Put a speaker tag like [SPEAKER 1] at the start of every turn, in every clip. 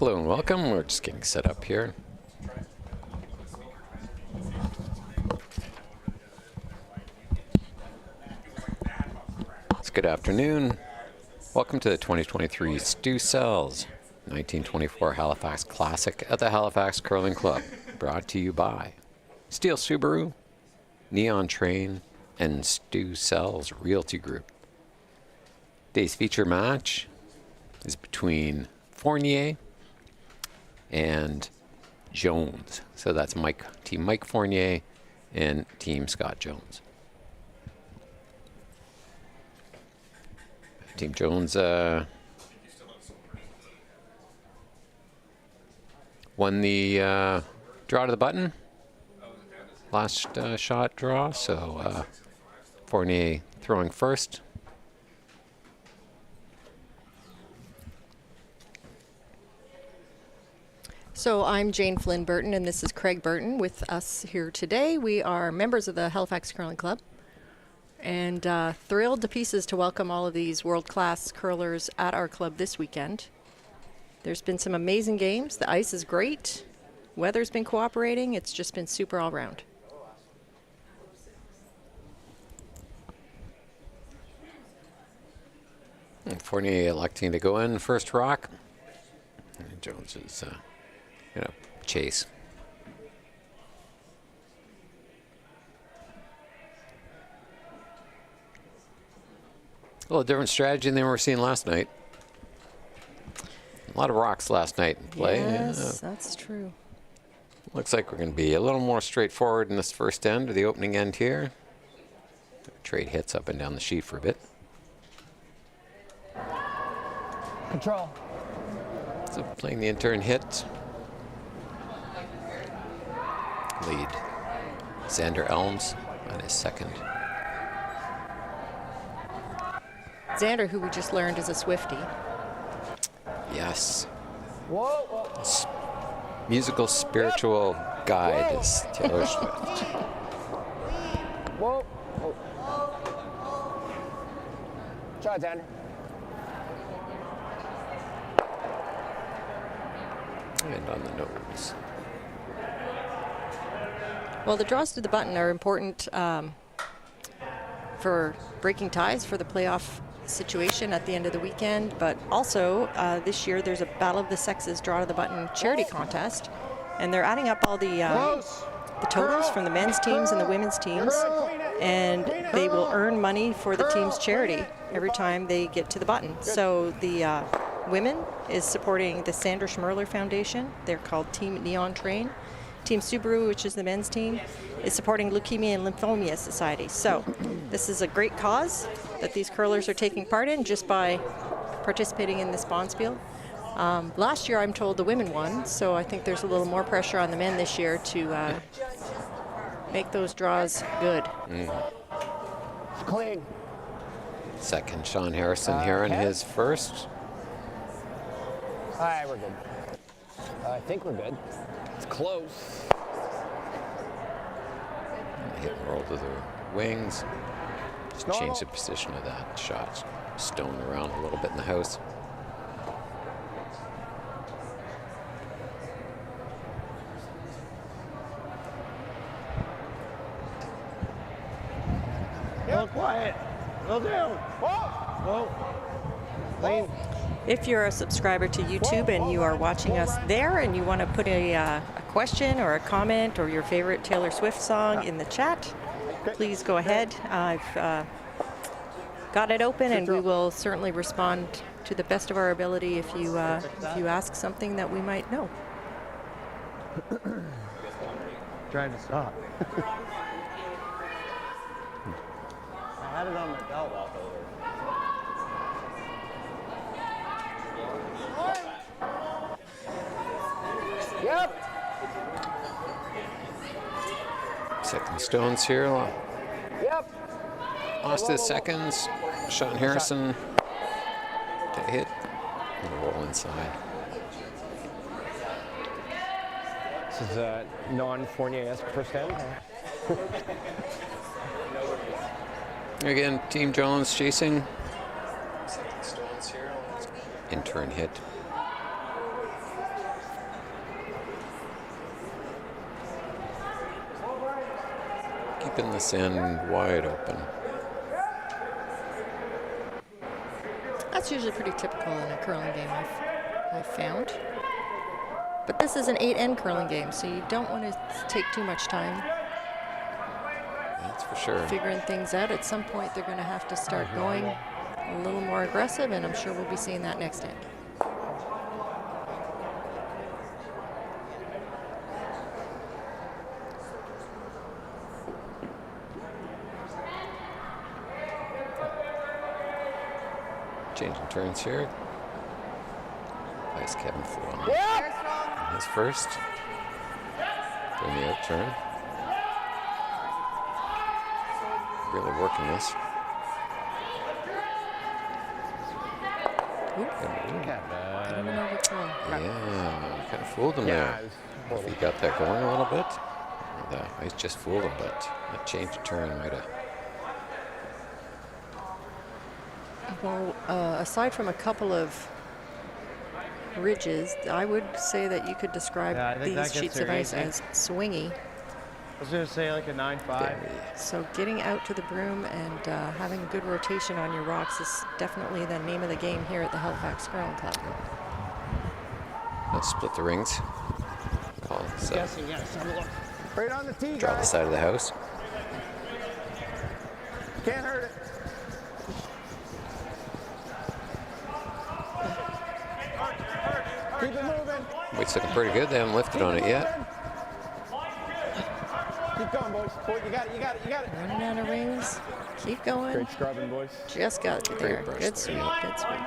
[SPEAKER 1] Hello and welcome. We're just getting set up here. It's good afternoon. Welcome to the 2023 STEELE 1924 Halifax Classic at the Halifax Curling Club. Brought to you by STEELE SUBURU, Neon Train, and STEELE Realty Group. Today's feature match is between Fournier and Jones. So that's Team Mike Fournier and Team Scott Jones. Team Jones won the draw to the button, last shot draw, so Fournier throwing first.
[SPEAKER 2] So I'm Jane Flynn Burton, and this is Craig Burton with us here today. We are members of the Halifax Curling Club, and thrilled to pieces to welcome all of these world-class curlers at our club this weekend. There's been some amazing games. The ice is great. Weather's been cooperating. It's just been super all around.
[SPEAKER 1] And Fournier electing to go in first rock. And Jones is gonna chase. A little different strategy than we were seeing last night. A lot of rocks last night in play.
[SPEAKER 2] Yes, that's true.
[SPEAKER 1] Looks like we're going to be a little more straightforward in this first end or the opening end here. Trade hits up and down the sheet for a bit.
[SPEAKER 3] Control.
[SPEAKER 1] So playing the intern hit. Lead. Xander Elms on his second.
[SPEAKER 2] Xander, who we just learned is a Swiftie.
[SPEAKER 1] Yes.
[SPEAKER 3] Whoa, whoa.
[SPEAKER 1] Musical spiritual guide is Taylor Swift.
[SPEAKER 3] Whoa. Whoa. Try it, Xander.
[SPEAKER 1] And on the nose.
[SPEAKER 2] Well, the draws to the button are important for breaking ties for the playoff situation at the end of the weekend, but also this year there's a Battle of the Sexes draw to the button charity contest, and they're adding up all the totals from the men's teams and the women's teams, and they will earn money for the team's charity every time they get to the button. So the women is supporting the Sandra Schmerler Foundation. They're called Team Neon Train. Team SUBURU, which is the men's team, is supporting Leukemia and Lymphomia Society. So this is a great cause that these curlers are taking part in just by participating in this bonspiel. Last year, I'm told the women won, so I think there's a little more pressure on the men this year to make those draws good.
[SPEAKER 3] Clean.
[SPEAKER 1] Second, Sean Harrison here in his first.
[SPEAKER 3] All right, we're good. I think we're good. It's close.
[SPEAKER 1] Hit and roll to the wings. Just change the position of that shot. Stone around a little bit in the house.
[SPEAKER 3] A little quiet. A little down. Whoa. Clean.
[SPEAKER 2] If you're a subscriber to YouTube and you are watching us there and you want to put a question or a comment or your favorite Taylor Swift song in the chat, please go ahead. I've got it open, and we will certainly respond to the best of our ability if you ask something that we might know.
[SPEAKER 3] Trying to stop. I had it on my belt walk over. Yep.
[SPEAKER 1] Second stones here.
[SPEAKER 3] Yep.
[SPEAKER 1] Lost his seconds. Sean Harrison to hit and roll inside.
[SPEAKER 3] This is a non-Fournier-esque first hand.
[SPEAKER 1] Again, Team Jones chasing. In turn hit. keeping this end wide open.
[SPEAKER 2] That's usually pretty typical in a curling game, I've found. But this is an 8-end curling game, so you don't want to take too much time
[SPEAKER 1] That's for sure.
[SPEAKER 2] figuring things out. At some point, they're going to have to start going a little more aggressive, and I'm sure we'll be seeing that next end.
[SPEAKER 1] Changing turns here. Nice Kevin Fournier. His first. Doing the out turn. Really working this. Yeah, kind of fooled him there. If he got that going a little bit, the ice just fooled him, but that change of turn might have.
[SPEAKER 2] Well, aside from a couple of ridges, I would say that you could describe these sheets of ice as swingy.
[SPEAKER 4] I was going to say like a 9-5.
[SPEAKER 2] So getting out to the broom and having a good rotation on your rocks is definitely the name of the game here at the Halifax Curling Club.
[SPEAKER 1] Let's split the rings. Call it,
[SPEAKER 4] Guessing, yes. Have a look. Right on the tee,
[SPEAKER 1] draw the
[SPEAKER 4] guys.
[SPEAKER 1] side of the house.
[SPEAKER 4] Can't hurt it. Keep it moving.
[SPEAKER 1] Weight's looking pretty good. They haven't lifted on it yet.
[SPEAKER 4] Keep going, boys. Boy, you got it, you got it, you got it.
[SPEAKER 2] Running out of rings. Keep going.
[SPEAKER 4] Great scrubbing, boys.
[SPEAKER 2] Just got you there.
[SPEAKER 1] brush
[SPEAKER 2] Good
[SPEAKER 1] there.
[SPEAKER 2] sweep. Good sweep.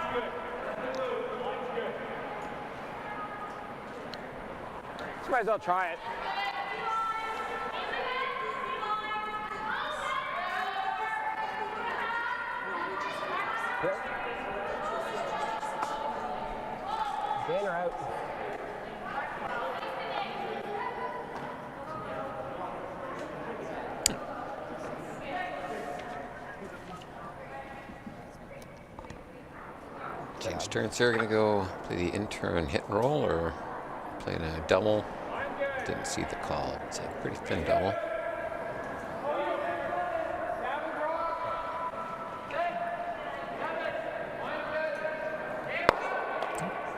[SPEAKER 3] Might as well try it. In or out?
[SPEAKER 1] Change turns here. Going to go play the in-turn hit and roll or playing a double. Didn't see the call. It's a pretty thin double.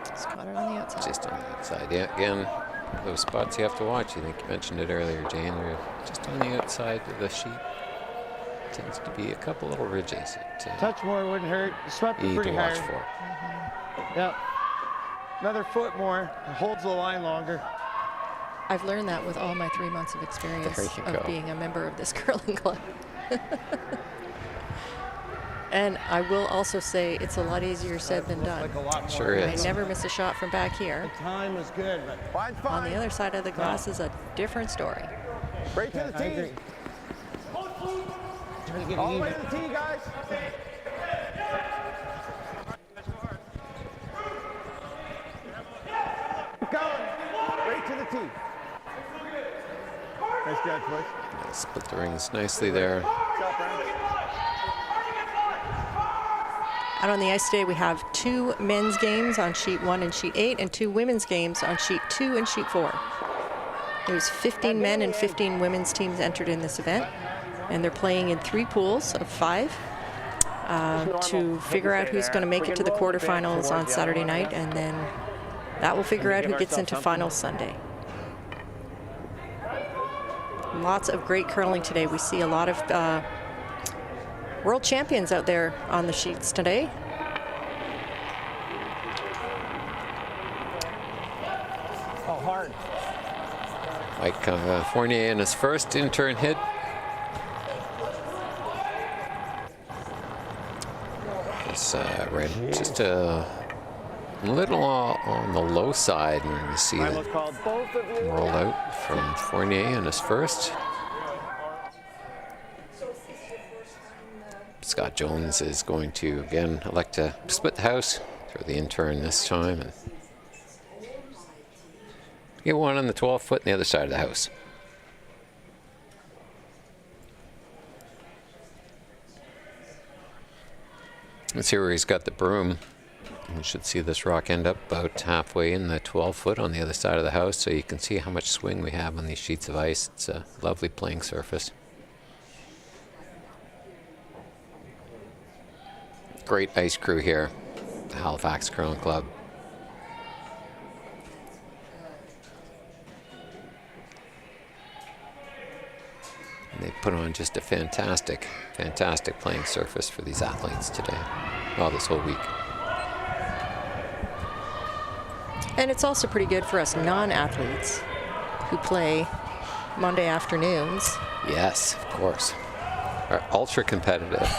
[SPEAKER 2] Just caught it on the outside.
[SPEAKER 1] Just on the outside. Yeah, again, those spots you have to watch. I think you mentioned it earlier, Jane. They're just on the outside of the sheet. Tends to be a couple little ridges.
[SPEAKER 4] Touch more wouldn't hurt. You swept
[SPEAKER 1] You
[SPEAKER 4] it
[SPEAKER 1] need to
[SPEAKER 4] pretty
[SPEAKER 1] watch
[SPEAKER 4] hard.
[SPEAKER 1] for.
[SPEAKER 4] Yep. Another foot more. It holds the line longer.
[SPEAKER 2] I've learned that with all my 3 months of experience
[SPEAKER 1] There you go.
[SPEAKER 2] of being a member of this curling club. And I will also say it's a lot easier said than done.
[SPEAKER 4] Like a lot more.
[SPEAKER 1] Sure
[SPEAKER 2] I
[SPEAKER 1] is.
[SPEAKER 2] never miss a shot from back here.
[SPEAKER 4] Time was good, but fine, fine.
[SPEAKER 2] On the other side of the glass is a different story.
[SPEAKER 3] Right to the
[SPEAKER 4] I
[SPEAKER 3] tee.
[SPEAKER 4] agree. Trying to get
[SPEAKER 3] All
[SPEAKER 4] it
[SPEAKER 3] the way
[SPEAKER 4] even.
[SPEAKER 3] to the tee, guys. Keep going. Right to the tee.
[SPEAKER 4] Nice catch, boys.
[SPEAKER 1] Split the rings nicely there.
[SPEAKER 2] Out on the ice today, we have 2 men's games on sheet 1 and sheet 8, and 2 women's games on sheet 2 and sheet 4. There's 15 men and 15 women's teams entered in this event, and they're playing in 3 pools of 5 to figure out who's going to make it to the quarterfinals on Saturday night, and then that will figure out who gets into finals Sunday. Lots of great curling today. We see a lot of world champions out there on the sheets today.
[SPEAKER 3] Oh, hard.
[SPEAKER 1] Mike Fournier in his first in-turn hit. It's ran just a little on the low side when you see
[SPEAKER 4] Time
[SPEAKER 1] it
[SPEAKER 4] was called.
[SPEAKER 3] Both of you.
[SPEAKER 1] roll out from Fournier in his first. Scott Jones is going to, again, elect to split the house, throw the in-turn this time, and get one on the 12 foot on the other side of the house. Let's see where he's got the broom. You should see this rock end up about halfway in the 12 foot on the other side of the house, so you can see how much swing we have on these sheets of ice. It's a lovely playing surface. great ice crew here, the Halifax Curling Club. And they put on just a fantastic, fantastic playing surface for these athletes today. Well, this whole week.
[SPEAKER 2] And it's also pretty good for us non-athletes who play Monday afternoons.
[SPEAKER 1] Yes, of course. Are ultra competitive.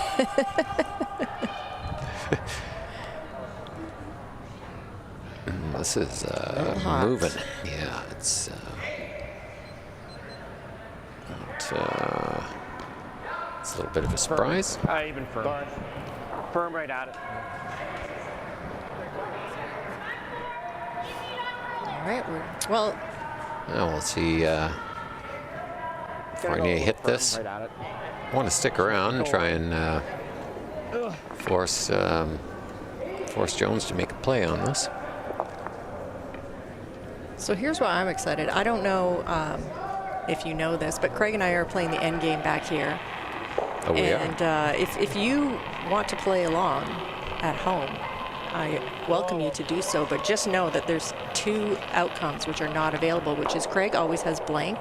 [SPEAKER 1] This is moving. Yeah, it's it's a little bit of a surprise.
[SPEAKER 3] Even firm. Firm right at it.
[SPEAKER 2] All right, well.
[SPEAKER 1] Now we'll see Fournier hit this.
[SPEAKER 3] Right at it.
[SPEAKER 1] I want to stick around and try and force Jones to make a play on this.
[SPEAKER 2] So here's why I'm excited. I don't know if you know this, but Craig and I are playing the end game back here.
[SPEAKER 1] Oh, we are.
[SPEAKER 2] And if you want to play along at home, I welcome you to do so, but just know that there's 2 outcomes which are not available, which is Craig always has blank,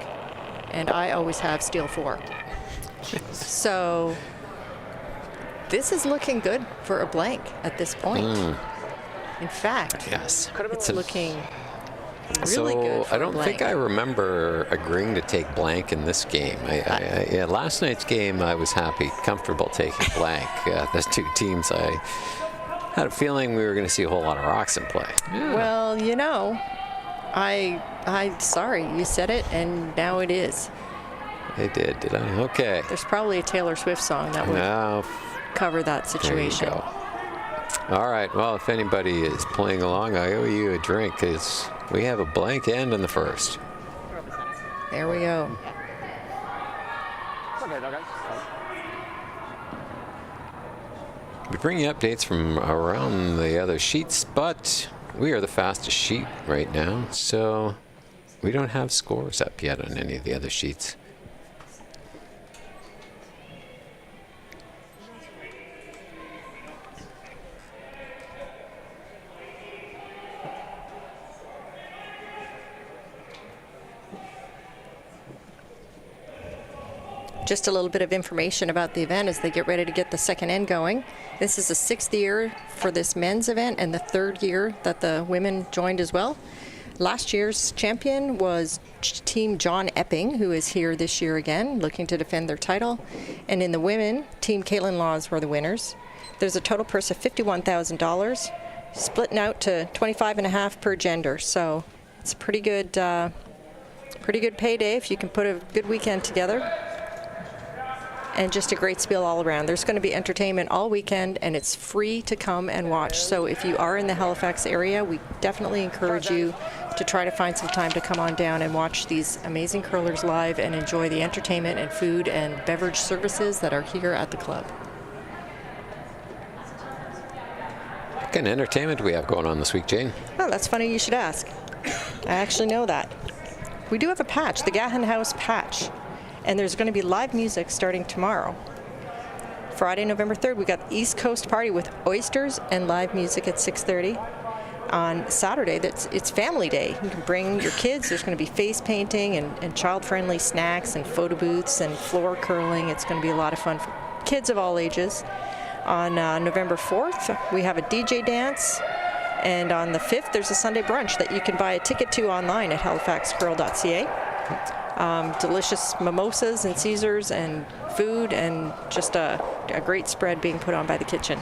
[SPEAKER 2] and I always have STEELE 4. So this is looking good for a blank at this point. In fact,
[SPEAKER 1] Yes.
[SPEAKER 2] it's looking really good for
[SPEAKER 1] I don't
[SPEAKER 2] a
[SPEAKER 1] think
[SPEAKER 2] blank.
[SPEAKER 1] I remember agreeing to take blank in this game. Yeah, last night's game I was happy, comfortable taking blank. Those 2 teams, I had a feeling we were going to see a whole lot of rocks in play. Yeah.
[SPEAKER 2] Well, you know, I sorry, you said it, and now it is.
[SPEAKER 1] I did I? Okay.
[SPEAKER 2] There's probably a Taylor Swift song that would
[SPEAKER 1] Now,
[SPEAKER 2] cover that situation.
[SPEAKER 1] there you go. All right, well, if anybody is playing along, I owe you a drink, because we have a blank end in the first.
[SPEAKER 2] There we go.
[SPEAKER 3] Okay.
[SPEAKER 1] We bring you updates from around the other sheets, but we are the fastest sheet right now, so we don't have scores up yet on any of the other sheets.
[SPEAKER 2] Just a little bit of information about the event as they get ready to get the second end going. This is the 6th year for this men's event and the 3rd year that the women joined as well. Last year's champion was Team John Epping, who is here this year again, looking to defend their title. And in the women, Team Caitlin Laws were the winners. There's a total purse of $51,000, splitting out to $25.5 per gender. So it's a pretty good payday if you can put a good weekend together. And just a great spiel all around. There's going to be entertainment all weekend, and it's free to come and watch. So if you are in the Halifax area, we definitely encourage you to try to find some time to come on down and watch these amazing curlers live and enjoy the entertainment and food and beverage services that are here at the club.
[SPEAKER 1] What kind of entertainment do we have going on this week, Jane?
[SPEAKER 2] Oh, that's funny you should ask. I actually know that. We do have a patch, the Gahan House patch. And there's going to be live music starting tomorrow. Friday, November 3rd, we got the East Coast Party with oysters and live music at 6:30. On Saturday, it's family day. You can bring your kids. There's going to be face painting and child-friendly snacks and photo booths and floor curling. It's going to be a lot of fun for kids of all ages. On November 4th, we have a DJ dance. And on the 5th, there's a Sunday brunch that you can buy a ticket to online at halifaxcurl.ca. Delicious mimosas and Caesars and food and just a great spread being put on by the kitchen.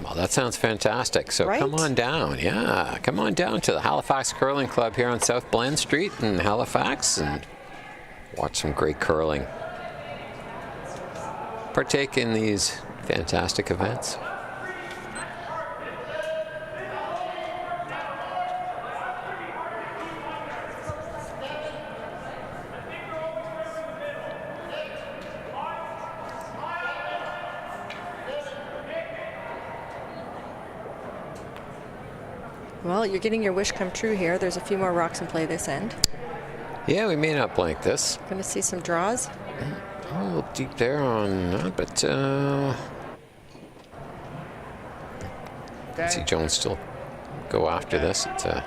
[SPEAKER 1] Well, that sounds fantastic. So
[SPEAKER 2] Right?
[SPEAKER 1] come on down. Yeah, come on down to the Halifax Curling Club here on South Bland Street in Halifax and watch some great curling. Partake in these fantastic events.
[SPEAKER 2] Well, you're getting your wish come true here. There's a few more rocks in play this end.
[SPEAKER 1] Yeah, we may not blank this.
[SPEAKER 2] Going to see some draws.
[SPEAKER 1] A little deep there on that, but See Jones still go after this. It's a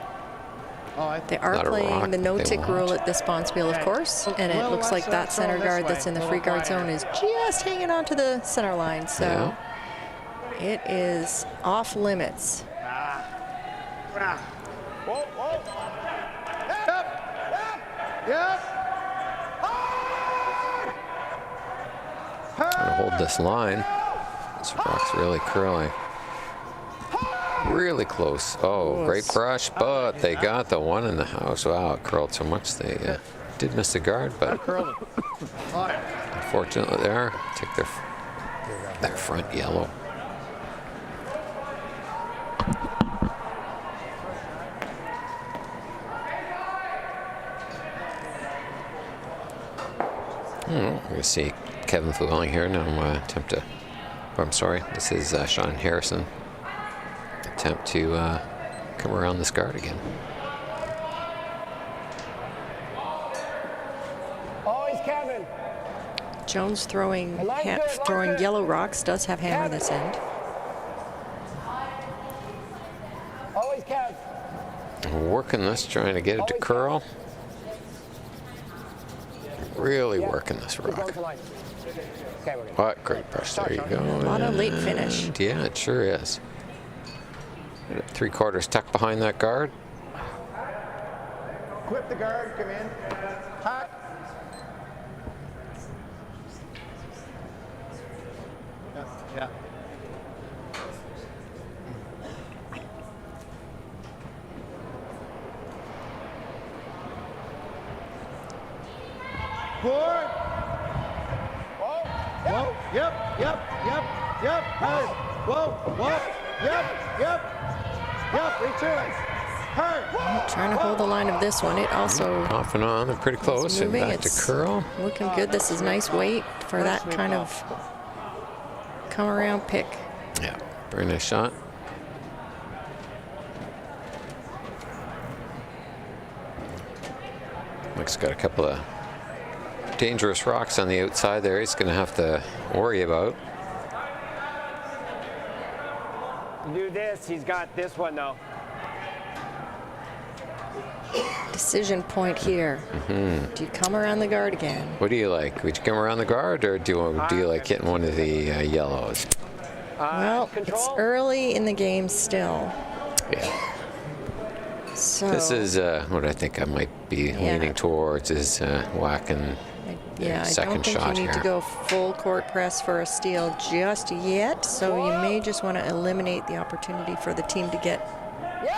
[SPEAKER 2] They are
[SPEAKER 1] Not a rock
[SPEAKER 2] playing the
[SPEAKER 1] they
[SPEAKER 2] no-tick
[SPEAKER 1] want.
[SPEAKER 2] rule at this bonspiel, of course, and it looks like that center guard that's in the free guard zone is just hanging on to the center line, so it is off limits.
[SPEAKER 1] Trying to hold this line. This rock's really curling. Really close. Oh, great brush, but they got the one in the house. Wow, it curled so much they did miss the guard, but unfortunately there, take their front yellow. We're going to see Kevin Llewellyn here now attempt to, I'm sorry, this is Sean Harrison. Attempt to come around this guard again.
[SPEAKER 3] Always Kevin.
[SPEAKER 2] Jones throwing yellow rocks, does have hammer this end.
[SPEAKER 3] Always Kevin.
[SPEAKER 1] Working this, trying to get it to curl. Really working this rock.
[SPEAKER 3] Okay, we're good.
[SPEAKER 1] What great brush, there you go.
[SPEAKER 2] A lot of late finish.
[SPEAKER 1] And yeah, it sure is. 3/4 tucked behind that guard.
[SPEAKER 4] Whip the guard, come in. Hot. Yeah. Forward. Whoa. Yep. Hard. Whoa. Yep. Return. Hard.
[SPEAKER 2] Trying to hold the line of this one. It also
[SPEAKER 1] Off and on, they're pretty close. And
[SPEAKER 2] moving.
[SPEAKER 1] back to
[SPEAKER 2] It's
[SPEAKER 1] curl.
[SPEAKER 2] looking good. This is nice weight for that kind of come around pick.
[SPEAKER 1] Yeah, very nice shot. Mike's got a couple of dangerous rocks on the outside there. He's going to have to worry about.
[SPEAKER 3] Do this. He's got this one though.
[SPEAKER 2] Decision point here. Do you come around the guard again?
[SPEAKER 1] What do you like? Would you come around the guard, or do you like hitting one of the yellows?
[SPEAKER 2] Well, it's early in the game still.
[SPEAKER 1] Yeah.
[SPEAKER 2] So
[SPEAKER 1] This is what I think I might be leaning towards is whacking
[SPEAKER 2] I
[SPEAKER 1] second
[SPEAKER 2] don't think
[SPEAKER 1] shot
[SPEAKER 2] you need
[SPEAKER 1] here.
[SPEAKER 2] to go full court press for a steal just yet. So you may just want to eliminate the opportunity for the team to get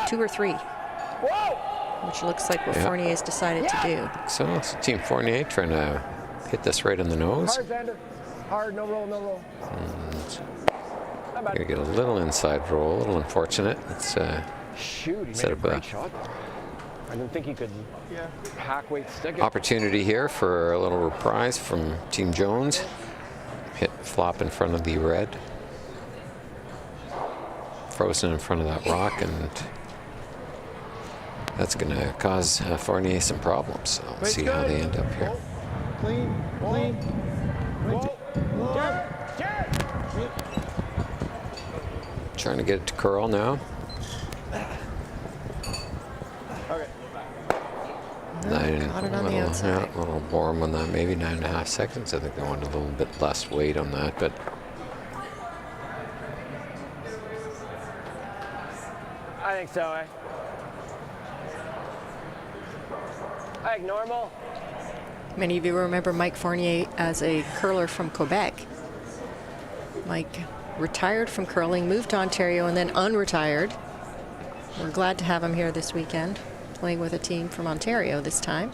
[SPEAKER 2] 2 or 3, which looks like what Fournier's decided to do.
[SPEAKER 1] So it's Team Fournier trying to hit this right in the nose.
[SPEAKER 3] Hard, Xander. Hard, no roll.
[SPEAKER 1] Gonna get a little inside roll, a little unfortunate. It's
[SPEAKER 3] Shoot, he
[SPEAKER 1] set
[SPEAKER 3] made a
[SPEAKER 1] up a
[SPEAKER 3] great shot. I didn't think he could hack weight stick it.
[SPEAKER 1] opportunity here for a little reprise from Team Jones. Hit flop in front of the red. Frozen in front of that rock, and that's going to cause Fournier some problems. So let's see how they end up here.
[SPEAKER 4] Clean.
[SPEAKER 1] Trying to get it to curl now.
[SPEAKER 2] Got it on the outside.
[SPEAKER 1] A little warm on that, maybe 9.5 seconds. I think they wanted a little bit less weight on that, but
[SPEAKER 3] I think so, I think normal.
[SPEAKER 2] Many of you remember Mike Fournier as a curler from Quebec. Mike retired from curling, moved to Ontario, and then unretired. We're glad to have him here this weekend, playing with a team from Ontario this time.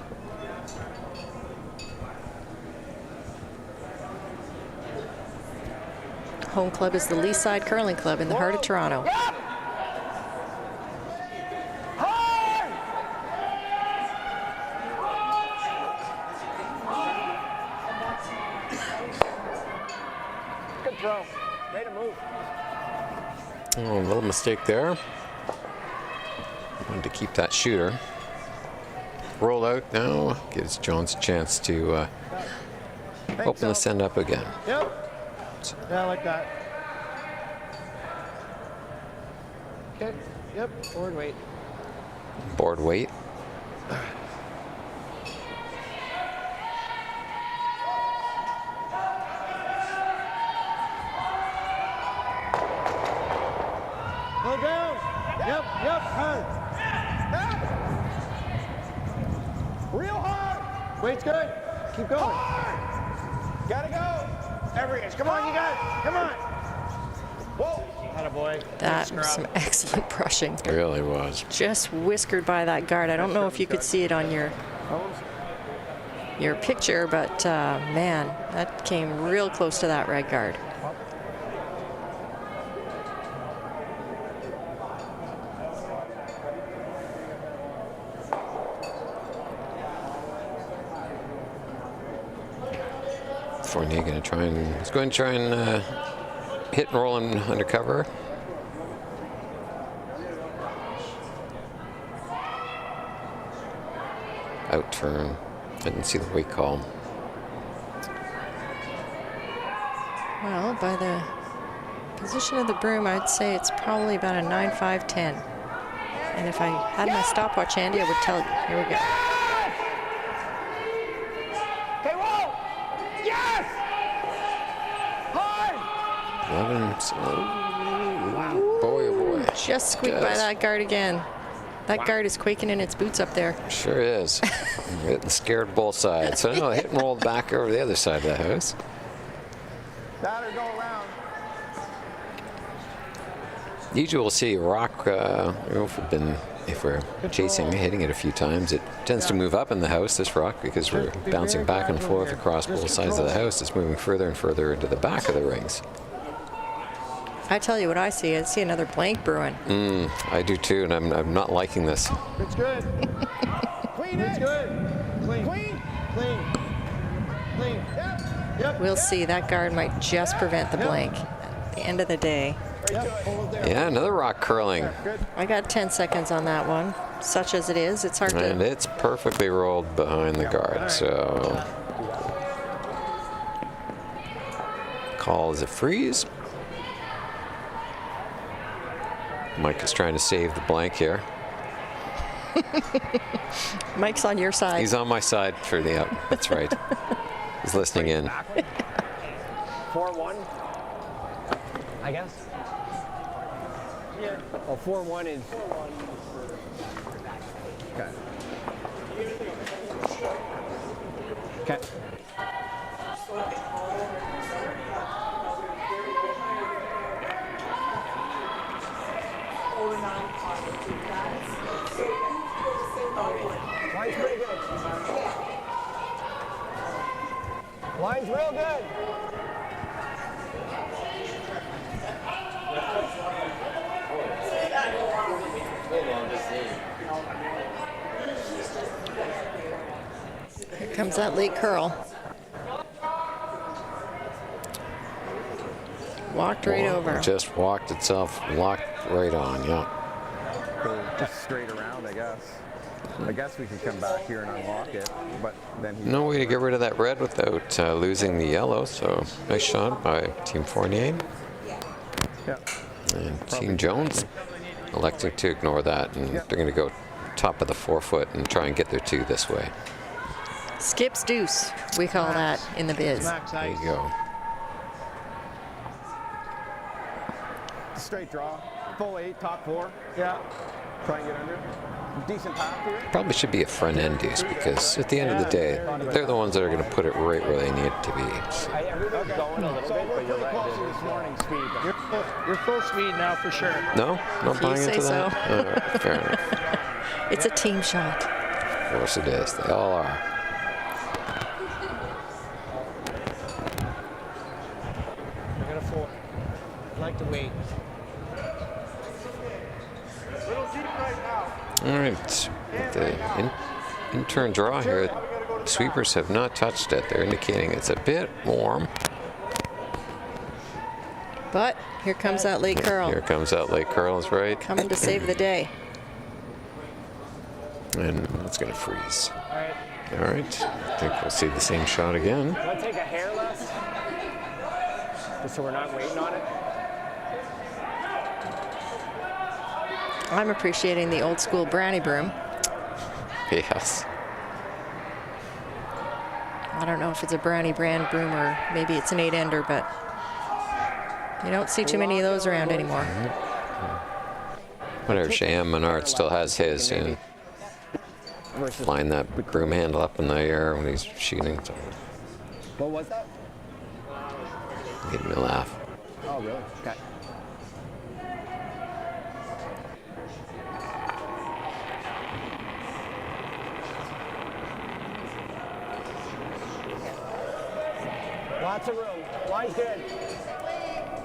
[SPEAKER 2] Home club is the Leaside Curling Club in the heart of Toronto.
[SPEAKER 3] Good throw. Made a move.
[SPEAKER 1] oh, a little mistake there. Wanted to keep that shooter. Roll out now. Gives Jones a chance to open this end up again.
[SPEAKER 4] Yep. Yeah, I like that. Okay. Yep. Forward weight.
[SPEAKER 1] Board weight.
[SPEAKER 4] Go down. Yep. Hard. Real hard. Weight's good. Keep going. Hard. Gotta go. There he is. Come on, you guys. Come on. Whoa. Attaboy.
[SPEAKER 2] That was some excellent brushing.
[SPEAKER 1] It really was.
[SPEAKER 2] Just whiskered by that guard. I don't know if you could see it on your picture, but man, that came real close to that red guard.
[SPEAKER 1] Fournier going to try and hit and roll him undercover. Out turn. I didn't see the weight call.
[SPEAKER 2] Well, by the position of the broom, I'd say it's probably about a 9.510. And if I had my stopwatch handy, I would tell you. Here we go.
[SPEAKER 4] Okay, roll. Yes. Hard.
[SPEAKER 1] 11. Boy, oh boy.
[SPEAKER 2] Just squeaked by that guard again. That guard is quaking in its boots up there.
[SPEAKER 1] Sure is. Getting scared both sides. So no, hit and roll back over the other side of the house.
[SPEAKER 4] That or go around.
[SPEAKER 1] Usually we'll see a rock, if we're chasing, hitting it a few times, it tends to move up in the house, this rock, because we're bouncing back and forth across both sides of the house. It's moving further and further into the back of the rings.
[SPEAKER 2] I tell you what I see another blank brewing.
[SPEAKER 1] I do too, and I'm not liking this.
[SPEAKER 4] It's good. Clean it. It's good. Clean. Clean. Yep.
[SPEAKER 2] We'll see. That guard might just prevent the blank. At the end of the day.
[SPEAKER 1] Yeah, another rock curling.
[SPEAKER 2] I got 10 seconds on that one. Such as it is, it's hard
[SPEAKER 1] And
[SPEAKER 2] to...
[SPEAKER 1] it's perfectly rolled behind the guard, so... Call is a freeze. Mike is trying to save the blank here.
[SPEAKER 2] Mike's on your side.
[SPEAKER 1] He's on my side for the up. That's right. He's listening in.
[SPEAKER 3] 4-1, I guess. Yeah. Oh, 4-1 is. Okay. Okay. Line's pretty good. Line's real good.
[SPEAKER 2] Here comes that late curl. Walked right over.
[SPEAKER 1] Just walked itself, locked right on, yeah.
[SPEAKER 5] Go just straight around, I guess. I guess we could come back here and unlock it, but then he...
[SPEAKER 1] No way to get rid of that red without losing the yellow, so nice shot by Team Fournier.
[SPEAKER 5] Yeah.
[SPEAKER 1] And Team Jones electing to ignore that, and they're going to go top of the 4 foot and try and get their 2 this way.
[SPEAKER 2] Skips deuce, we call that in the biz.
[SPEAKER 1] There you go.
[SPEAKER 5] Straight draw, full 8, top 4.
[SPEAKER 4] Yeah.
[SPEAKER 5] Try and get under. Decent path here.
[SPEAKER 1] Probably should be a front end deuce, because at the end of the day, they're the ones that are going to put it right where they need it to be. So.
[SPEAKER 3] Everything's going a little
[SPEAKER 5] So
[SPEAKER 3] bit,
[SPEAKER 5] we're
[SPEAKER 3] but you're
[SPEAKER 5] pretty close to
[SPEAKER 3] right.
[SPEAKER 5] this morning speed.
[SPEAKER 4] You're full speed now for sure.
[SPEAKER 1] No? Not
[SPEAKER 2] You
[SPEAKER 1] buying
[SPEAKER 2] say
[SPEAKER 1] into that?
[SPEAKER 2] so.
[SPEAKER 1] All right, fair enough.
[SPEAKER 2] It's a team shot.
[SPEAKER 1] Of course it is. They all are.
[SPEAKER 4] I got a 4. I like to wait.
[SPEAKER 1] All right. The in-turn draw here, sweepers have not touched it. They're indicating it's a bit warm.
[SPEAKER 2] But here comes that late curl.
[SPEAKER 1] Here comes that late curl, is right.
[SPEAKER 2] Coming to save the day.
[SPEAKER 1] And it's going to freeze.
[SPEAKER 4] All right.
[SPEAKER 1] All right. I think we'll see the same shot again.
[SPEAKER 3] Want to take a hair less? Just so we're not waiting on it.
[SPEAKER 2] I'm appreciating the old school brownie broom.
[SPEAKER 1] Yes.
[SPEAKER 2] I don't know if it's a brownie brand broom or maybe it's an 8-ender, but you don't see too many of those around anymore.
[SPEAKER 1] Whatever, Cheyenne Menard still has his. You know, flying that broom handle up in the air when he's shooting. So
[SPEAKER 3] What was that?
[SPEAKER 1] made me laugh.
[SPEAKER 3] Oh, really? Okay. Lots of room. Line's good.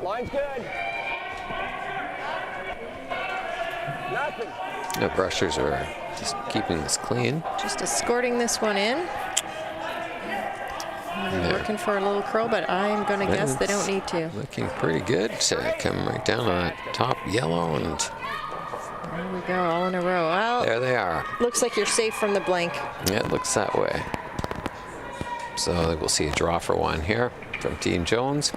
[SPEAKER 3] Line's good. Nothing.
[SPEAKER 1] The brushers are just keeping this clean.
[SPEAKER 2] Just escorting this one in. They're looking for a little curl, but I'm going to guess they don't need to.
[SPEAKER 1] Looking pretty good. Come right down on that top yellow, and
[SPEAKER 2] There we go, all in a row. Well,
[SPEAKER 1] there they are.
[SPEAKER 2] looks like you're safe from the blank.
[SPEAKER 1] Yeah, it looks that way. So we'll see a draw for one here from Team Jones.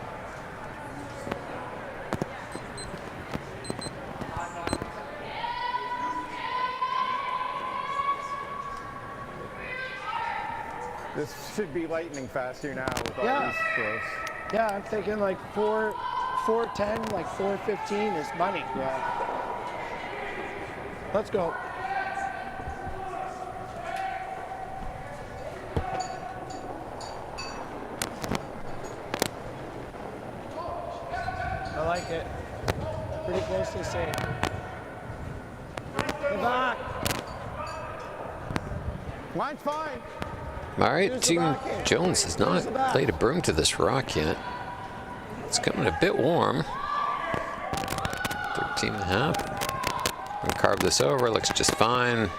[SPEAKER 5] This should be lightning fast here now with all
[SPEAKER 4] Yeah.
[SPEAKER 5] these throws.
[SPEAKER 4] Yeah, I'm thinking like 410, like 415 is money.
[SPEAKER 5] Yeah.
[SPEAKER 4] Let's go. I like it. Pretty close to safe. Good luck.
[SPEAKER 5] Line's fine.
[SPEAKER 1] All right,
[SPEAKER 4] Here's the
[SPEAKER 1] Team
[SPEAKER 4] back end.
[SPEAKER 1] Jones has
[SPEAKER 4] Here's
[SPEAKER 1] not
[SPEAKER 4] the back.
[SPEAKER 1] laid a broom to this rock yet. It's coming a bit warm. 13 and a half. And carve this over, looks just fine.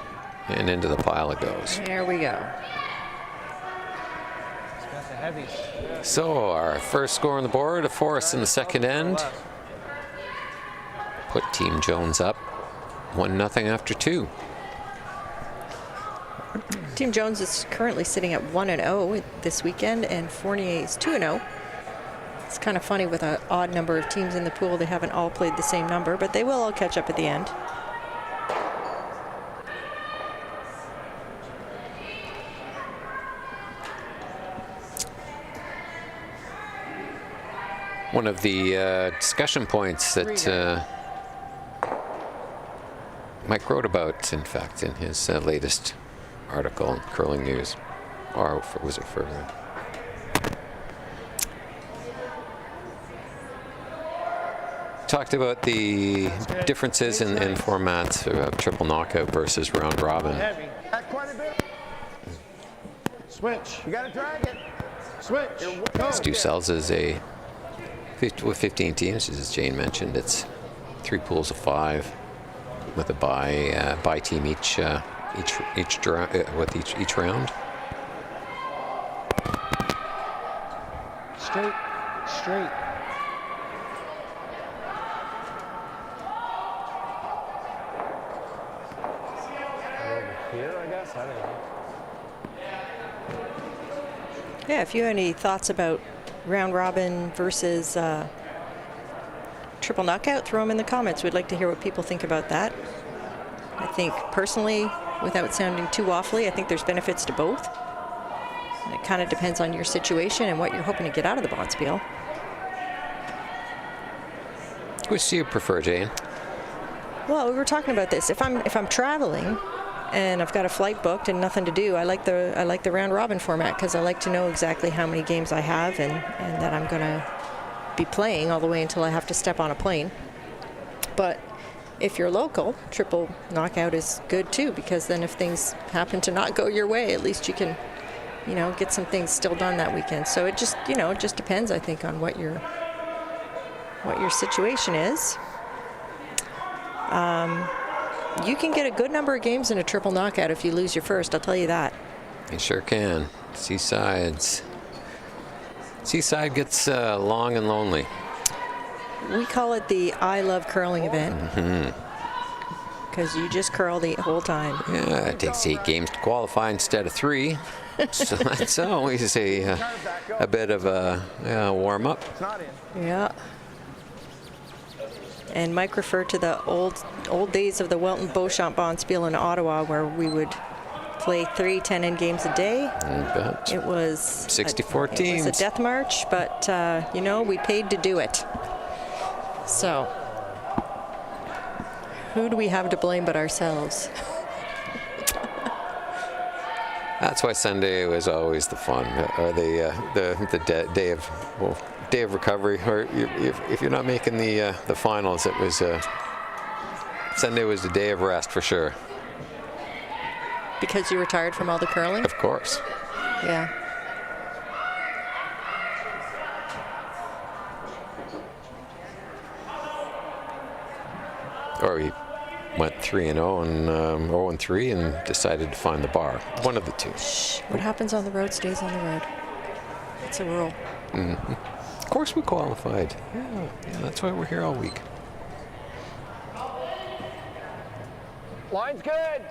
[SPEAKER 1] And into the pile it goes.
[SPEAKER 2] There we go.
[SPEAKER 4] Got the heavies.
[SPEAKER 1] So our first score on the board, a Forrest in the second end. Put Team Jones up 1-0 after 2.
[SPEAKER 2] Team Jones is currently sitting at 1-0 this weekend, and Fournier is 2-0. It's kind of funny with an odd number of teams in the pool. They haven't all played the same number, but they will all catch up at the end.
[SPEAKER 1] One of the discussion points that Mike wrote about, in fact, in his latest article on Curling News, or was it for? Talked about the differences in formats of triple knockout versus round robin.
[SPEAKER 4] Heavy.
[SPEAKER 5] Back quite a bit.
[SPEAKER 4] Switch.
[SPEAKER 5] You gotta drag it.
[SPEAKER 4] Switch. Go.
[SPEAKER 1] Stu Cells is with 15 teams, as Jane mentioned. It's 3 pools of 5 with a bye team each round.
[SPEAKER 4] Straight. Straight.
[SPEAKER 3] Here, I guess. I don't know.
[SPEAKER 2] Yeah, if you have any thoughts about round robin versus triple knockout, throw them in the comments. We'd like to hear what people think about that. I think personally, without sounding too awfully, I think there's benefits to both. And it kind of depends on your situation and what you're hoping to get out of the bonspiel.
[SPEAKER 1] Which do you prefer, Jane?
[SPEAKER 2] Well, we were talking about this. If I'm traveling and I've got a flight booked and nothing to do, I like the round robin format because I like to know exactly how many games I have and that I'm going to be playing all the way until I have to step on a plane. But if you're local, triple knockout is good too, because then if things happen to not go your way, at least you can, get some things still done that weekend. So it just, it just depends, I think, on what your situation is. You can get a good number of games in a triple knockout if you lose your first, I'll tell you that.
[SPEAKER 1] You sure can. Seaside gets long and lonely.
[SPEAKER 2] We call it the I Love Curling event. Because you just curl the whole time.
[SPEAKER 1] Yeah, it takes 8 games to qualify instead of 3. So that's always a bit of a warm-up.
[SPEAKER 5] It's not in.
[SPEAKER 2] Yeah. And Mike referred to the old days of the Welton Beauchamp Bonspiel in Ottawa, where we would play 3 10-in games a day. It was
[SPEAKER 1] 64 teams.
[SPEAKER 2] It was a death march, but you know, we paid to do it. So who do we have to blame but ourselves?
[SPEAKER 1] That's why Sunday was always the fun, or the day of recovery. Or if you're not making the finals, it was Sunday was the day of rest for sure.
[SPEAKER 2] Because you retired from all the curling?
[SPEAKER 1] Of course.
[SPEAKER 2] Yeah.
[SPEAKER 1] Or we went 3-0 and 0-3 and decided to find the bar. One of the two.
[SPEAKER 2] Shh. What happens on the road stays on the road. It's a rule.
[SPEAKER 1] Mm-hmm. Of course we qualified. Yeah, that's why we're here all week.
[SPEAKER 3] Line's good.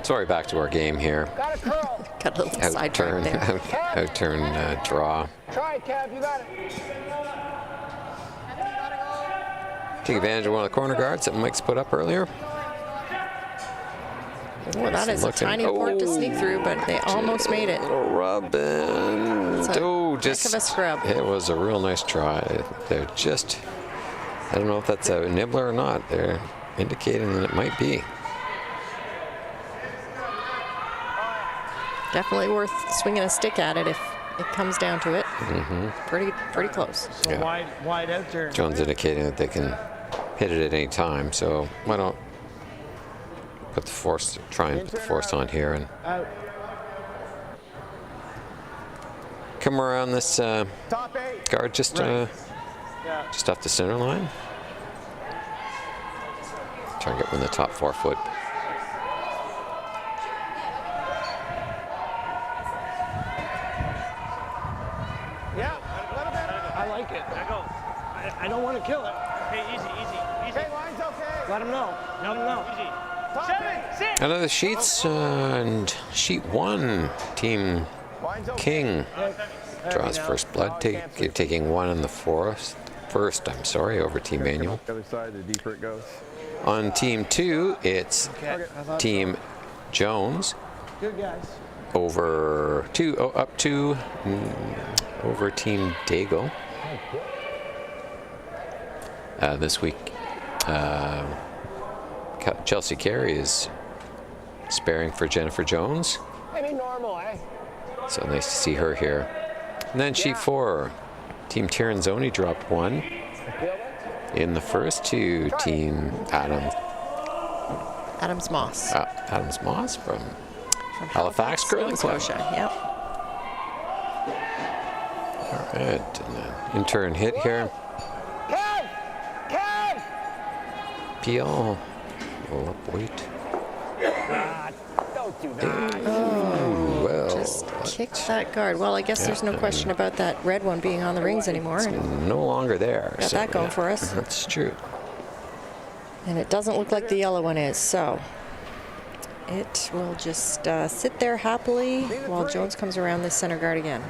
[SPEAKER 1] Sorry, back to our game here.
[SPEAKER 3] Got a curl.
[SPEAKER 2] Got a little sidetrack there.
[SPEAKER 1] Out-turn draw.
[SPEAKER 3] Try it, Kev. You got it.
[SPEAKER 1] Take advantage of one of the corner guards that Mike's put up earlier.
[SPEAKER 2] Oh, that is a tiny port to sneak through, but they almost made it.
[SPEAKER 1] Little Robin. Just
[SPEAKER 2] heck of a scrub.
[SPEAKER 1] It was a real nice try. They're just, I don't know if that's a nibbler or not. They're indicating that it might be.
[SPEAKER 2] Definitely worth swinging a stick at it if it comes down to it.
[SPEAKER 1] Mm-hmm.
[SPEAKER 2] Pretty close.
[SPEAKER 4] So
[SPEAKER 1] Yeah.
[SPEAKER 4] wide out there.
[SPEAKER 1] John's indicating that they can hit it at any time, so why don't put the force, try and put the force on here and
[SPEAKER 4] Out.
[SPEAKER 1] come around this
[SPEAKER 4] Top 8.
[SPEAKER 1] guard just
[SPEAKER 4] Yeah.
[SPEAKER 1] just off the center line. Try and get within the top 4 foot.
[SPEAKER 4] Yeah. A little bit. I like it.
[SPEAKER 6] There goes.
[SPEAKER 4] I don't want to kill it.
[SPEAKER 6] Hey, easy.
[SPEAKER 4] Okay, line's okay.
[SPEAKER 6] Let him know. Let him know. Easy.
[SPEAKER 4] Top
[SPEAKER 6] 7, 6.
[SPEAKER 1] Another sheets and sheet 1, team
[SPEAKER 4] Line's okay.
[SPEAKER 1] King draws first blood, taking 1 in the first, I'm sorry, over team Manual.
[SPEAKER 5] The other side, the deeper it goes.
[SPEAKER 1] On team 2, it's team Jones
[SPEAKER 4] Good guys.
[SPEAKER 1] over up 2 over team Daigle. This week, Chelsea Carey is sparing for Jennifer Jones.
[SPEAKER 3] Maybe normal, eh?
[SPEAKER 1] So nice to see her here. And then sheet 4, team Tiranzoni dropped 1 in the first to team
[SPEAKER 2] Adams Moss.
[SPEAKER 1] Adams Moss from Halifax Curling Club.
[SPEAKER 2] Scotia. Yep.
[SPEAKER 1] All right, and then in-turn hit here.
[SPEAKER 3] Kev!
[SPEAKER 1] Peel. Roll up weight.
[SPEAKER 3] Don't do that.
[SPEAKER 1] Ooh, well,
[SPEAKER 2] Just kicked that guard. Well, I guess there's no question about that red one being on the rings anymore. And
[SPEAKER 1] no longer there.
[SPEAKER 2] got that going for us.
[SPEAKER 1] That's true.
[SPEAKER 2] And it doesn't look like the yellow one is, so it will just sit there happily while Jones comes around this center guard again.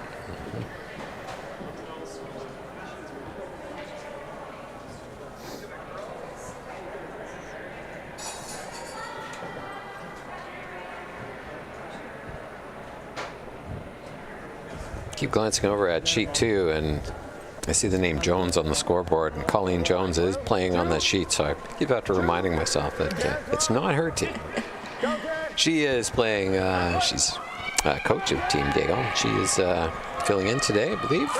[SPEAKER 1] Keep glancing over at sheet 2, and I see the name Jones on the scoreboard, and Colleen Jones is playing on that sheet, so I keep after reminding myself that it's not her team. She is playing, she's coach of Team Daigle. She is filling in today, I believe.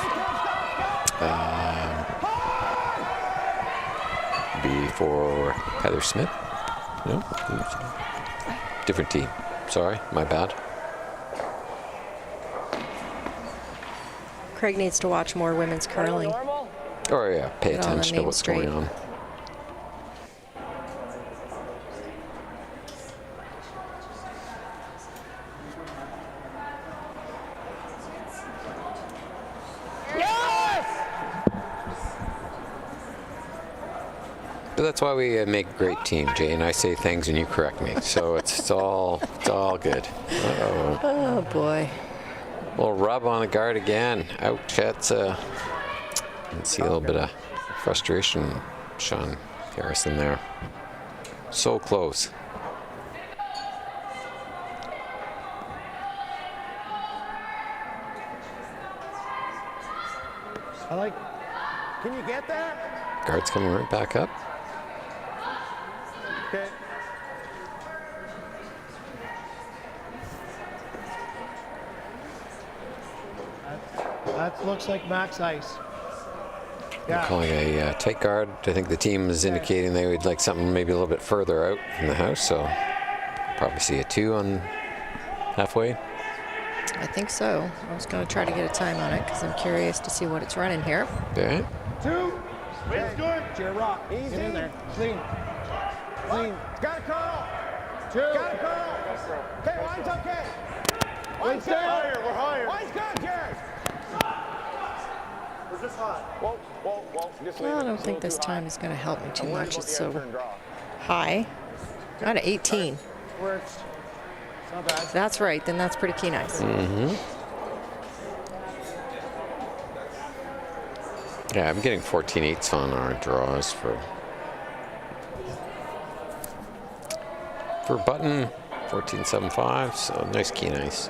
[SPEAKER 1] Before Heather Smith. No? Different team. Sorry, my bad.
[SPEAKER 2] Craig needs to watch more women's curling.
[SPEAKER 3] Normal?
[SPEAKER 1] Oh yeah, pay
[SPEAKER 2] Get all the
[SPEAKER 1] attention to
[SPEAKER 2] names
[SPEAKER 1] what's going
[SPEAKER 2] straight.
[SPEAKER 1] on.
[SPEAKER 3] Yes!
[SPEAKER 1] But that's why we make a great team, Jay, and I say things and you correct me. So it's all good. Uh-oh.
[SPEAKER 2] Oh boy.
[SPEAKER 1] Little rub on the guard again. Ouch. That's you can see a little bit of frustration, Sean Harrison there. So close.
[SPEAKER 4] Can you get that?
[SPEAKER 1] Guards coming right back up.
[SPEAKER 4] Okay. That looks like max ice.
[SPEAKER 1] They're calling a tight guard. I think the team is indicating they would like something maybe a little bit further out from the house, so probably see a 2 on halfway.
[SPEAKER 2] I think so. I was going to try to get a time on it because I'm curious to see what it's running here.
[SPEAKER 1] Okay.
[SPEAKER 4] 2. Wade's good. Cheer rock. Easy. Get in there. Clean. Clean. Got it, Carl. 2. Got it, Carl. Okay, line's okay. Line's good. We're higher. Line's good, Jared. We're just hot. Whoa, whoa, whoa. Just
[SPEAKER 2] Well, I don't think this time is going to help me too much. It's so high. Got an 18.
[SPEAKER 4] Works. It's not bad.
[SPEAKER 2] That's right. Then that's pretty keen ice.
[SPEAKER 1] Yeah, I'm getting 14-8s on our draws for Button, 14.75, so nice keen ice.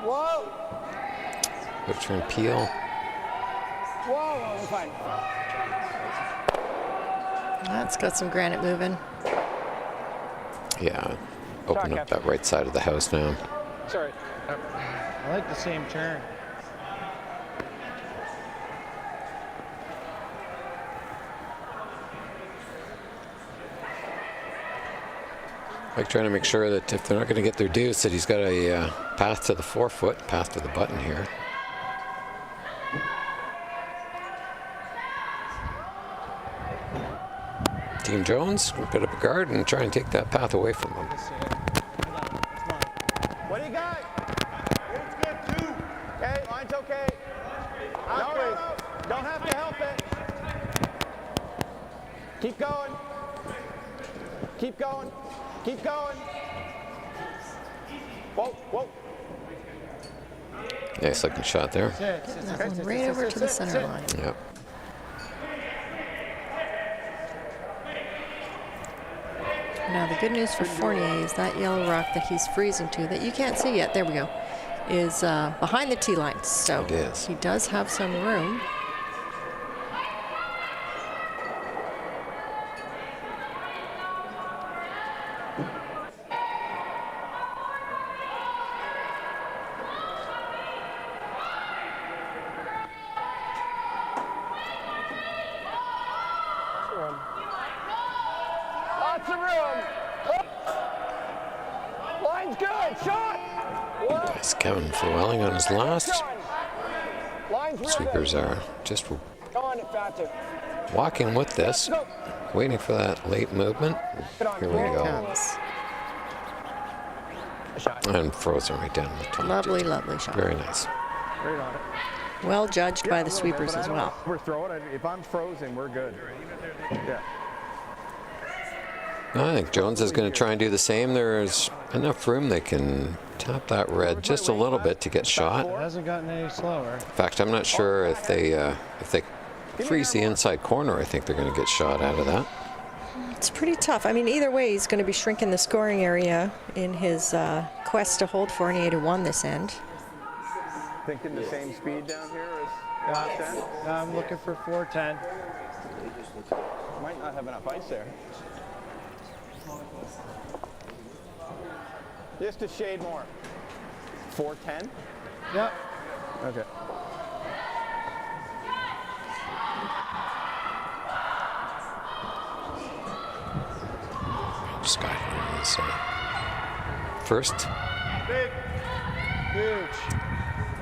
[SPEAKER 3] Whoa!
[SPEAKER 1] Good turn Peel.
[SPEAKER 3] Whoa, we're fine.
[SPEAKER 2] That's got some granite moving.
[SPEAKER 1] Yeah, open up that right side of the house now.
[SPEAKER 3] Sorry.
[SPEAKER 4] I like the same turn.
[SPEAKER 1] Like trying to make sure that if they're not going to get their deuce, that he's got a path to the 4-foot, path to the button here. Team Jones, put up a guard and try and take that path away from him.
[SPEAKER 4] What do you got? It's good, 2. Okay, line's okay. No. Don't have to help it. Keep going. Keep going. Keep going. Whoa, whoa.
[SPEAKER 1] Nice looking shot there.
[SPEAKER 2] Getting that one right over to the center line.
[SPEAKER 1] Yep.
[SPEAKER 2] Now, the good news for Fournier is that yellow rock that he's freezing to, that you can't see yet, there we go, is behind the tee line. So
[SPEAKER 1] It is.
[SPEAKER 2] he does have some room.
[SPEAKER 4] Lots of room. Line's good. Shot.
[SPEAKER 1] Nice Kevin Llewellyn on his last.
[SPEAKER 4] Line's ready.
[SPEAKER 1] Sweepers are just
[SPEAKER 4] Go on it, faster.
[SPEAKER 1] walking with this, waiting for that late movement. Here we go.
[SPEAKER 2] Comes.
[SPEAKER 1] And frozen right down the top.
[SPEAKER 2] Lovely, lovely shot.
[SPEAKER 1] Very nice.
[SPEAKER 4] Right on it.
[SPEAKER 2] Well judged by the sweepers as well.
[SPEAKER 5] We're throwing. If I'm frozen, we're good. Yeah.
[SPEAKER 1] I think Jones is going to try and do the same. There's enough room they can tap that red just a little bit to get shot.
[SPEAKER 4] It hasn't gotten any slower.
[SPEAKER 1] In fact, I'm not sure if they freeze the inside corner. I think they're going to get shot out of that.
[SPEAKER 2] It's pretty tough. I mean, either way, he's going to be shrinking the scoring area in his quest to hold Fournier to 1 this end.
[SPEAKER 5] Thinking the same speed down here as last end?
[SPEAKER 4] I'm looking for 410.
[SPEAKER 5] Might not have enough ice there.
[SPEAKER 4] Just a shade more.
[SPEAKER 5] 410?
[SPEAKER 4] Yep.
[SPEAKER 5] Okay.
[SPEAKER 1] Scott is first.
[SPEAKER 4] Big. Huge.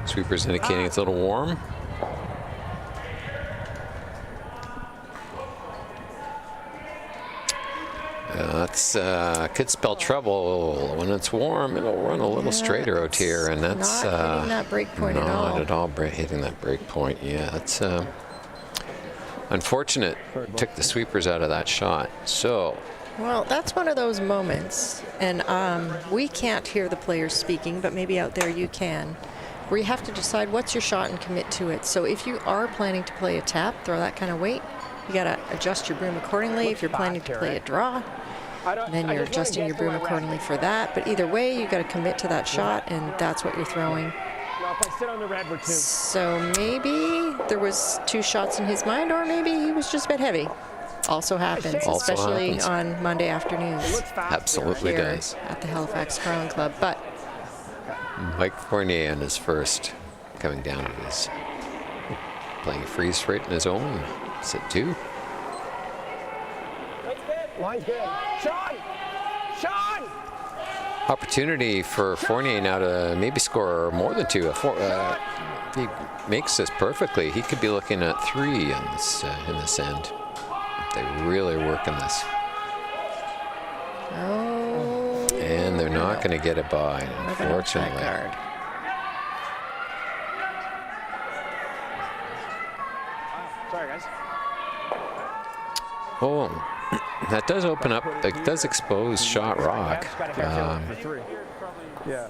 [SPEAKER 1] Sweeper's indicating it's a little warm. That's could spell trouble when it's warm. It'll run a little straighter out here, and that's
[SPEAKER 2] not hitting that break point
[SPEAKER 1] not at all hitting that break point. Yeah, that's unfortunate. Took the sweepers out of that shot. So
[SPEAKER 2] Well, that's one of those moments, and we can't hear the players speaking, but maybe out there you can, where you have to decide what's your shot and commit to it. So if you are planning to play a tap, throw that kind of weight, you got to adjust your broom accordingly. If you're planning to play a draw, then you're adjusting your broom accordingly for that. But either way, you got to commit to that shot, and that's what you're throwing.
[SPEAKER 6] If I sit on the red, we're 2.
[SPEAKER 2] So maybe there was 2 shots in his mind, or maybe he was just a bit heavy. Also happens,
[SPEAKER 1] Also
[SPEAKER 2] especially
[SPEAKER 1] happens.
[SPEAKER 2] on Monday afternoons
[SPEAKER 1] Absolutely
[SPEAKER 2] here
[SPEAKER 1] does.
[SPEAKER 2] at the Halifax Curling Club. But
[SPEAKER 1] Mike Fournier on his first, coming down to his, playing a freeze right in his own. Sit 2.
[SPEAKER 3] Line's good. Sean! Sean!
[SPEAKER 1] Opportunity for Fournier now to maybe score more than 2. If he makes this perfectly, he could be looking at 3 in this end. They really work in this.
[SPEAKER 2] oh,
[SPEAKER 1] And they're not going to get it by,
[SPEAKER 2] not gonna off that
[SPEAKER 1] unfortunately.
[SPEAKER 2] guard.
[SPEAKER 6] Sorry, guys.
[SPEAKER 1] Oh, that does open up, it does expose shot rock.
[SPEAKER 5] For 3. Yeah.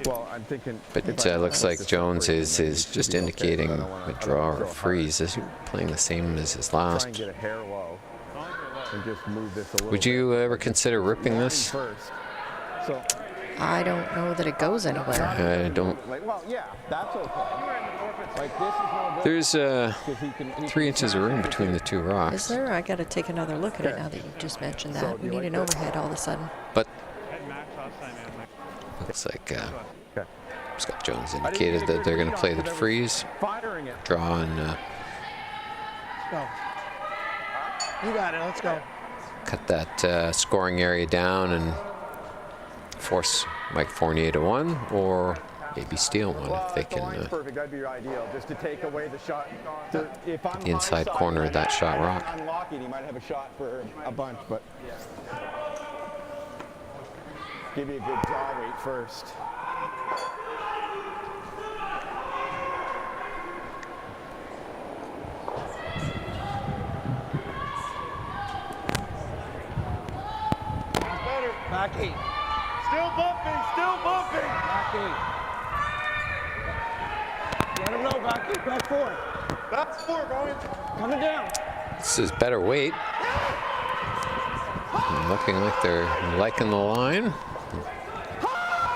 [SPEAKER 5] Well, I'm thinking.
[SPEAKER 1] But it looks like Jones is just indicating a draw or a freeze. Is he playing the same as his
[SPEAKER 5] Try
[SPEAKER 1] last?
[SPEAKER 5] and get a hair low and just move this a little.
[SPEAKER 1] Would you ever consider ripping this?
[SPEAKER 5] First. So,
[SPEAKER 2] I don't know that it goes anywhere.
[SPEAKER 1] I don't.
[SPEAKER 5] well, yeah, that's okay. Like this is no good.
[SPEAKER 1] There's
[SPEAKER 5] 'cause he can
[SPEAKER 1] 3 inches of room between the 2
[SPEAKER 2] Is
[SPEAKER 1] rocks.
[SPEAKER 2] there? I got to take another look at it now that you just mentioned
[SPEAKER 5] So,
[SPEAKER 2] that.
[SPEAKER 5] do
[SPEAKER 2] We
[SPEAKER 5] you
[SPEAKER 2] need
[SPEAKER 5] like
[SPEAKER 2] an
[SPEAKER 5] that?
[SPEAKER 2] overhead all of a sudden.
[SPEAKER 1] But
[SPEAKER 6] Had Max last time, man.
[SPEAKER 1] looks like
[SPEAKER 5] Okay.
[SPEAKER 1] Scott Jones indicated that they're going to play the freeze,
[SPEAKER 5] Firing it.
[SPEAKER 1] draw, and
[SPEAKER 6] Go. You got it. Let's go.
[SPEAKER 1] cut that scoring area down and force Mike Fournier to 1, or maybe steal 1 if they
[SPEAKER 5] If the
[SPEAKER 1] can.
[SPEAKER 5] line's perfect, that'd be ideal, just to take away the shot. If I'm
[SPEAKER 1] The inside
[SPEAKER 5] high side,
[SPEAKER 1] corner of that shot rock.
[SPEAKER 5] Unlock it, he might have a shot for a bunch, but give you a good draw weight first.
[SPEAKER 6] Back 8.
[SPEAKER 4] Still bumping, still bumping.
[SPEAKER 6] Back 8. Let him know. Back 8. Back 4.
[SPEAKER 4] That's 4, Brian.
[SPEAKER 6] Coming down.
[SPEAKER 1] This is better weight. And looking like they're liking the line.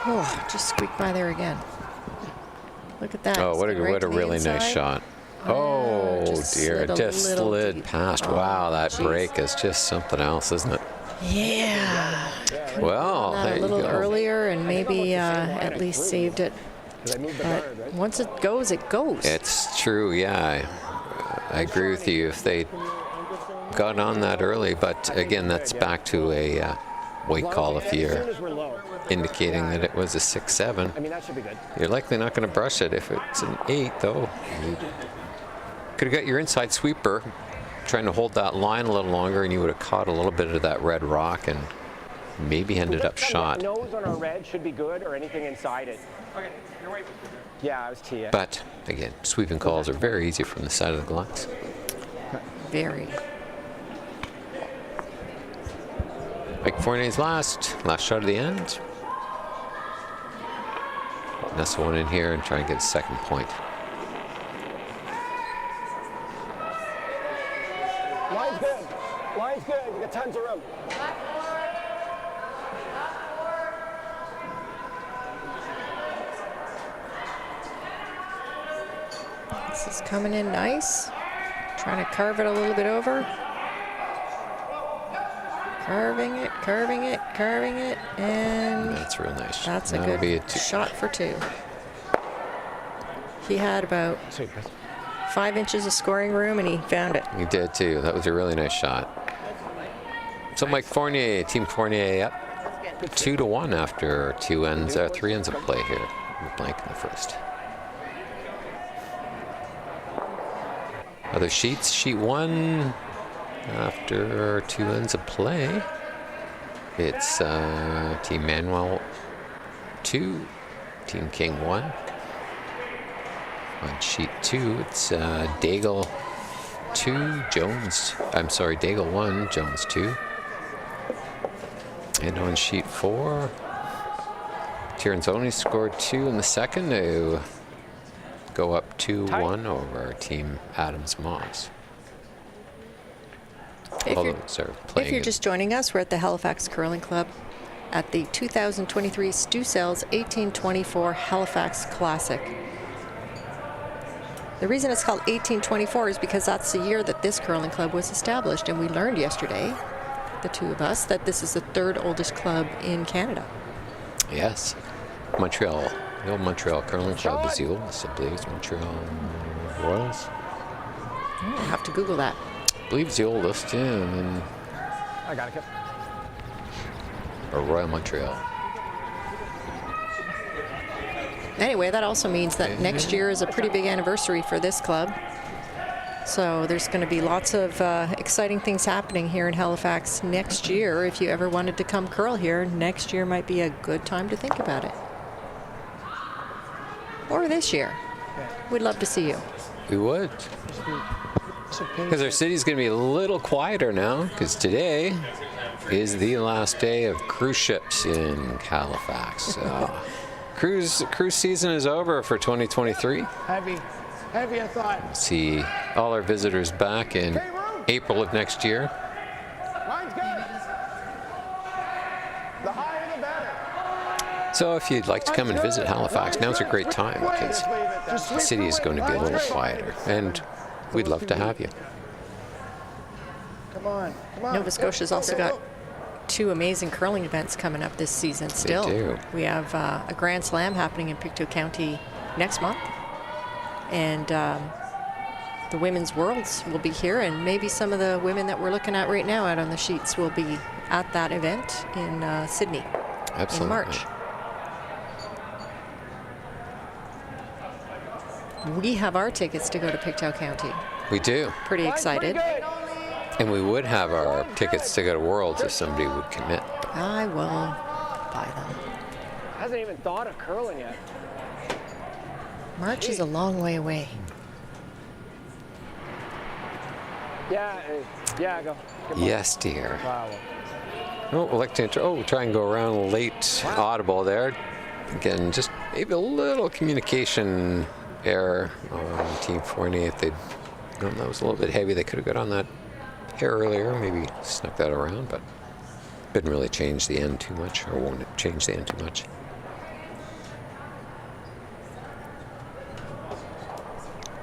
[SPEAKER 2] Oh, just squeaked by there again. Look at that.
[SPEAKER 1] Oh, what a,
[SPEAKER 2] Slid right
[SPEAKER 1] what a
[SPEAKER 2] to the
[SPEAKER 1] really nice
[SPEAKER 2] inside.
[SPEAKER 1] shot. Oh,
[SPEAKER 2] just
[SPEAKER 1] dear.
[SPEAKER 2] slid
[SPEAKER 1] It
[SPEAKER 2] a
[SPEAKER 1] just
[SPEAKER 2] little
[SPEAKER 1] slid
[SPEAKER 2] deep.
[SPEAKER 1] past.
[SPEAKER 2] Oh,
[SPEAKER 1] Wow, that
[SPEAKER 2] geez.
[SPEAKER 1] break is just something else, isn't it?
[SPEAKER 2] Yeah.
[SPEAKER 1] Well,
[SPEAKER 2] That
[SPEAKER 1] there
[SPEAKER 2] a
[SPEAKER 1] you
[SPEAKER 2] little
[SPEAKER 1] go.
[SPEAKER 2] earlier and maybe at least saved it.
[SPEAKER 5] 'Cause I moved the
[SPEAKER 2] But
[SPEAKER 5] guard, right?
[SPEAKER 2] once it goes, it goes.
[SPEAKER 1] It's true, yeah. I agree with you. If they got on that early, but again, that's back to a weight call if
[SPEAKER 3] As soon
[SPEAKER 1] you're
[SPEAKER 3] as we're low.
[SPEAKER 1] indicating that it was a 6-7.
[SPEAKER 3] I mean, that should be good.
[SPEAKER 1] You're likely not going to brush it. If it's an 8, though, you could have got your inside sweeper trying to hold that line a little longer, and you would have caught a little bit of that red rock and maybe ended up shot.
[SPEAKER 3] Nose on our red should be good, or anything inside it.
[SPEAKER 6] Okay. Your weight was good.
[SPEAKER 3] Yeah, I was T.
[SPEAKER 1] But again, sweeping calls are very easy from the side of the glass.
[SPEAKER 2] Very.
[SPEAKER 1] Mike Fournier's last shot of the end. Nestle one in here and try and get a second point.
[SPEAKER 3] Line's good. Line's good. You got tons of room.
[SPEAKER 2] This is coming in nice. Trying to carve it a little bit over. Carving it, carving it, carving it, and
[SPEAKER 1] That's real nice.
[SPEAKER 2] that's a
[SPEAKER 1] That'll be
[SPEAKER 2] good
[SPEAKER 1] two.
[SPEAKER 2] shot for 2. He had about 5 inches of scoring room, and he found it.
[SPEAKER 1] He did too. That was a really nice shot. So Mike Fournier, Team Fournier up 2-1 after 3 ends of play here. Blank in the first. Other sheets. Sheet 1 after 2 ends of play. It's Team Manuel 2, Team King 1. On sheet 2, it's Daigle 2, Jones. I'm sorry, Daigle 1, Jones 2. And on sheet 4, Tirinzoni scored 2 in the second to go up 2-1 over Team Adams Moss.
[SPEAKER 2] If you're just joining us, we're at the Halifax Curling Club at the 2023 Stu Sells 1824 Halifax Classic. The reason it's called 1824 is because that's the year that this curling club was established, and we learned yesterday, the two of us, that this is the 3rd oldest club in Canada.
[SPEAKER 1] Yes. Montreal, the old Montreal Curling Club is the oldest, I believe. It's Montreal Royals.
[SPEAKER 2] I'll have to Google that.
[SPEAKER 1] I believe it's the oldest, yeah. And then
[SPEAKER 3] I got it.
[SPEAKER 1] or Royal Montreal.
[SPEAKER 2] Anyway, that also means that next year is a pretty big anniversary for this club. So there's going to be lots of exciting things happening here in Halifax next year. If you ever wanted to come curl here, next year might be a good time to think about it. Or this year. We'd love to see you.
[SPEAKER 1] We would. Because our city's going to be a little quieter now, because today is the last day of cruise ships in Halifax. So cruise season is over for 2023.
[SPEAKER 6] Heavy, I thought.
[SPEAKER 1] See all our visitors back in April of next year.
[SPEAKER 4] Mine's good. The higher the better.
[SPEAKER 1] So if you'd like to come and visit Halifax, now's a great time because the city is going to be a little quieter, and we'd love to have you.
[SPEAKER 6] Come on.
[SPEAKER 2] Nova Scotia's also got 2 amazing curling events coming up this season still.
[SPEAKER 1] They do.
[SPEAKER 2] We have a Grand Slam happening in Pictou County next month. And the Women's Worlds will be here, and maybe some of the women that we're looking at right now out on the sheets will be at that event in Sydney.
[SPEAKER 1] Absolutely.
[SPEAKER 2] In March. We have our tickets to go to Pictou County.
[SPEAKER 1] We do.
[SPEAKER 2] Pretty excited.
[SPEAKER 1] And we would have our tickets to go to Worlds if somebody would commit.
[SPEAKER 2] I will buy them.
[SPEAKER 3] Hasn't even thought of curling yet.
[SPEAKER 2] March is a long way away.
[SPEAKER 3] Yeah, go.
[SPEAKER 1] Yes, dear.
[SPEAKER 3] Wow.
[SPEAKER 1] Oh, we'll like to try and go around late audible there. Again, just maybe a little communication error on Team Fournier. If they'd known that was a little bit heavy, they could have got on that hair earlier, maybe snuck that around, but didn't really change the end too much, or won't change the end too much.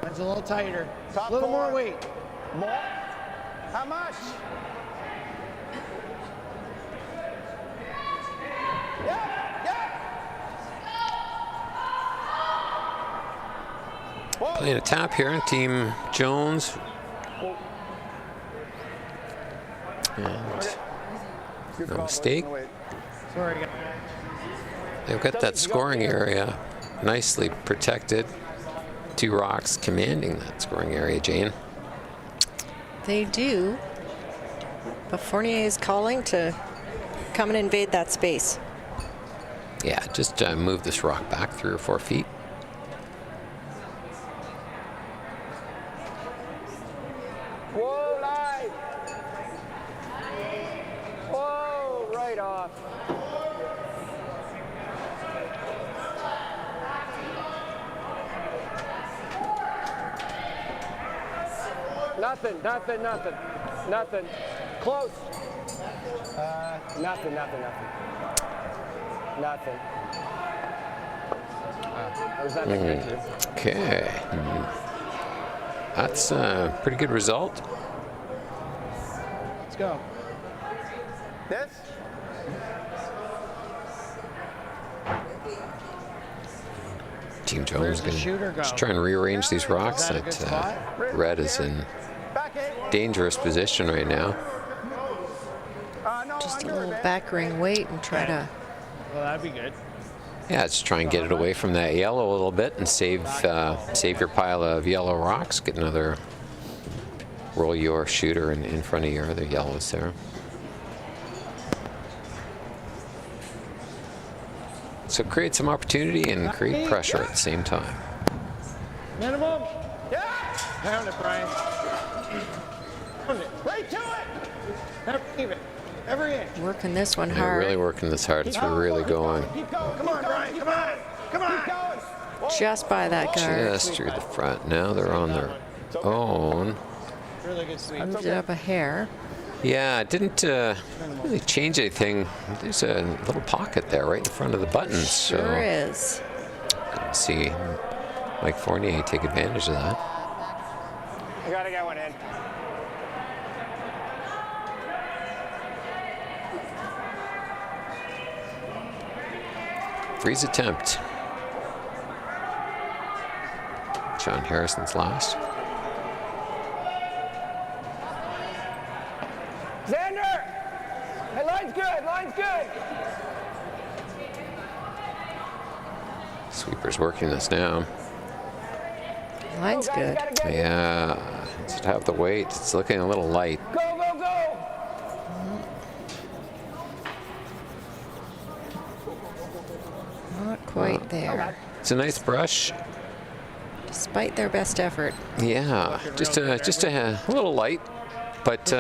[SPEAKER 6] It's a little tighter.
[SPEAKER 4] Top
[SPEAKER 6] A little
[SPEAKER 4] 4.
[SPEAKER 6] more weight.
[SPEAKER 4] More? How much?
[SPEAKER 1] Playing a tap here on Team Jones. And no mistake.
[SPEAKER 6] Sorry.
[SPEAKER 1] They've got that scoring area nicely protected. 2 rocks commanding that scoring area, Jane.
[SPEAKER 2] They do. But Fournier is calling to come and invade that space.
[SPEAKER 1] Yeah, just move this rock back 3 or 4 feet.
[SPEAKER 3] Whoa, live. Whoa, right off. Nothing. Close. Nothing. There's that big picture.
[SPEAKER 1] Okay. That's a pretty good result.
[SPEAKER 6] Let's go.
[SPEAKER 4] This?
[SPEAKER 1] Team Jones
[SPEAKER 6] Where's the
[SPEAKER 1] going
[SPEAKER 6] shooter
[SPEAKER 1] to
[SPEAKER 6] go?
[SPEAKER 1] just try and rearrange these rocks.
[SPEAKER 6] Is that a good spot?
[SPEAKER 1] Red is in
[SPEAKER 4] Back 8.
[SPEAKER 1] dangerous position right now.
[SPEAKER 4] No,
[SPEAKER 2] Just a
[SPEAKER 4] under
[SPEAKER 2] little
[SPEAKER 4] it,
[SPEAKER 2] back ring weight and try to.
[SPEAKER 6] Well, that'd be good.
[SPEAKER 1] Yeah, just try and get it away from that yellow a little bit and save your pile of yellow rocks. Get another roll your shooter in front of your other yellows there. So create some opportunity and create pressure at the same time.
[SPEAKER 6] Minimum.
[SPEAKER 4] Yeah!
[SPEAKER 6] Pound it, Brian.
[SPEAKER 4] Right to it.
[SPEAKER 6] Never leave it. Every inch.
[SPEAKER 2] Working this one
[SPEAKER 1] They're
[SPEAKER 2] hard.
[SPEAKER 1] really working this hard. It's really going.
[SPEAKER 4] Keep going.
[SPEAKER 6] Come on, Brian. Come on. Come on.
[SPEAKER 4] Keep going.
[SPEAKER 2] Just by that guard.
[SPEAKER 1] Just through the front. Now they're on their own.
[SPEAKER 6] Really good sweep.
[SPEAKER 2] Moved it up a hair.
[SPEAKER 1] Yeah, it didn't really change anything. There's a little pocket there right in front of the buttons. So
[SPEAKER 2] Sure is.
[SPEAKER 1] see Mike Fournier take advantage of that.
[SPEAKER 3] I gotta get one in.
[SPEAKER 1] Freeze attempt. John Harrison's last.
[SPEAKER 3] Xander! Hey, line's good, line's good.
[SPEAKER 1] Sweeper's working this now.
[SPEAKER 2] Line's good.
[SPEAKER 1] Yeah, just have the weight. It's looking a little light.
[SPEAKER 3] Go, go, go!
[SPEAKER 2] Not quite there.
[SPEAKER 1] It's a nice brush.
[SPEAKER 2] Despite their best effort.
[SPEAKER 1] Yeah, just a little light, but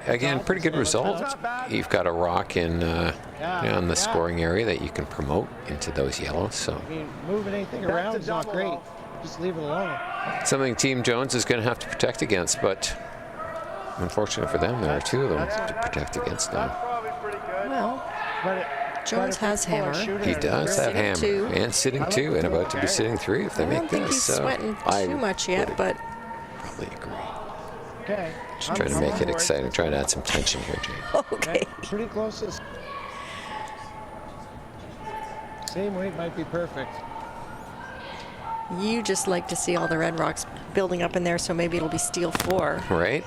[SPEAKER 1] again, pretty good result. You've got a rock in the scoring area that you can promote into those yellows. So
[SPEAKER 6] I mean, moving anything around is not great. Just leave it alone.
[SPEAKER 1] something Team Jones is going to have to protect against, but unfortunately for them, there are two of them to protect against now.
[SPEAKER 4] Probably pretty good.
[SPEAKER 2] Well,
[SPEAKER 6] But
[SPEAKER 2] Jones has hammer.
[SPEAKER 1] He does have
[SPEAKER 2] Sitting
[SPEAKER 1] hammer
[SPEAKER 2] two.
[SPEAKER 1] and sitting two, and about to be sitting three if they
[SPEAKER 2] I
[SPEAKER 1] make
[SPEAKER 2] don't think
[SPEAKER 1] this.
[SPEAKER 2] he's
[SPEAKER 1] So
[SPEAKER 2] sweating
[SPEAKER 1] I
[SPEAKER 2] too much yet,
[SPEAKER 1] would
[SPEAKER 2] but
[SPEAKER 1] probably agree.
[SPEAKER 6] Okay.
[SPEAKER 1] Just trying to make it exciting, trying to add some tension here, Jake.
[SPEAKER 2] okay.
[SPEAKER 6] Pretty close. Same weight might be perfect.
[SPEAKER 2] You just like to see all the red rocks building up in there, so maybe it'll be steel 4.
[SPEAKER 1] Right?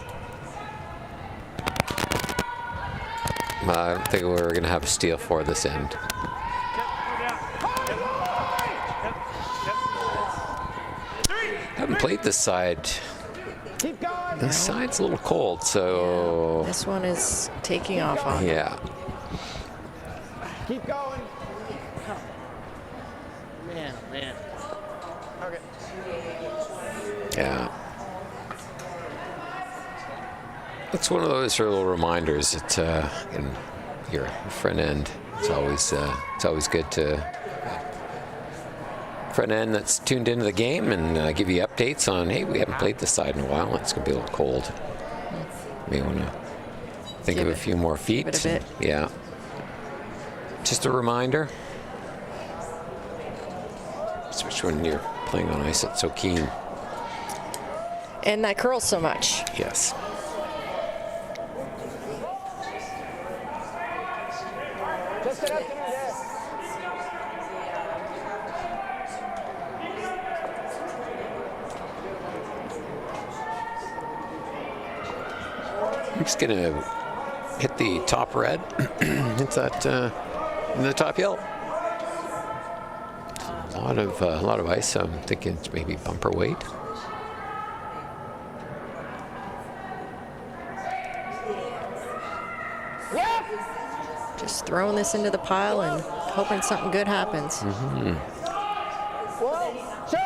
[SPEAKER 1] I don't think we're going to have a steal for this end. Haven't played this side.
[SPEAKER 4] Keep going.
[SPEAKER 1] This side's a little cold, so
[SPEAKER 2] This one is taking off on.
[SPEAKER 1] yeah.
[SPEAKER 4] Keep going.
[SPEAKER 6] Man, oh man.
[SPEAKER 4] Okay.
[SPEAKER 1] Yeah. It's one of those little reminders that in your front end, it's always good to front end that's tuned into the game and give you updates on, hey, we haven't played this side in a while. It's going to be a little cold. May want to think
[SPEAKER 2] Give
[SPEAKER 1] of a
[SPEAKER 2] it-
[SPEAKER 1] few more feet.
[SPEAKER 2] give it a bit.
[SPEAKER 1] Yeah. Just a reminder. Especially when you're playing on ice that's so keen.
[SPEAKER 2] And that curls so much.
[SPEAKER 1] Yes.
[SPEAKER 3] Just get up to me there.
[SPEAKER 1] I'm just gonna hit the top red. Hit that in the top yellow. A lot of ice. I'm thinking it's maybe bumper weight.
[SPEAKER 2] Just throwing this into the pile and hoping something good happens.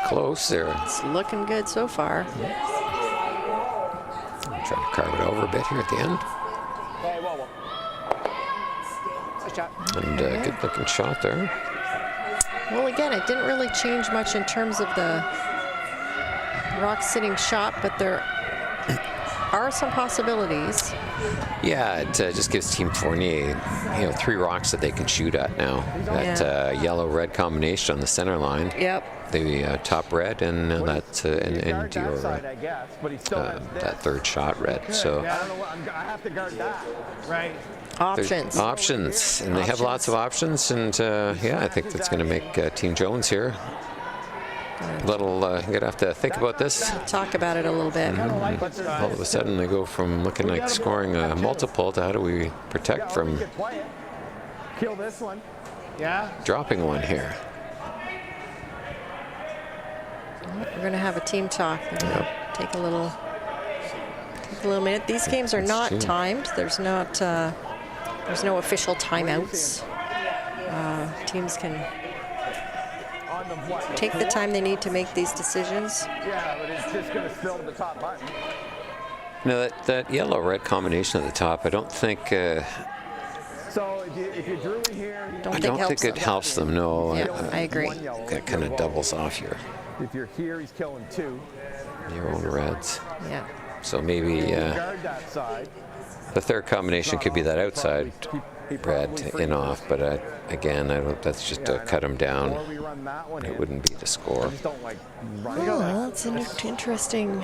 [SPEAKER 1] Close there.
[SPEAKER 2] It's looking good so far.
[SPEAKER 1] I'm trying to carve it over a bit here at the end.
[SPEAKER 3] Hey, whoa, whoa. Nice shot.
[SPEAKER 1] And good looking shot there.
[SPEAKER 2] Well, again, it didn't really change much in terms of the rock sitting shot, but there are some possibilities.
[SPEAKER 1] Yeah, it just gives Team Fournier, 3 rocks that they can shoot at now. That yellow-red combination on the center line.
[SPEAKER 2] Yep.
[SPEAKER 1] The top red and and
[SPEAKER 4] Guard
[SPEAKER 1] your
[SPEAKER 4] that side, I guess, but he still has this.
[SPEAKER 1] that third shot red. So
[SPEAKER 4] I don't know what I have to guard that.
[SPEAKER 6] Right.
[SPEAKER 1] there's
[SPEAKER 2] Options.
[SPEAKER 1] options, and they have lots of options. And yeah, I think that's going to make Team Jones here a little. Gonna have to think about this.
[SPEAKER 2] Talk about it a little bit.
[SPEAKER 1] All of a sudden, they go from looking like scoring a multiple to how do we protect from
[SPEAKER 4] Get quiet. Kill this one.
[SPEAKER 6] Yeah.
[SPEAKER 1] dropping one here.
[SPEAKER 2] We're going to have a team talk. We're going to take a little minute. These games are not
[SPEAKER 1] true.
[SPEAKER 2] timed. There's no official timeouts. Teams can
[SPEAKER 4] On the what?
[SPEAKER 2] take the time they need to make these decisions.
[SPEAKER 4] Yeah, but it's just going to spill to the top button.
[SPEAKER 1] No, that yellow-red combination at the top, I don't think.
[SPEAKER 5] So if you drew in here,
[SPEAKER 1] I don't think it helps them. No,
[SPEAKER 2] Yeah, I agree.
[SPEAKER 5] one yellow,
[SPEAKER 1] that kind of doubles off
[SPEAKER 5] If you're here, he's killing 2.
[SPEAKER 1] your own reds.
[SPEAKER 2] Yeah.
[SPEAKER 1] So maybe
[SPEAKER 5] Guard that side.
[SPEAKER 1] the third combination could be that outside red in off, but again, I don't. That's just to cut him down.
[SPEAKER 5] Or we run that one in.
[SPEAKER 1] It wouldn't be the score.
[SPEAKER 5] I just don't like running
[SPEAKER 2] Oh,
[SPEAKER 5] that.
[SPEAKER 2] that's interesting.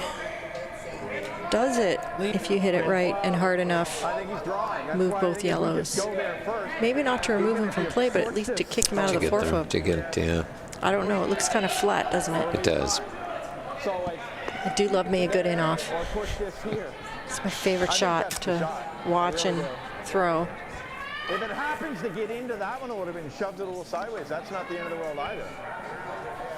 [SPEAKER 2] Does it if you hit it right and hard enough?
[SPEAKER 5] I think he's drawing. That's
[SPEAKER 2] Move
[SPEAKER 5] why I
[SPEAKER 2] both
[SPEAKER 5] think if we
[SPEAKER 2] yellows.
[SPEAKER 5] just go there first,
[SPEAKER 2] Maybe not to remove him from play, but at least to kick him out
[SPEAKER 1] To
[SPEAKER 2] of the
[SPEAKER 1] get them,
[SPEAKER 2] forefoot.
[SPEAKER 1] to get, yeah,
[SPEAKER 2] I don't know. It looks kind of flat, doesn't it?
[SPEAKER 1] it does.
[SPEAKER 5] So like,
[SPEAKER 2] I do love me a good in off.
[SPEAKER 5] or push this here.
[SPEAKER 2] It's my favorite
[SPEAKER 5] I think
[SPEAKER 2] shot
[SPEAKER 5] that's the
[SPEAKER 2] to
[SPEAKER 5] shot.
[SPEAKER 2] watch and throw.
[SPEAKER 5] If it happens to get into that one, it would have been shoved a little sideways. That's not the end of the world either.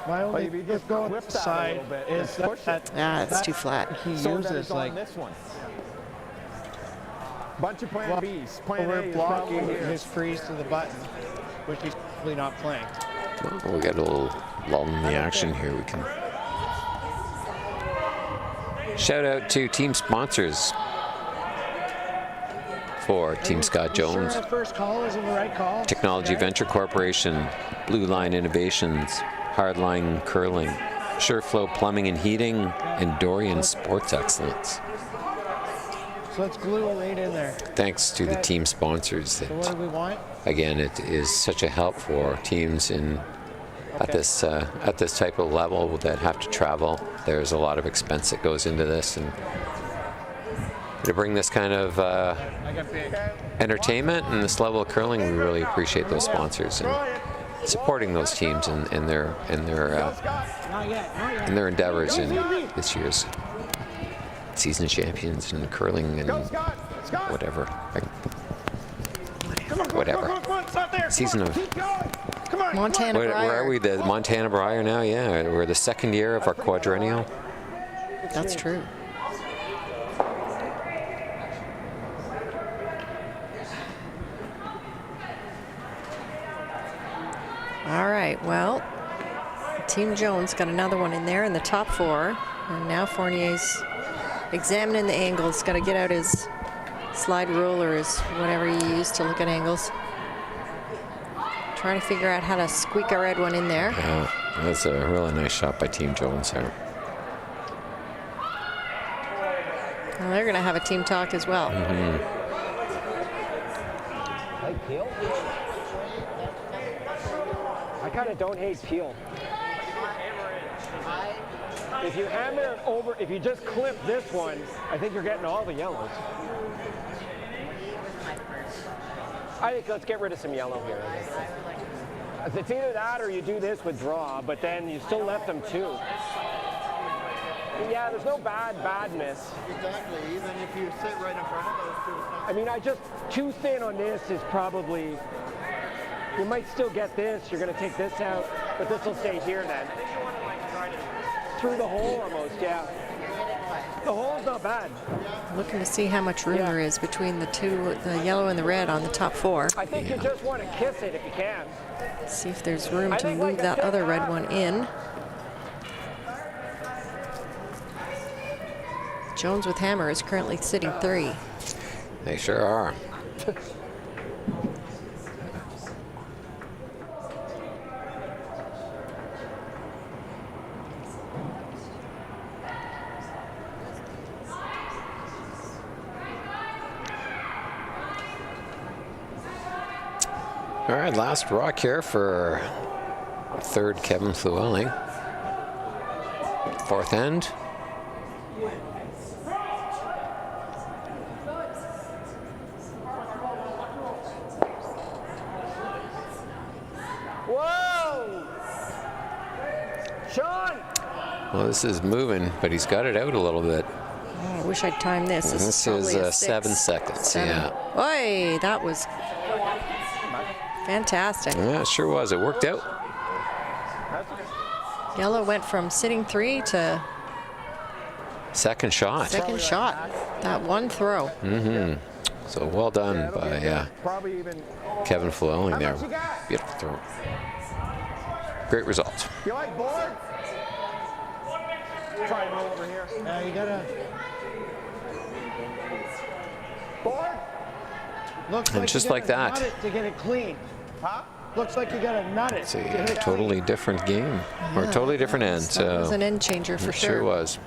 [SPEAKER 6] My
[SPEAKER 5] But
[SPEAKER 6] only
[SPEAKER 5] if you just
[SPEAKER 6] go
[SPEAKER 5] whip that a
[SPEAKER 6] side
[SPEAKER 5] little bit
[SPEAKER 6] is
[SPEAKER 5] and push
[SPEAKER 6] that
[SPEAKER 5] it.
[SPEAKER 2] Ah, it's too flat.
[SPEAKER 6] he
[SPEAKER 5] So that
[SPEAKER 6] uses
[SPEAKER 5] it's on
[SPEAKER 6] like
[SPEAKER 5] this one. Bunch of plan Bs. Plan A
[SPEAKER 6] over
[SPEAKER 5] is
[SPEAKER 6] blocking
[SPEAKER 5] probably here.
[SPEAKER 6] his freeze to the button, which he's probably not playing.
[SPEAKER 1] Well, we got a little lull in the action here. We can shout out to team sponsors for Team Scott Jones,
[SPEAKER 6] Sure, our first call is in the right call.
[SPEAKER 1] Technology
[SPEAKER 6] Okay.
[SPEAKER 1] Venture Corporation, Blue Line Innovations, Hardline Curling, Sureflow Plumbing and Heating, and Dorian Sports Excellence.
[SPEAKER 6] So let's glue it right in there.
[SPEAKER 1] Thanks to the team sponsors.
[SPEAKER 6] So what
[SPEAKER 1] That,
[SPEAKER 6] do we want?
[SPEAKER 1] again, it is such a help for teams at this type of level that have to travel. There's a lot of expense that goes into this, and to bring this kind of
[SPEAKER 6] I got big.
[SPEAKER 1] entertainment and this level of curling, we really appreciate those sponsors and supporting those teams in their
[SPEAKER 6] Not yet. Not yet.
[SPEAKER 1] in their endeavors in this year's season champions and curling and whatever. Season of
[SPEAKER 2] Montana
[SPEAKER 1] where are
[SPEAKER 2] Briar.
[SPEAKER 1] we? The Montana Briar now? Yeah, we're the second year of our quadrennial.
[SPEAKER 2] That's true. All right, well, Team Jones got another one in there in the top 4. And now Fournier's examining the angles. Got to get out his slide rule or his whatever he used to look at angles. Trying to figure out how to squeak a red one in there.
[SPEAKER 1] Yeah, that's a really nice shot by Team Jones there.
[SPEAKER 2] Well, they're going to have a team talk as well.
[SPEAKER 3] Like Peel? I kind of don't hate Peel. If you hammer it over, if you just clip this one, I think you're getting all the yellows. I think let's get rid of some yellow here. It's either that or you do this with draw, but then you still left them 2. Yeah, there's no badness.
[SPEAKER 4] Exactly, even if you sit right in front of those two.
[SPEAKER 3] I mean, I just, too thin on this is probably, you might still get this, you're going to take this out, but this will stay here then. Through the hole almost, yeah. The hole's not bad.
[SPEAKER 2] Looking to see how much room there is between the two, the yellow and the red on the top 4.
[SPEAKER 3] I think you just want to kiss it if you can.
[SPEAKER 2] See if there's room
[SPEAKER 3] I
[SPEAKER 2] to
[SPEAKER 3] think
[SPEAKER 2] move
[SPEAKER 3] like
[SPEAKER 2] that
[SPEAKER 3] a-
[SPEAKER 2] other red one in. Jones with hammer is currently sitting 3.
[SPEAKER 1] They sure are. All right, last rock here for third Kevin Fluelli. Fourth end.
[SPEAKER 3] Whoa! Sean!
[SPEAKER 1] Well, this is moving, but he's got it out a little bit.
[SPEAKER 2] Oh, I wish I'd timed this.
[SPEAKER 1] This is
[SPEAKER 2] probably a
[SPEAKER 1] 7
[SPEAKER 2] 6.
[SPEAKER 1] seconds.
[SPEAKER 2] 7.
[SPEAKER 1] Yeah.
[SPEAKER 2] Oi, that was fantastic.
[SPEAKER 1] Yeah, it sure was. It worked out.
[SPEAKER 2] Yellow went from sitting 3 to
[SPEAKER 1] Second shot.
[SPEAKER 2] second shot. That one throw.
[SPEAKER 1] So well done by
[SPEAKER 5] Probably even.
[SPEAKER 1] Kevin Fluelli there.
[SPEAKER 5] much you got?
[SPEAKER 1] Beautiful throw. Great result.
[SPEAKER 5] You like board? Try and roll over here.
[SPEAKER 6] You gotta. Looks
[SPEAKER 1] And
[SPEAKER 6] like
[SPEAKER 1] just
[SPEAKER 6] you
[SPEAKER 1] like
[SPEAKER 6] gotta
[SPEAKER 1] that.
[SPEAKER 6] nut it to get it clean. Huh? Looks like you gotta nut it.
[SPEAKER 1] It's
[SPEAKER 6] to get
[SPEAKER 1] a
[SPEAKER 6] it
[SPEAKER 1] totally different game, or a totally different end.
[SPEAKER 2] That was an end changer for
[SPEAKER 1] it
[SPEAKER 2] sure.
[SPEAKER 1] sure was.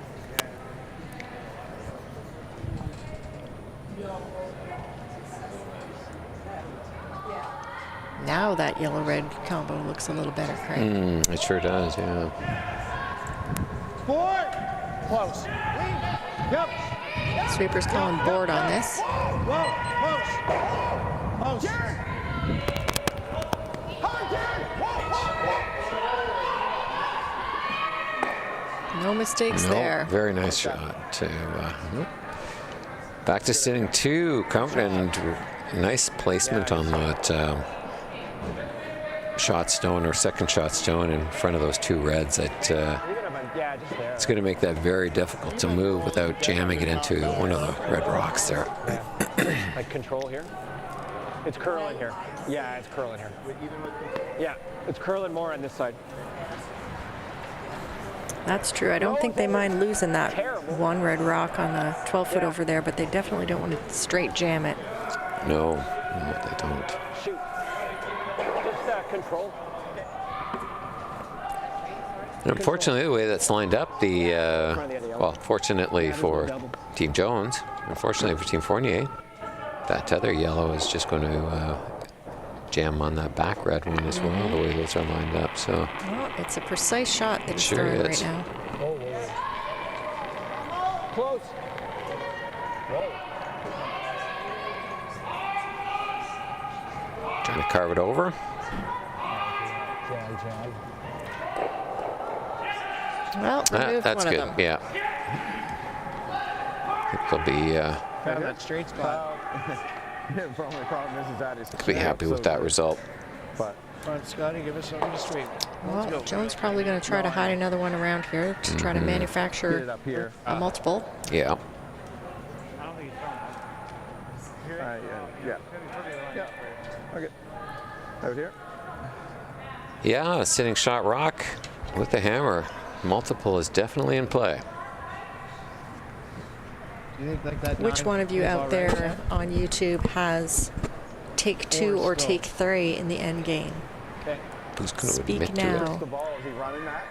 [SPEAKER 2] Now that yellow-red combo looks a little better, Craig.
[SPEAKER 1] It sure does, yeah.
[SPEAKER 6] Board. Close. Yep.
[SPEAKER 2] Sweeper's calling board on this.
[SPEAKER 6] Whoa. Close. Close.
[SPEAKER 2] No mistakes
[SPEAKER 1] No,
[SPEAKER 2] there.
[SPEAKER 1] very nice shot. Back to sitting 2. And nice placement on that shot stone or second shot stone in front of those 2 reds. That it's going to make that very difficult to move without jamming it into one of the red rocks there.
[SPEAKER 3] Like control here. It's curling here. Yeah, it's curling here. Yeah, it's curling more on this side.
[SPEAKER 2] That's true. I don't think they mind losing that one red rock on the 12-foot over there, but they definitely don't want to straight jam it.
[SPEAKER 1] No, they don't.
[SPEAKER 3] Shoot. Just control.
[SPEAKER 1] And unfortunately, the way that's lined up, well, fortunately for Team Jones, unfortunately for Team Fournier, that other yellow is just going to jam on that back red one as well, the way those are lined up. So
[SPEAKER 2] Well, it's a precise shot that he's
[SPEAKER 1] Sure
[SPEAKER 2] throwing
[SPEAKER 1] is.
[SPEAKER 2] right now.
[SPEAKER 3] Close.
[SPEAKER 1] trying to carve it over.
[SPEAKER 2] Well, removed
[SPEAKER 1] That's
[SPEAKER 2] one
[SPEAKER 1] good.
[SPEAKER 2] of them.
[SPEAKER 1] Yeah. I think they'll be
[SPEAKER 6] Found that straight spot.
[SPEAKER 5] The only problem is that is
[SPEAKER 1] be happy with that result.
[SPEAKER 5] But
[SPEAKER 6] Come on, Scotty, give us something to straight.
[SPEAKER 2] Well, Jones probably going to try to hide another one around here to try to
[SPEAKER 5] get it
[SPEAKER 2] manufacture
[SPEAKER 5] up here.
[SPEAKER 2] a multiple.
[SPEAKER 1] Yeah.
[SPEAKER 5] Yeah. Okay. Out here.
[SPEAKER 1] Yeah, a sitting shot rock with the hammer. Multiple is definitely in play.
[SPEAKER 6] Do you think like that
[SPEAKER 2] Which
[SPEAKER 6] 9
[SPEAKER 2] one of you
[SPEAKER 6] is
[SPEAKER 2] out
[SPEAKER 6] all
[SPEAKER 2] there
[SPEAKER 6] right?
[SPEAKER 2] on YouTube has take 2 or
[SPEAKER 6] still.
[SPEAKER 2] take 3 in the end game?
[SPEAKER 3] Okay.
[SPEAKER 1] Who's going to
[SPEAKER 2] Speak
[SPEAKER 1] admit to it?
[SPEAKER 2] now.
[SPEAKER 5] The ball, is he running that?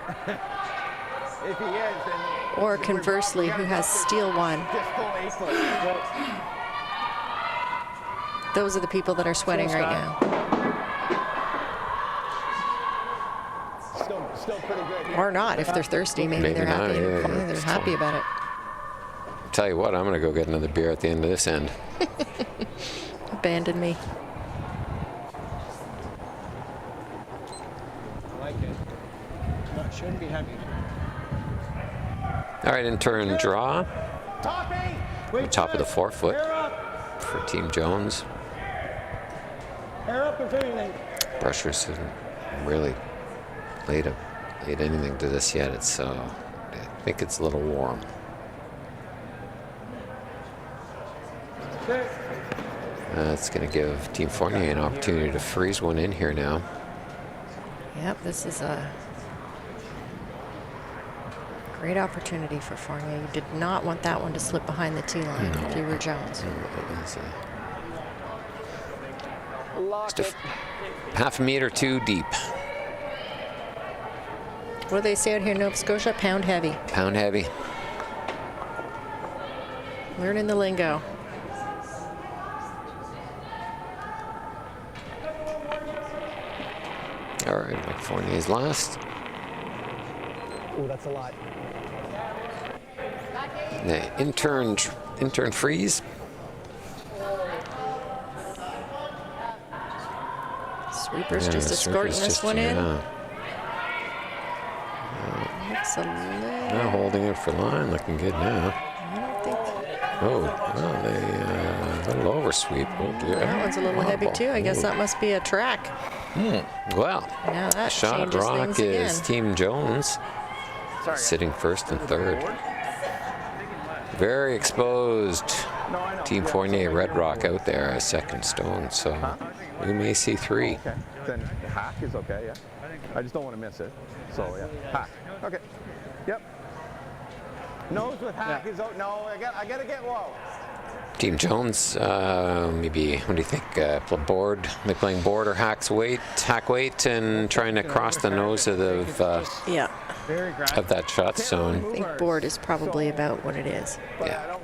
[SPEAKER 5] If he is, then
[SPEAKER 2] Or conversely, who has steal 1?
[SPEAKER 5] just full 8-foot.
[SPEAKER 2] Those are the people that are sweating right now.
[SPEAKER 5] Still pretty good.
[SPEAKER 2] Or not. If they're thirsty, maybe
[SPEAKER 1] Maybe
[SPEAKER 2] they're
[SPEAKER 1] not,
[SPEAKER 2] happy.
[SPEAKER 1] yeah,
[SPEAKER 2] Fine, they're
[SPEAKER 1] it's
[SPEAKER 2] happy
[SPEAKER 1] fine.
[SPEAKER 2] about it.
[SPEAKER 1] Tell you what, I'm going to go get another beer at the end of this end.
[SPEAKER 2] Abandon me.
[SPEAKER 6] I like it. No, it shouldn't be heavy.
[SPEAKER 1] All right, in turn draw.
[SPEAKER 6] Wait,
[SPEAKER 1] Top of the 4-foot
[SPEAKER 6] Hair up.
[SPEAKER 1] for Team Jones.
[SPEAKER 6] Hair up if anything.
[SPEAKER 1] Brushers hasn't really laid anything to this yet. It's I think it's a little warm. It's going to give Team Fournier an opportunity to freeze one in here now.
[SPEAKER 2] Yep, this is a great opportunity for Fournier. You did not want that one to slip behind the tee line if you were Jones.
[SPEAKER 1] Just half a meter too deep.
[SPEAKER 2] What do they say out here in Nova Scotia? Pound heavy.
[SPEAKER 1] Pound heavy.
[SPEAKER 2] Learning the lingo.
[SPEAKER 1] All right, Mike Fournier's last.
[SPEAKER 3] Ooh, that's a lot.
[SPEAKER 1] The intern freeze.
[SPEAKER 2] Sweeper's
[SPEAKER 1] Yeah,
[SPEAKER 2] just
[SPEAKER 1] the
[SPEAKER 2] escorting
[SPEAKER 1] Sweeper's
[SPEAKER 2] this
[SPEAKER 1] just-
[SPEAKER 2] one in.
[SPEAKER 1] yeah.
[SPEAKER 2] Looks a
[SPEAKER 1] Now
[SPEAKER 2] little,
[SPEAKER 1] holding it for line, looking good now.
[SPEAKER 2] I don't think
[SPEAKER 1] Oh, well, they a little oversweep. Oh dear.
[SPEAKER 2] that one's a little heavy
[SPEAKER 1] Wobble.
[SPEAKER 2] too. I guess
[SPEAKER 1] Ooh.
[SPEAKER 2] that must be a track.
[SPEAKER 1] Well,
[SPEAKER 2] Now that
[SPEAKER 1] shot at
[SPEAKER 2] changes
[SPEAKER 1] rock
[SPEAKER 2] things
[SPEAKER 1] is
[SPEAKER 2] again.
[SPEAKER 1] Team Jones sitting first and third. Very exposed Team Fournier Red Rock out there as second stone, so we may see 3.
[SPEAKER 5] Okay. Then hack is okay, yeah. I just don't want to miss it. So yeah. Hack. Okay. Yep. Nose with hack is no, I gotta get low.
[SPEAKER 1] Team Jones, maybe, what do you think? Board, like playing board or hack weight, and trying to cross the nose of
[SPEAKER 2] Yeah,
[SPEAKER 1] that shot zone.
[SPEAKER 2] I think board is probably about what it is.
[SPEAKER 1] Yeah.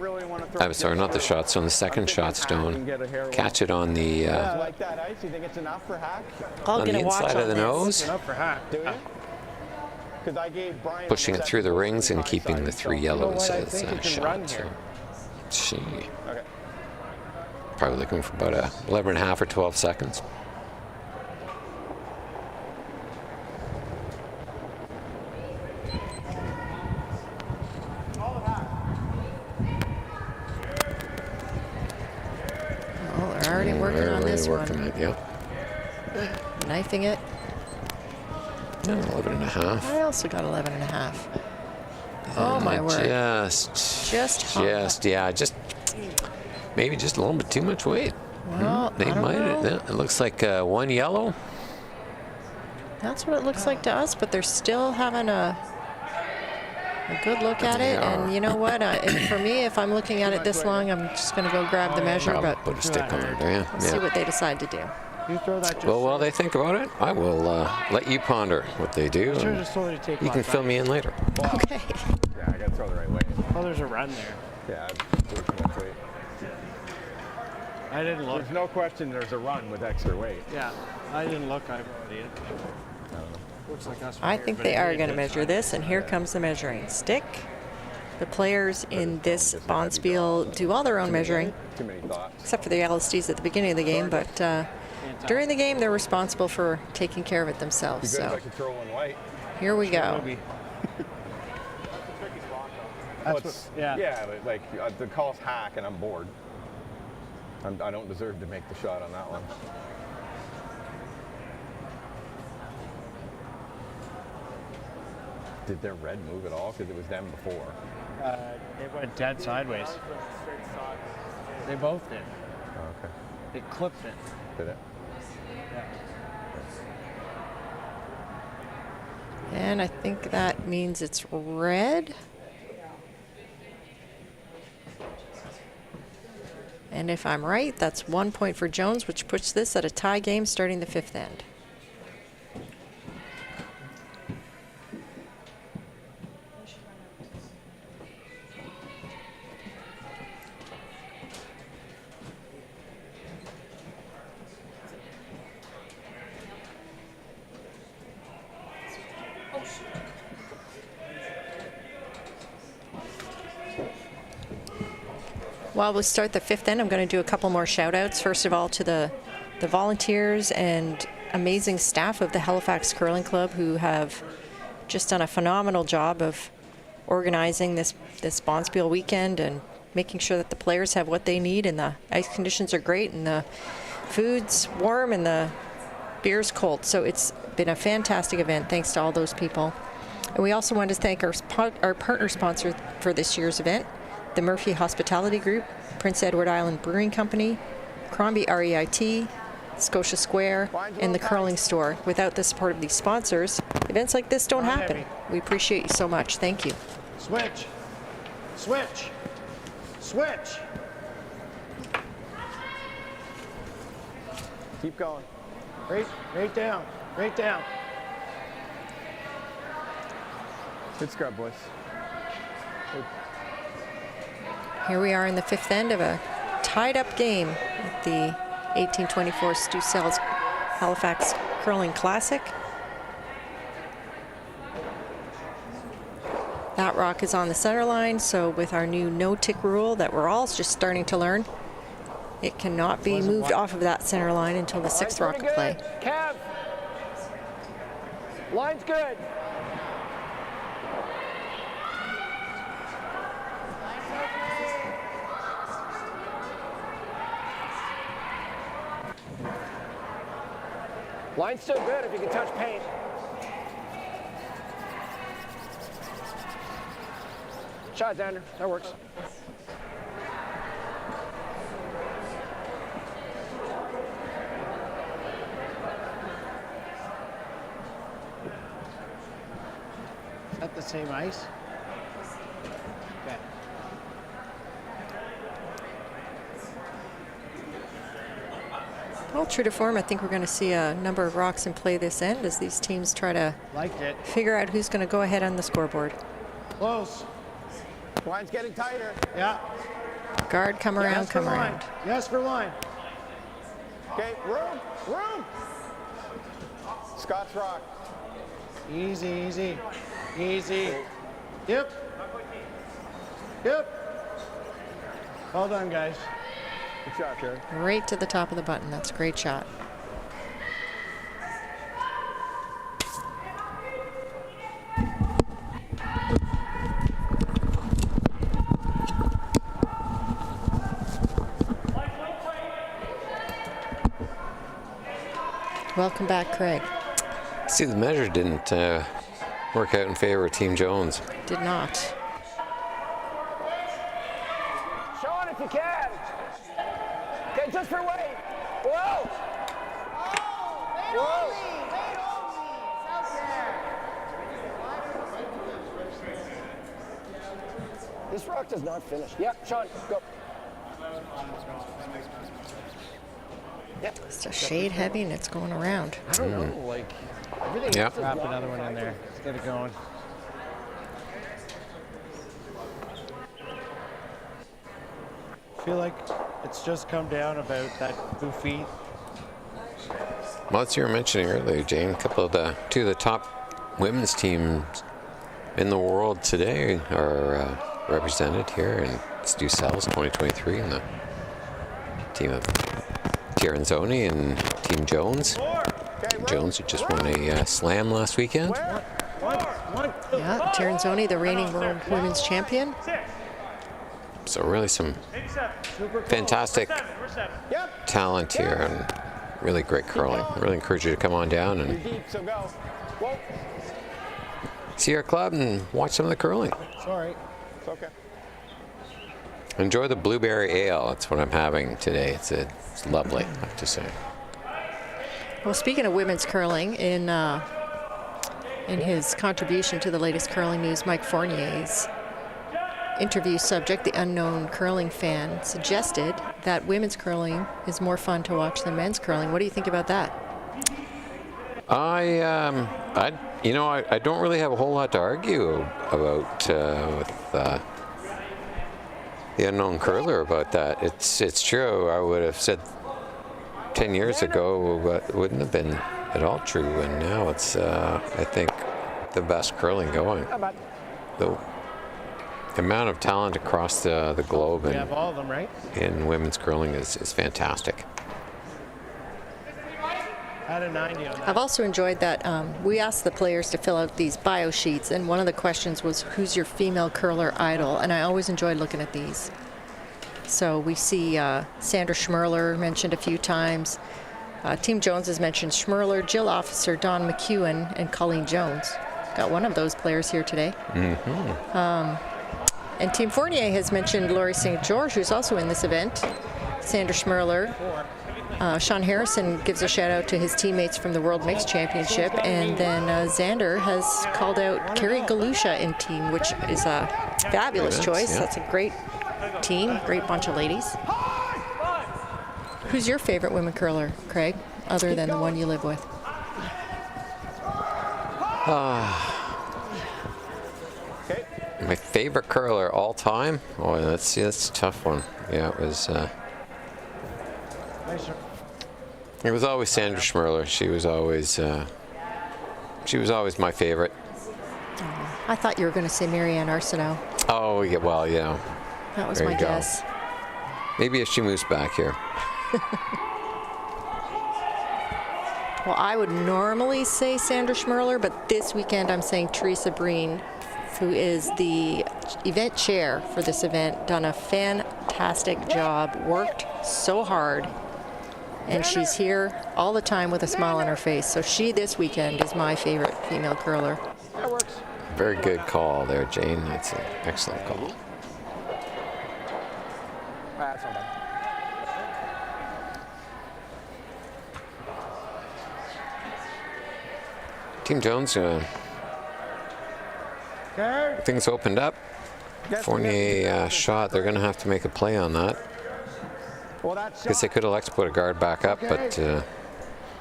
[SPEAKER 1] I'm sorry, not the shot zone, the second shot stone. Catch it on the
[SPEAKER 4] Like that ice, you think it's enough for hack?
[SPEAKER 2] I'll
[SPEAKER 1] on
[SPEAKER 2] get
[SPEAKER 1] the
[SPEAKER 2] a watch
[SPEAKER 1] inside
[SPEAKER 2] on
[SPEAKER 1] of the
[SPEAKER 2] this.
[SPEAKER 1] nose,
[SPEAKER 4] Enough for hack. Do you? Because I gave Brian
[SPEAKER 1] pushing it through the rings and keeping the three yellows
[SPEAKER 6] I
[SPEAKER 1] as
[SPEAKER 6] think you can
[SPEAKER 1] shot.
[SPEAKER 6] run
[SPEAKER 1] So
[SPEAKER 6] here.
[SPEAKER 1] she
[SPEAKER 4] Okay.
[SPEAKER 1] probably looking for about 11 and a half or 12 seconds.
[SPEAKER 2] Oh, they're already working on this
[SPEAKER 1] working
[SPEAKER 2] one.
[SPEAKER 1] it, yeah.
[SPEAKER 2] Knifing it.
[SPEAKER 1] No, 11 and a half.
[SPEAKER 2] I also got 11 and a half. Oh my word.
[SPEAKER 1] Just maybe just a little bit too much weight.
[SPEAKER 2] Well,
[SPEAKER 1] They
[SPEAKER 2] I don't
[SPEAKER 1] might.
[SPEAKER 2] know.
[SPEAKER 1] It looks like one yellow.
[SPEAKER 2] That's what it looks like to us, but they're still having a good look at it. And you know what? For me, if I'm looking at it this long, I'm just going to go grab the measure,
[SPEAKER 1] Probably
[SPEAKER 2] but
[SPEAKER 1] put a stick on there, yeah.
[SPEAKER 2] we'll see what they decide to do.
[SPEAKER 6] You throw that just
[SPEAKER 1] Well, while they think about it, I will let you ponder what they do.
[SPEAKER 6] Sure,
[SPEAKER 1] And
[SPEAKER 6] just totally take
[SPEAKER 1] you
[SPEAKER 6] mine
[SPEAKER 1] can
[SPEAKER 6] back.
[SPEAKER 1] fill me in later.
[SPEAKER 2] Okay.
[SPEAKER 5] Yeah, I got to throw the right way.
[SPEAKER 6] Oh, there's a run there.
[SPEAKER 5] Yeah, way too much weight.
[SPEAKER 6] I didn't look.
[SPEAKER 5] There's no question there's a run with extra weight.
[SPEAKER 6] Yeah, I didn't look. I already did. Looks like us. from
[SPEAKER 2] I
[SPEAKER 6] here,
[SPEAKER 2] think
[SPEAKER 6] but
[SPEAKER 2] they
[SPEAKER 6] it
[SPEAKER 2] are
[SPEAKER 6] did
[SPEAKER 2] going to
[SPEAKER 6] this
[SPEAKER 2] measure
[SPEAKER 6] time.
[SPEAKER 2] this, and here comes the measuring stick. The players in this bonspiel do all their own measuring,
[SPEAKER 5] Too many thoughts.
[SPEAKER 2] except for the LSDs at the beginning of the game, but during the game, they're responsible for taking care of it themselves.
[SPEAKER 5] Be good if
[SPEAKER 2] So
[SPEAKER 5] I could throw one white.
[SPEAKER 2] here we go.
[SPEAKER 6] Maybe.
[SPEAKER 5] Well,
[SPEAKER 6] That's
[SPEAKER 5] it's-
[SPEAKER 6] what, yeah.
[SPEAKER 5] Yeah, but like the call's hack and I'm bored. I don't deserve to make the shot on that one. Did their red move at all? Because it was them before.
[SPEAKER 6] It went dead sideways. They both did.
[SPEAKER 5] Oh, okay.
[SPEAKER 6] It clipped it.
[SPEAKER 5] Did it?
[SPEAKER 6] Yeah.
[SPEAKER 2] And I think that means it's red. And if I'm right, that's 1 point for Jones, which puts this at a tie game starting the fifth end. While we start the fifth end, I'm going to do a couple more shout outs. First of all, to the volunteers and amazing staff of the Halifax Curling Club who have just done a phenomenal job of organizing this bonspiel weekend and making sure that the players have what they need, and the ice conditions are great and the food's warm and the beer's cold. So it's been a fantastic event thanks to all those people. And we also want to thank our partner sponsor for this year's event, the Murphy Hospitality Group, Prince Edward Island Brewing Company, Crombie REIT, Scotia Square, and the Curling Store. Without the support of these sponsors, events like this don't happen. We appreciate you so much. Thank you.
[SPEAKER 6] Switch. Switch. Switch.
[SPEAKER 5] Keep going.
[SPEAKER 6] Right down. Right down.
[SPEAKER 5] Good scrub, boys.
[SPEAKER 2] Here we are in the fifth end of a tied-up game at the 1824 STEELE Halifax Curling Classic. That rock is on the center line, so with our new no-tick rule that we're all just starting to learn, it cannot be moved off of that center line until the sixth rock of play.
[SPEAKER 3] Kev. Line's good. Line's still good if you can touch paint. Shot, Xander. That works.
[SPEAKER 6] Is that the same ice? Okay.
[SPEAKER 2] Well, true to form, I think we're going to see a number of rocks in play this end as these teams try to
[SPEAKER 6] Liked it.
[SPEAKER 2] figure out who's going to go ahead on the scoreboard.
[SPEAKER 4] Close. Line's getting tighter. Yeah.
[SPEAKER 2] Guard, come around,
[SPEAKER 4] Yes for
[SPEAKER 2] come
[SPEAKER 4] line.
[SPEAKER 2] around.
[SPEAKER 4] Yes for line. Okay, room. Scotch rock. Easy, easy. Easy. Yep. Well done, guys.
[SPEAKER 5] Good shot, Jerry.
[SPEAKER 2] Right to the top of the button. That's a great shot. Welcome back, Craig.
[SPEAKER 1] See, the measure didn't work out in favor of Team Jones.
[SPEAKER 2] Did not.
[SPEAKER 3] Sean, if you can. Okay, just for weight. Whoa. Whoa. This rock does not finish. Yeah, Sean, go.
[SPEAKER 2] It's a shade heavy and it's going around.
[SPEAKER 3] I don't know, like everything
[SPEAKER 1] Yeah.
[SPEAKER 3] else is
[SPEAKER 6] Wrap
[SPEAKER 3] long.
[SPEAKER 6] another one in there. Let's get it going. I feel like it's just come down about that goofy.
[SPEAKER 1] Well, as you were mentioning earlier, Jane, two of the top women's teams in the world today are represented here in STEELE 2023 in the team of Tiranzoni and Team Jones. Team Jones, who just won a slam last weekend.
[SPEAKER 2] Yeah, Tiranzoni, the reigning world women's champion.
[SPEAKER 1] So really some fantastic talent here and really great curling. Really encourage you to come on down and
[SPEAKER 4] Deep, so go. Whoa.
[SPEAKER 1] see our club and watch some of the curling.
[SPEAKER 4] Sorry. It's okay.
[SPEAKER 1] Enjoy the blueberry ale. That's what I'm having today. It's lovely, I have to say.
[SPEAKER 2] Well, speaking of women's curling, in his contribution to the latest curling news, Mike Fournier's interview subject, the unknown curling fan, suggested that women's curling is more fun to watch than men's curling. What do you think about that?
[SPEAKER 1] I don't really have a whole lot to argue about with the unknown curler about that. It's true. I would have said 10 years ago, but it wouldn't have been at all true. And now it's, I think, the best curling going. The amount of talent across the globe
[SPEAKER 6] We have all of them, right?
[SPEAKER 1] in women's curling is fantastic.
[SPEAKER 6] Had a 90 on that.
[SPEAKER 2] I've also enjoyed that we asked the players to fill out these bio sheets, and one of the questions was, who's your female curler idol? And I always enjoyed looking at these. So we see Sandra Schmerler mentioned a few times. Team Jones has mentioned Schmerler, Jill Officer, Dawn McEwen, and Colleen Jones. Got one of those players here today. And Team Fournier has mentioned Laurie St. George, who's also in this event. Sandra Schmerler. Sean Harrison gives a shout out to his teammates from the World Mixed Championship, and then Xander has called out Carrie Galusha in team, which is a fabulous choice.
[SPEAKER 1] Yeah.
[SPEAKER 2] That's a great team, great bunch of ladies. Who's your favorite women curler, Craig, other than the one you live with?
[SPEAKER 1] My favorite curler all time? Oh, that's a tough one. Yeah, it was always Sandra Schmerler. She was always my favorite.
[SPEAKER 2] I thought you were going to say Marianne Arsenault.
[SPEAKER 1] Oh, yeah, well, yeah.
[SPEAKER 2] That was
[SPEAKER 1] There
[SPEAKER 2] my
[SPEAKER 1] you go.
[SPEAKER 2] guess.
[SPEAKER 1] Maybe if she moves back here.
[SPEAKER 2] Well, I would normally say Sandra Schmerler, but this weekend I'm saying Teresa Breen, who is the event chair for this event, done a fantastic job, worked so hard, and she's here all the time with a smile on her face. So she, this weekend, is my favorite female curler.
[SPEAKER 4] That works.
[SPEAKER 1] Very good call there, Jane. That's an excellent call.
[SPEAKER 4] That's all done.
[SPEAKER 1] Team Jones, things opened up. Fournier shot. They're going to have to make a play on that.
[SPEAKER 4] Well, that's
[SPEAKER 1] Guess they could elect to put a guard back up, but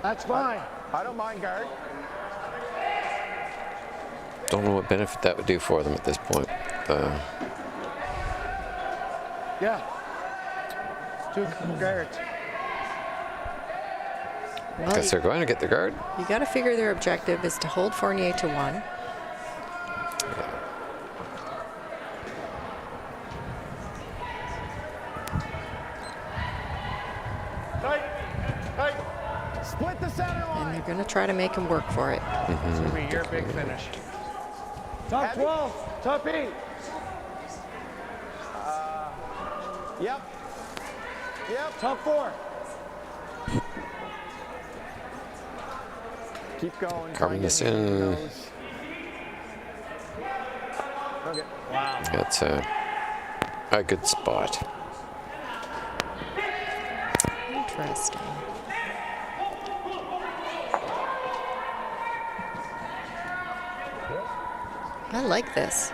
[SPEAKER 4] that's fine. I don't mind guard.
[SPEAKER 1] don't know what benefit that would do for them at this point.
[SPEAKER 4] Yeah. 2 guards.
[SPEAKER 2] Well,
[SPEAKER 1] Guess they're going to get the guard.
[SPEAKER 2] you got to figure their objective is to hold Fournier to 1.
[SPEAKER 4] Split the center
[SPEAKER 2] And
[SPEAKER 4] line.
[SPEAKER 2] they're going to try to make him work for it.
[SPEAKER 6] It's gonna be your big finish.
[SPEAKER 4] Top 12. Top 8. Yep. Yep. Top 4.
[SPEAKER 5] Keep going.
[SPEAKER 1] Carving this in.
[SPEAKER 5] Okay.
[SPEAKER 6] Wow.
[SPEAKER 1] That's a good spot.
[SPEAKER 2] Interesting. I like this.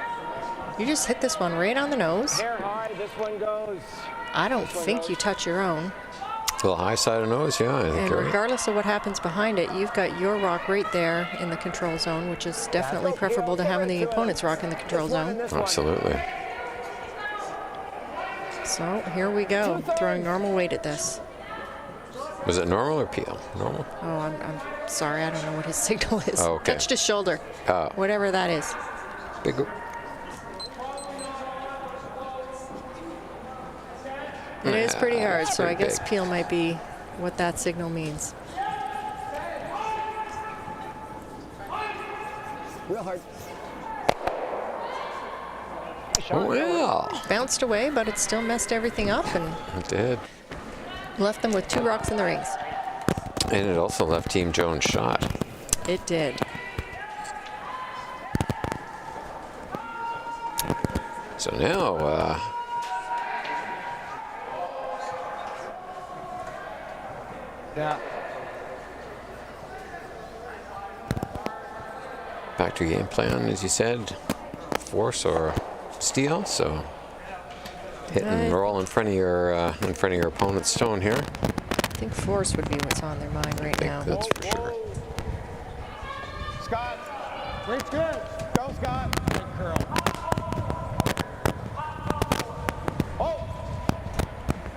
[SPEAKER 2] You just hit this one right on the nose.
[SPEAKER 3] Hair high, this one goes.
[SPEAKER 2] I don't think you touch your own.
[SPEAKER 1] A little high side of nose, yeah, I think
[SPEAKER 2] And
[SPEAKER 1] you're right.
[SPEAKER 2] regardless of what happens behind it, you've got your rock right there in the control zone, which is definitely preferable to having the opponent's rock in the control zone.
[SPEAKER 1] Absolutely.
[SPEAKER 2] So here we go, throwing normal weight at this.
[SPEAKER 1] Was it normal or peel? Normal?
[SPEAKER 2] Oh, I'm sorry, I don't know what his signal is.
[SPEAKER 1] Oh, okay.
[SPEAKER 2] Touched his shoulder,
[SPEAKER 1] Oh,
[SPEAKER 2] whatever that is.
[SPEAKER 1] big.
[SPEAKER 2] It is pretty hard,
[SPEAKER 1] that's
[SPEAKER 2] so I
[SPEAKER 1] pretty
[SPEAKER 2] guess
[SPEAKER 1] big.
[SPEAKER 2] peel might be what that signal means.
[SPEAKER 4] Real hard.
[SPEAKER 1] Well,
[SPEAKER 2] Bounced away, but it still messed everything up and
[SPEAKER 1] it did.
[SPEAKER 2] left them with 2 rocks in the rings.
[SPEAKER 1] And it also left Team Jones shot.
[SPEAKER 2] It did.
[SPEAKER 1] So now,
[SPEAKER 4] Yeah.
[SPEAKER 1] back to game plan, as you said, force or steal. So hit and
[SPEAKER 2] Right.
[SPEAKER 1] roll in front of your opponent's stone here.
[SPEAKER 2] I think force would be what's on their mind right
[SPEAKER 1] I
[SPEAKER 2] now.
[SPEAKER 1] think that's for sure.
[SPEAKER 4] Scott. Weight's good. Go, Scott. Curl. Oh.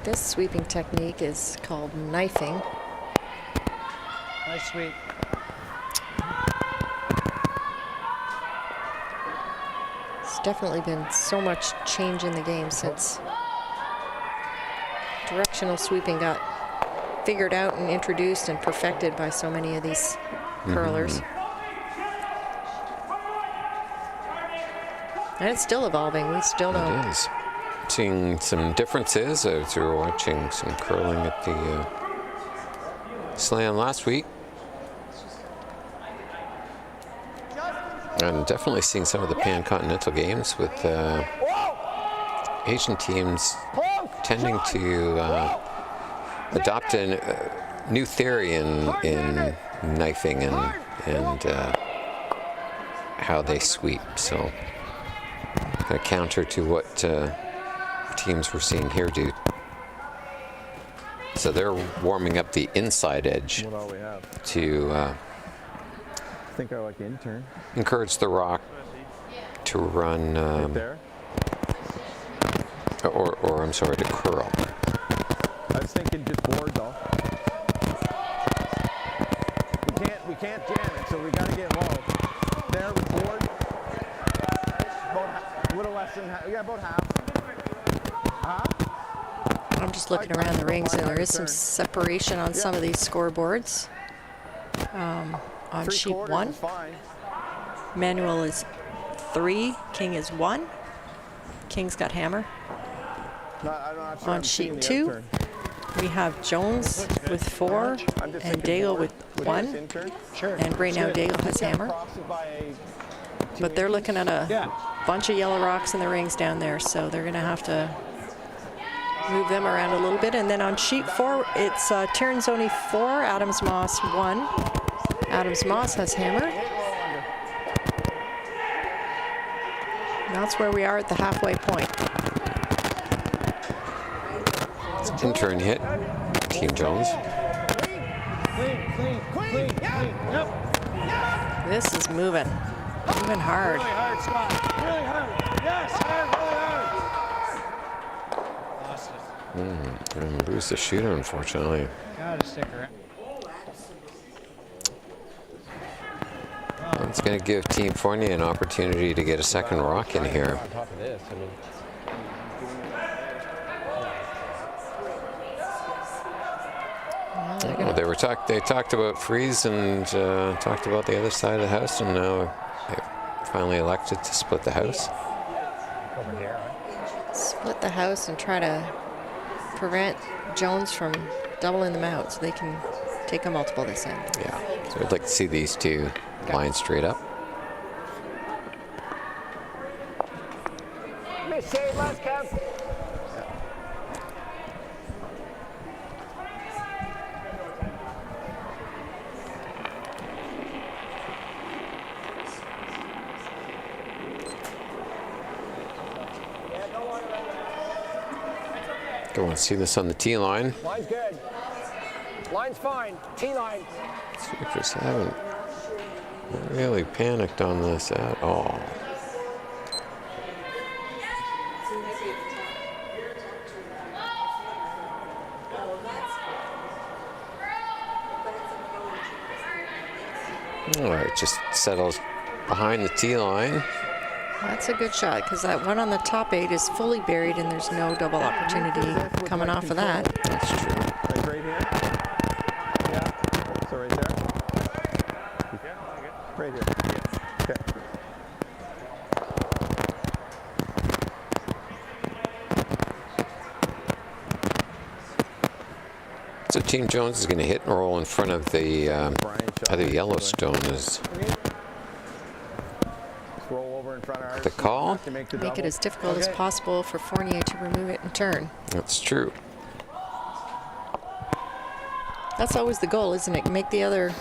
[SPEAKER 2] This sweeping technique is called knifing.
[SPEAKER 6] Nice sweep.
[SPEAKER 2] It's definitely been so much change in the game since directional sweeping got figured out and introduced and perfected by so many of these curlers. And it's still evolving. We still don't.
[SPEAKER 1] It is. Seeing some differences as we were watching some curling at the Slam last week. And definitely seeing some of the Pan-Continental games with Asian teams tending to adopt a new theory in knifing and how they sweep. So kind of counter to what teams we're seeing here do. So they're warming up the inside edge
[SPEAKER 5] What all we have?
[SPEAKER 1] to
[SPEAKER 5] I think I like the intern.
[SPEAKER 1] encourage the rock to run,
[SPEAKER 5] Right there.
[SPEAKER 1] or I'm sorry, to curl.
[SPEAKER 5] I was thinking just board though.
[SPEAKER 4] We can't jam it, so we got to get low. There, with board. About a little less than half. Yeah, about half.
[SPEAKER 2] I'm just looking around the rings, and there is some separation on some of these scoreboards. On sheet 1,
[SPEAKER 4] Is fine.
[SPEAKER 2] Manuel is 3, King is 1. King's got hammer.
[SPEAKER 4] I'm not sure
[SPEAKER 2] On
[SPEAKER 4] I'm seeing
[SPEAKER 2] sheet
[SPEAKER 4] the
[SPEAKER 2] 2,
[SPEAKER 4] intern.
[SPEAKER 2] we have Jones with 4
[SPEAKER 4] I'm just
[SPEAKER 2] and
[SPEAKER 4] thinking
[SPEAKER 2] Daigle
[SPEAKER 4] board
[SPEAKER 2] with
[SPEAKER 4] this
[SPEAKER 2] 1.
[SPEAKER 4] intern.
[SPEAKER 6] Sure.
[SPEAKER 2] And right now Daigle has hammer.
[SPEAKER 4] Proxy by a
[SPEAKER 2] But they're looking at a
[SPEAKER 6] Yeah.
[SPEAKER 2] bunch of yellow rocks in the rings down there, so they're going to have to move them around a little bit. And then on sheet 4, it's Tiernzoni 4, Adams Moss 1. Adams Moss has hammer. And that's where we are at the halfway point.
[SPEAKER 1] In turn hit, Team Jones.
[SPEAKER 4] Clean. Yep.
[SPEAKER 2] This is moving hard.
[SPEAKER 4] Really hard, Scott. Really hard. Yes, really hard.
[SPEAKER 1] And lose the shooter, unfortunately.
[SPEAKER 6] Gotta stick around.
[SPEAKER 1] It's going to give Team Fournier an opportunity to get a second rock in here.
[SPEAKER 5] On top of this, I mean,
[SPEAKER 1] Well, they talked about freeze and talked about the other side of the house, and now they finally elected to split the house.
[SPEAKER 5] over here.
[SPEAKER 2] Split the house and try to prevent Jones from doubling them out so they can take a multiple this end.
[SPEAKER 1] Yeah, so I'd like to see these two line straight up.
[SPEAKER 3] Miss save last count.
[SPEAKER 1] Go and see this on the T line.
[SPEAKER 3] Line's good. Line's fine. T-line.
[SPEAKER 1] Sweepers haven't really panicked on this at all. All right, just settles behind the T line.
[SPEAKER 2] That's a good shot because that one on the top 8 is fully buried and there's no double opportunity coming off of that.
[SPEAKER 1] That's true.
[SPEAKER 5] Like right here? Yeah. So right there? Right here. Okay.
[SPEAKER 1] So Team Jones is going to hit and roll in front of the other Yellowstone is
[SPEAKER 5] Roll over in front of ours.
[SPEAKER 1] the call.
[SPEAKER 5] To make the
[SPEAKER 2] Make it
[SPEAKER 5] double.
[SPEAKER 2] as difficult as possible for Fournier to remove it and turn.
[SPEAKER 1] That's true.
[SPEAKER 2] That's always the goal, isn't it? Make the other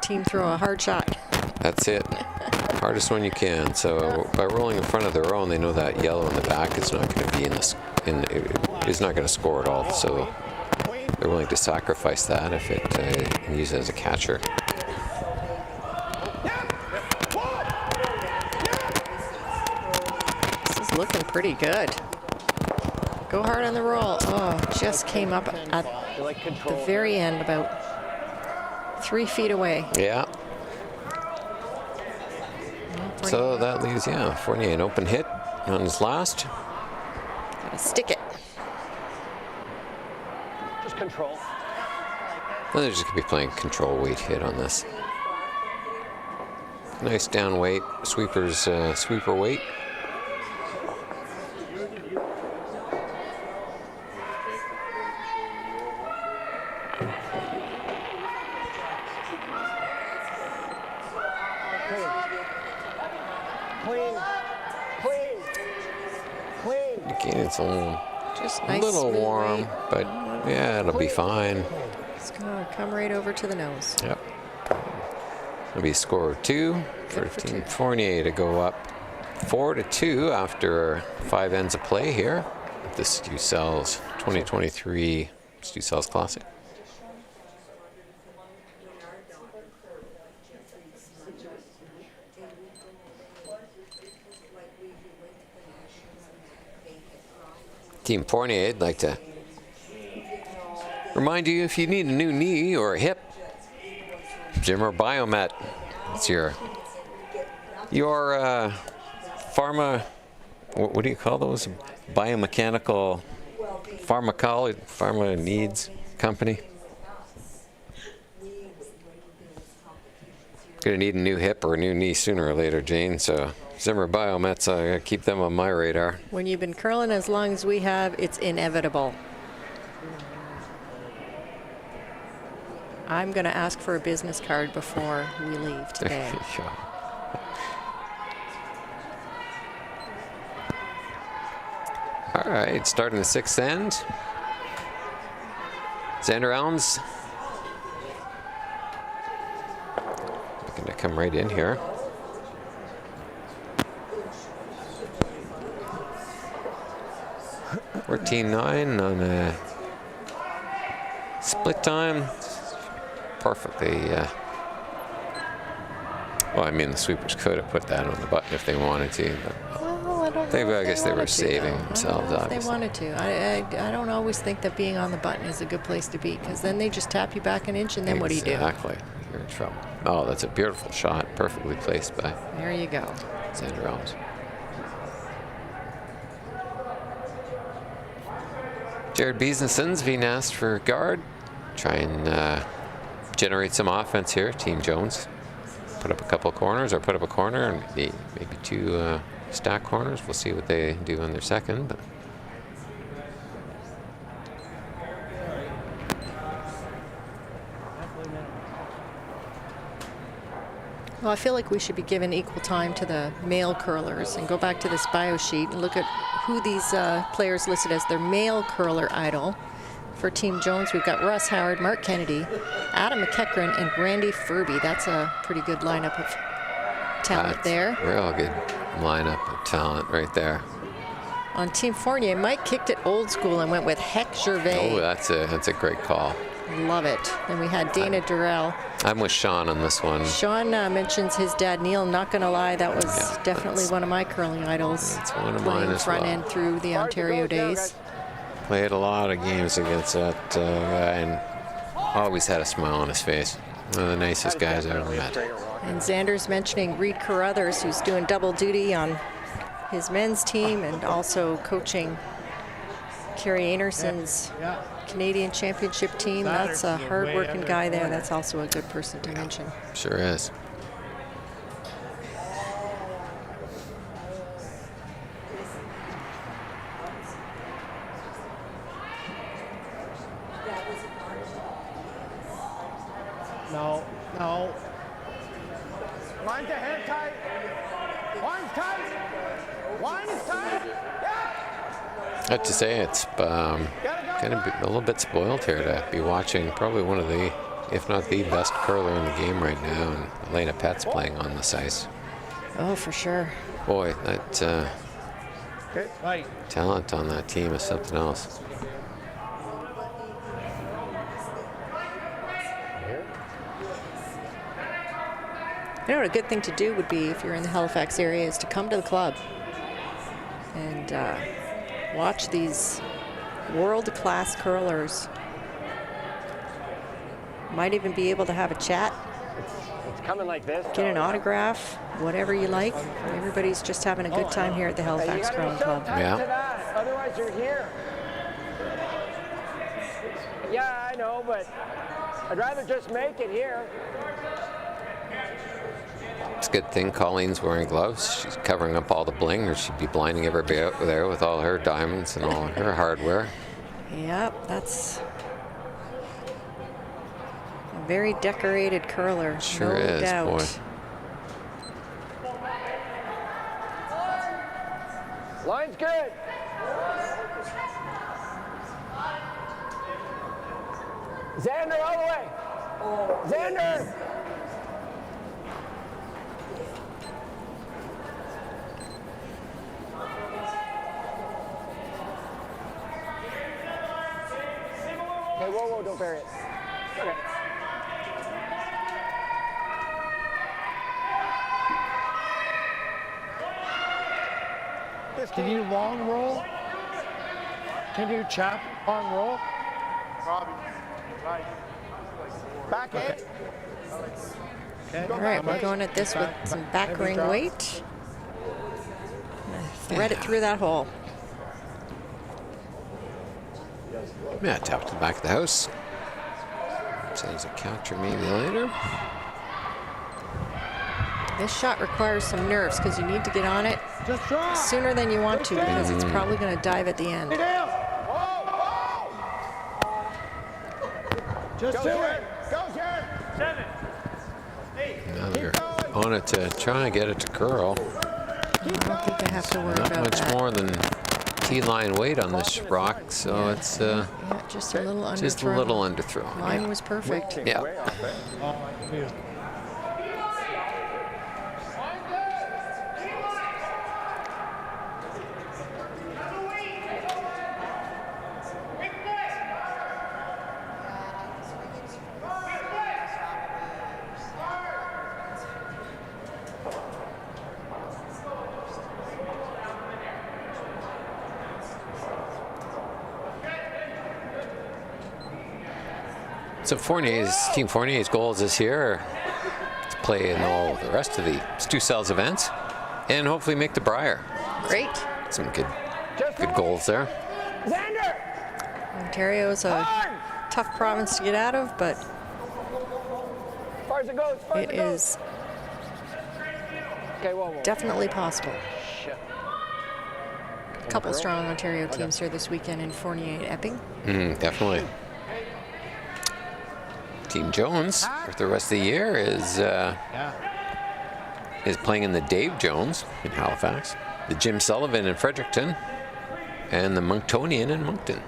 [SPEAKER 2] team throw a hard shot.
[SPEAKER 1] That's it. Hardest one you can. So by rolling in front of their own, they know that yellow in the back is not going to be is not going to score at all. So they're willing to sacrifice that if it can use it as a catcher.
[SPEAKER 2] This is looking pretty good. Go hard on the roll. Oh, just came up at the very end, about 3 feet away.
[SPEAKER 1] Yeah. So that leaves, Fournier an open hit on his last.
[SPEAKER 2] Gotta stick it.
[SPEAKER 3] Just control.
[SPEAKER 1] And they're just going to be playing control weight hit on this. Nice down weight, sweeper weight. Again, it's a
[SPEAKER 2] Just nice,
[SPEAKER 1] little
[SPEAKER 2] smooth
[SPEAKER 1] warm,
[SPEAKER 2] weight.
[SPEAKER 1] but yeah, it'll be fine.
[SPEAKER 2] It's gonna come right over to the nose.
[SPEAKER 1] Yep. It'll be a score of 2 for Team Fournier to go up 4-2 after 5 ends of play here at the STEELE 2023 STEELE Classic. Team Fournier, I'd like to remind you if you need a new knee or a hip, Zimmer Biomet. It's your pharma, what do you call those? Biomechanical pharma needs company. Gonna need a new hip or a new knee sooner or later, Jane, so Zimmer Biomets, I gotta keep them on my radar.
[SPEAKER 2] When you've been curling as long as we have, it's inevitable. I'm going to ask for a business card before we leave today.
[SPEAKER 1] All right, starting the 6th end. Xander Elms looking to come right in here. We're 14-9 on a Split time. Perfectly. Well, I mean, the sweepers could have put that on the button if they wanted to, but
[SPEAKER 2] Well, I don't know.
[SPEAKER 1] I guess they were saving themselves,
[SPEAKER 2] If
[SPEAKER 1] obviously.
[SPEAKER 2] they wanted to. I don't always think that being on the button is a good place to be, because then they just tap you back an inch, and then what do you do?
[SPEAKER 1] Exactly. You're in trouble. Oh, that's a beautiful shot. Perfectly placed by
[SPEAKER 2] There you go.
[SPEAKER 1] Xander Elms. Jared Beesenson's being asked for guard. Try and generate some offense here. Team Jones. Put up a couple corners, or put up a corner and maybe two stack corners. We'll see what they do on their second. But
[SPEAKER 2] Well, I feel like we should be given equal time to the male curlers and go back to this bio sheet and look at who these players listed as their male curler idol. For Team Jones, we've got Russ Howard, Mark Kennedy, Adam McEachran, and Randy Furby. That's a pretty good lineup of talent there.
[SPEAKER 1] Real good lineup of talent right there.
[SPEAKER 2] On Team Fournier, Mike kicked it old school and went with Heck Gervais.
[SPEAKER 1] Oh, that's a great call.
[SPEAKER 2] Love it. Then we had Dana Durrell.
[SPEAKER 1] I'm with Sean on this one.
[SPEAKER 2] Sean mentions his dad, Neil. Not going to lie, that was definitely one of my curling idols.
[SPEAKER 1] It's one of
[SPEAKER 2] playing
[SPEAKER 1] mine as
[SPEAKER 2] front
[SPEAKER 1] well.
[SPEAKER 2] end through the Ontario days.
[SPEAKER 1] Played a lot of games against that guy and always had a smile on his face. One of the nicest guys I ever met.
[SPEAKER 2] And Xander's mentioning Reed Carruthers, who's doing double duty on his men's team and also coaching Kerry Anerson's Canadian Championship team. That's a hard-working guy there. That's also a good person to mention.
[SPEAKER 1] Sure is.
[SPEAKER 4] No. Line's ahead tight. Line's tight. Line is tight. Yeah.
[SPEAKER 1] I have to say, it's kind of a little bit spoiled here to be watching probably one of the, if not the best curler in the game right now, and Elena Pett's playing on this ice.
[SPEAKER 2] Oh, for sure.
[SPEAKER 1] Boy, that talent on that team is something else.
[SPEAKER 2] You know what a good thing to do would be if you're in the Halifax area is to come to the club and watch these world-class curlers. Might even be able to have a chat,
[SPEAKER 3] It's coming like this.
[SPEAKER 2] get an autograph, whatever you like. Everybody's just having a good time here at the Halifax Curling Club.
[SPEAKER 1] Yeah.
[SPEAKER 3] That. Otherwise, you're here. Yeah, I know, but I'd rather just make it here.
[SPEAKER 1] It's a good thing Colleen's wearing gloves. She's covering up all the bling, or she'd be blinding everybody out there with all her diamonds and all her hardware.
[SPEAKER 2] Yep, that's a very decorated curler.
[SPEAKER 1] Sure
[SPEAKER 2] no
[SPEAKER 1] is,
[SPEAKER 2] doubt.
[SPEAKER 1] boy.
[SPEAKER 3] Line's good. Xander all the way. Xander. Okay, whoa, don't bury it. Okay.
[SPEAKER 4] Can you long roll? Can you chap long roll? Probably. Right. Back in. Okay.
[SPEAKER 2] All right, we're going at this with some back ring weight. Thread it through that hole.
[SPEAKER 1] Yeah, tap to the back of the house. Sends a counter maybe later.
[SPEAKER 2] This shot requires some nerves because you need to get on it
[SPEAKER 4] Just try.
[SPEAKER 2] sooner than you want to because it's probably going to dive at the end.
[SPEAKER 4] Just do it. Go, Jared. 7. 8.
[SPEAKER 1] Now they're on it to try and get it to curl.
[SPEAKER 2] I don't think they have to worry
[SPEAKER 1] Not
[SPEAKER 2] about
[SPEAKER 1] much
[SPEAKER 2] that.
[SPEAKER 1] more than T-line weight on this rock, so it's
[SPEAKER 2] Yeah, just a little underthrown.
[SPEAKER 1] just a little underthrown.
[SPEAKER 2] Line
[SPEAKER 1] Yeah.
[SPEAKER 2] was perfect.
[SPEAKER 1] Yeah.
[SPEAKER 5] Way off it.
[SPEAKER 1] So Team Fournier's goals this year are to play in all the rest of the Stu Cells events and hopefully make the Brier.
[SPEAKER 2] Great.
[SPEAKER 1] Some good goals there.
[SPEAKER 2] Ontario is a tough province to get out of, but it is definitely possible. A couple strong Ontario teams here this weekend in Fournier and Epping.
[SPEAKER 1] Definitely. Team Jones for the rest of the year is playing in the Dave Jones in Halifax, the Jim Sullivan in Fredericton, and the Monctonian in Moncton.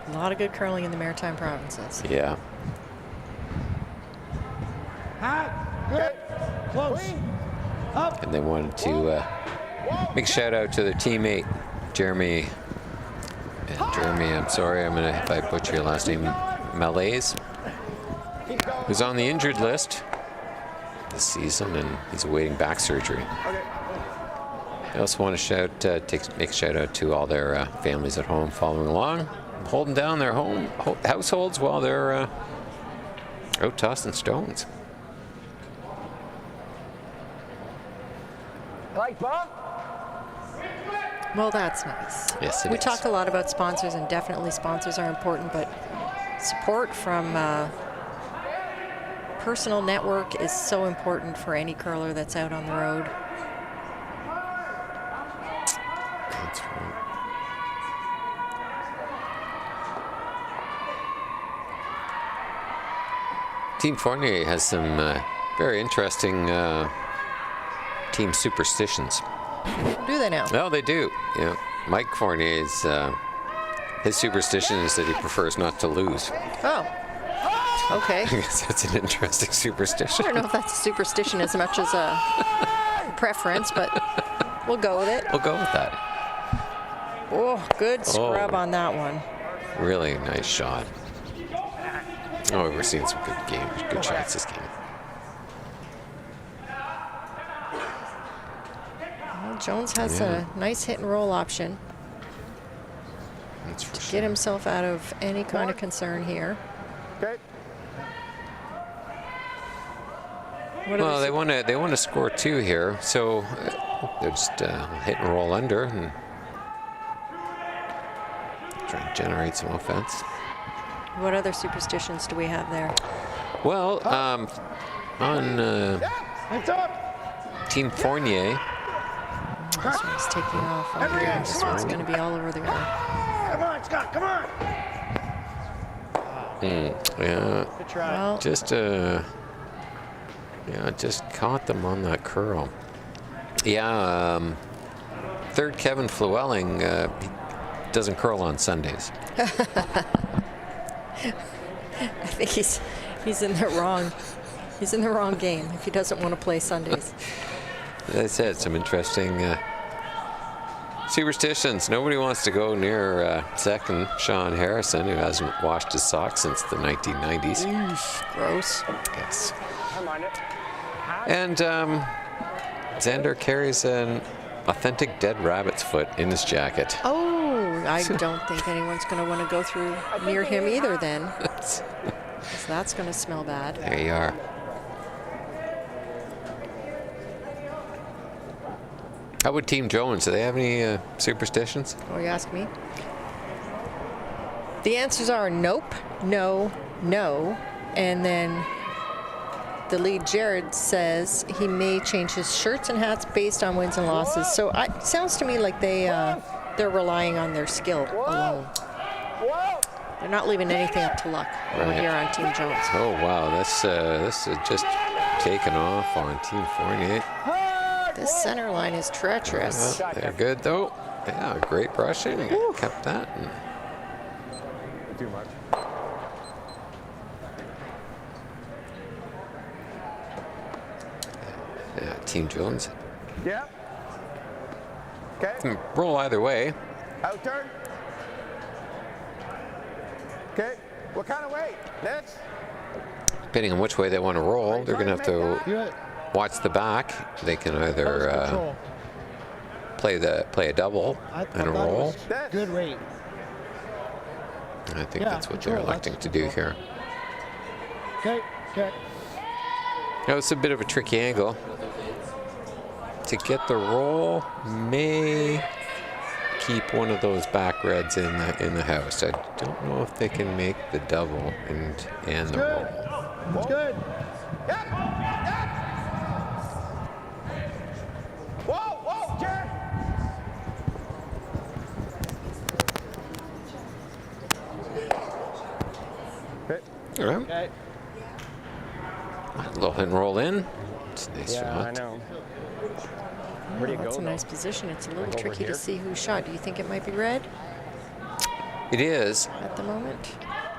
[SPEAKER 2] A lot of good curling in the Maritime provinces.
[SPEAKER 1] Yeah.
[SPEAKER 4] Good. Close. Up.
[SPEAKER 1] And they wanted to make a shout out to their teammate, Jeremy. And Jeremy, I'm sorry, if I butcher your last name, Malaise, who's on the injured list this season, and he's awaiting back surgery. I also want to make a shout out to all their families at home following along, holding down their households while they're out tossing stones.
[SPEAKER 3] Like Bob?
[SPEAKER 2] Well, that's nice.
[SPEAKER 1] Yes, it
[SPEAKER 2] we
[SPEAKER 1] is.
[SPEAKER 2] talk a lot about sponsors, and definitely sponsors are important, but support from personal network is so important for any curler that's out on the road.
[SPEAKER 1] That's right. Team Fournier has some very interesting team superstitions.
[SPEAKER 2] Do they now?
[SPEAKER 1] Well, they do. Yeah, Mike Fournier's his superstition is that he prefers not to lose.
[SPEAKER 2] Oh. Okay.
[SPEAKER 1] I guess that's an interesting superstition.
[SPEAKER 2] I don't know if that's a superstition as much as a preference, but we'll go with it.
[SPEAKER 1] We'll go with that.
[SPEAKER 2] Oh, good scrub on that one.
[SPEAKER 1] Really nice shot. Oh, we're seeing some good shots this game.
[SPEAKER 2] Well, Jones has a nice hit and roll option
[SPEAKER 1] That's for
[SPEAKER 2] to
[SPEAKER 1] sure.
[SPEAKER 2] get himself out of any kind of concern here.
[SPEAKER 4] Okay.
[SPEAKER 2] What are
[SPEAKER 1] Well,
[SPEAKER 2] the
[SPEAKER 1] they want to score 2 here, so they're just hit and roll under and try and generate some offense.
[SPEAKER 2] What other superstitions do we have there?
[SPEAKER 1] Well, on
[SPEAKER 4] Hands up.
[SPEAKER 1] Team Fournier,
[SPEAKER 2] This one's taking off over here. This one's going to be all over the ground.
[SPEAKER 4] Come on, Scott. Come on.
[SPEAKER 1] yeah,
[SPEAKER 6] Good try.
[SPEAKER 2] Well,
[SPEAKER 1] just caught them on that curl. Yeah, third Kevin Flewelling, he doesn't curl on Sundays.
[SPEAKER 2] I think he's in the wrong. He's in the wrong game if he doesn't want to play Sundays.
[SPEAKER 1] As I said, some interesting superstitions. Nobody wants to go near second Sean Harrison, who hasn't washed his socks since the 1990s.
[SPEAKER 2] Gross.
[SPEAKER 1] Yes.
[SPEAKER 3] I mind it.
[SPEAKER 1] And Xander carries an authentic dead rabbit's foot in his jacket.
[SPEAKER 2] Oh, I don't think anyone's going to want to go through near him either then. 'Cause that's going to smell bad.
[SPEAKER 1] There you are. How about Team Jones? Do they have any superstitions?
[SPEAKER 2] Oh, you ask me? The answers are nope, no, no, and then the lead, Jared, says he may change his shirts and hats based on wins and losses. So it sounds to me like they're relying on their skill alone. They're not leaving anything up to luck over
[SPEAKER 1] Right.
[SPEAKER 2] here on Team Jones.
[SPEAKER 1] Oh wow, this is just taken off on Team Fournier.
[SPEAKER 2] This center line is treacherous.
[SPEAKER 1] They're good though. Yeah, great brushing. Kept that. And
[SPEAKER 5] Too much.
[SPEAKER 1] yeah, Team Jones
[SPEAKER 4] Yeah. Okay.
[SPEAKER 1] can roll either way.
[SPEAKER 4] Out turn. Okay. What kind of weight? Next.
[SPEAKER 1] Depending on which way they want to roll, they're going to have to watch the back. They can either play a double and a roll,
[SPEAKER 4] Next.
[SPEAKER 6] Good rate.
[SPEAKER 1] I think
[SPEAKER 4] Yeah,
[SPEAKER 1] that's what they're
[SPEAKER 4] control,
[SPEAKER 1] electing
[SPEAKER 4] that's
[SPEAKER 1] to do
[SPEAKER 4] control.
[SPEAKER 1] here.
[SPEAKER 4] Okay, okay.
[SPEAKER 1] Now it's a bit of a tricky angle. To get the roll, may keep one of those back reds in the house. I don't know if they can make the double and the roll.
[SPEAKER 4] That's good.
[SPEAKER 3] Yep. Yep. Whoa, whoa, Jared.
[SPEAKER 5] Okay.
[SPEAKER 1] All right.
[SPEAKER 4] Okay.
[SPEAKER 1] A little hit and roll in. It's a nice
[SPEAKER 3] Yeah,
[SPEAKER 1] shot.
[SPEAKER 3] I know. Where do you
[SPEAKER 2] That's
[SPEAKER 3] go,
[SPEAKER 2] a
[SPEAKER 3] though?
[SPEAKER 2] nice position. It's a little
[SPEAKER 3] Like over
[SPEAKER 2] tricky
[SPEAKER 3] here?
[SPEAKER 2] to see who shot. Do you think it might be red
[SPEAKER 1] It is.
[SPEAKER 2] at the moment?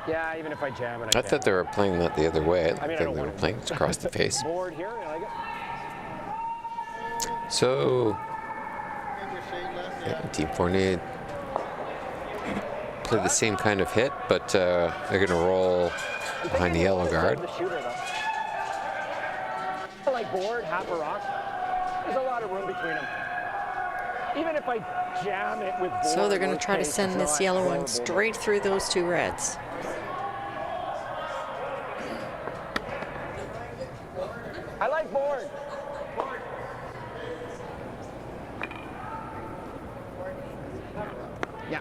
[SPEAKER 3] Yeah, even if I jam it,
[SPEAKER 1] I thought they were playing that the other way. I
[SPEAKER 3] I mean, I
[SPEAKER 1] think
[SPEAKER 3] don't
[SPEAKER 1] they were
[SPEAKER 3] want it.
[SPEAKER 1] playing it across the face.
[SPEAKER 3] Board here, I like it.
[SPEAKER 1] So, yeah, Team Fournier played the same kind of hit, but they're going to roll behind the yellow guard.
[SPEAKER 3] The shooter, though. Like board, half a rock. There's a lot of room between them. Even if I jam it with board,
[SPEAKER 2] So they're going to try to
[SPEAKER 3] worst case,
[SPEAKER 2] send
[SPEAKER 3] it's
[SPEAKER 2] this
[SPEAKER 3] not
[SPEAKER 2] yellow one
[SPEAKER 3] horrible.
[SPEAKER 2] straight through those two reds.
[SPEAKER 3] I like board. Yeah.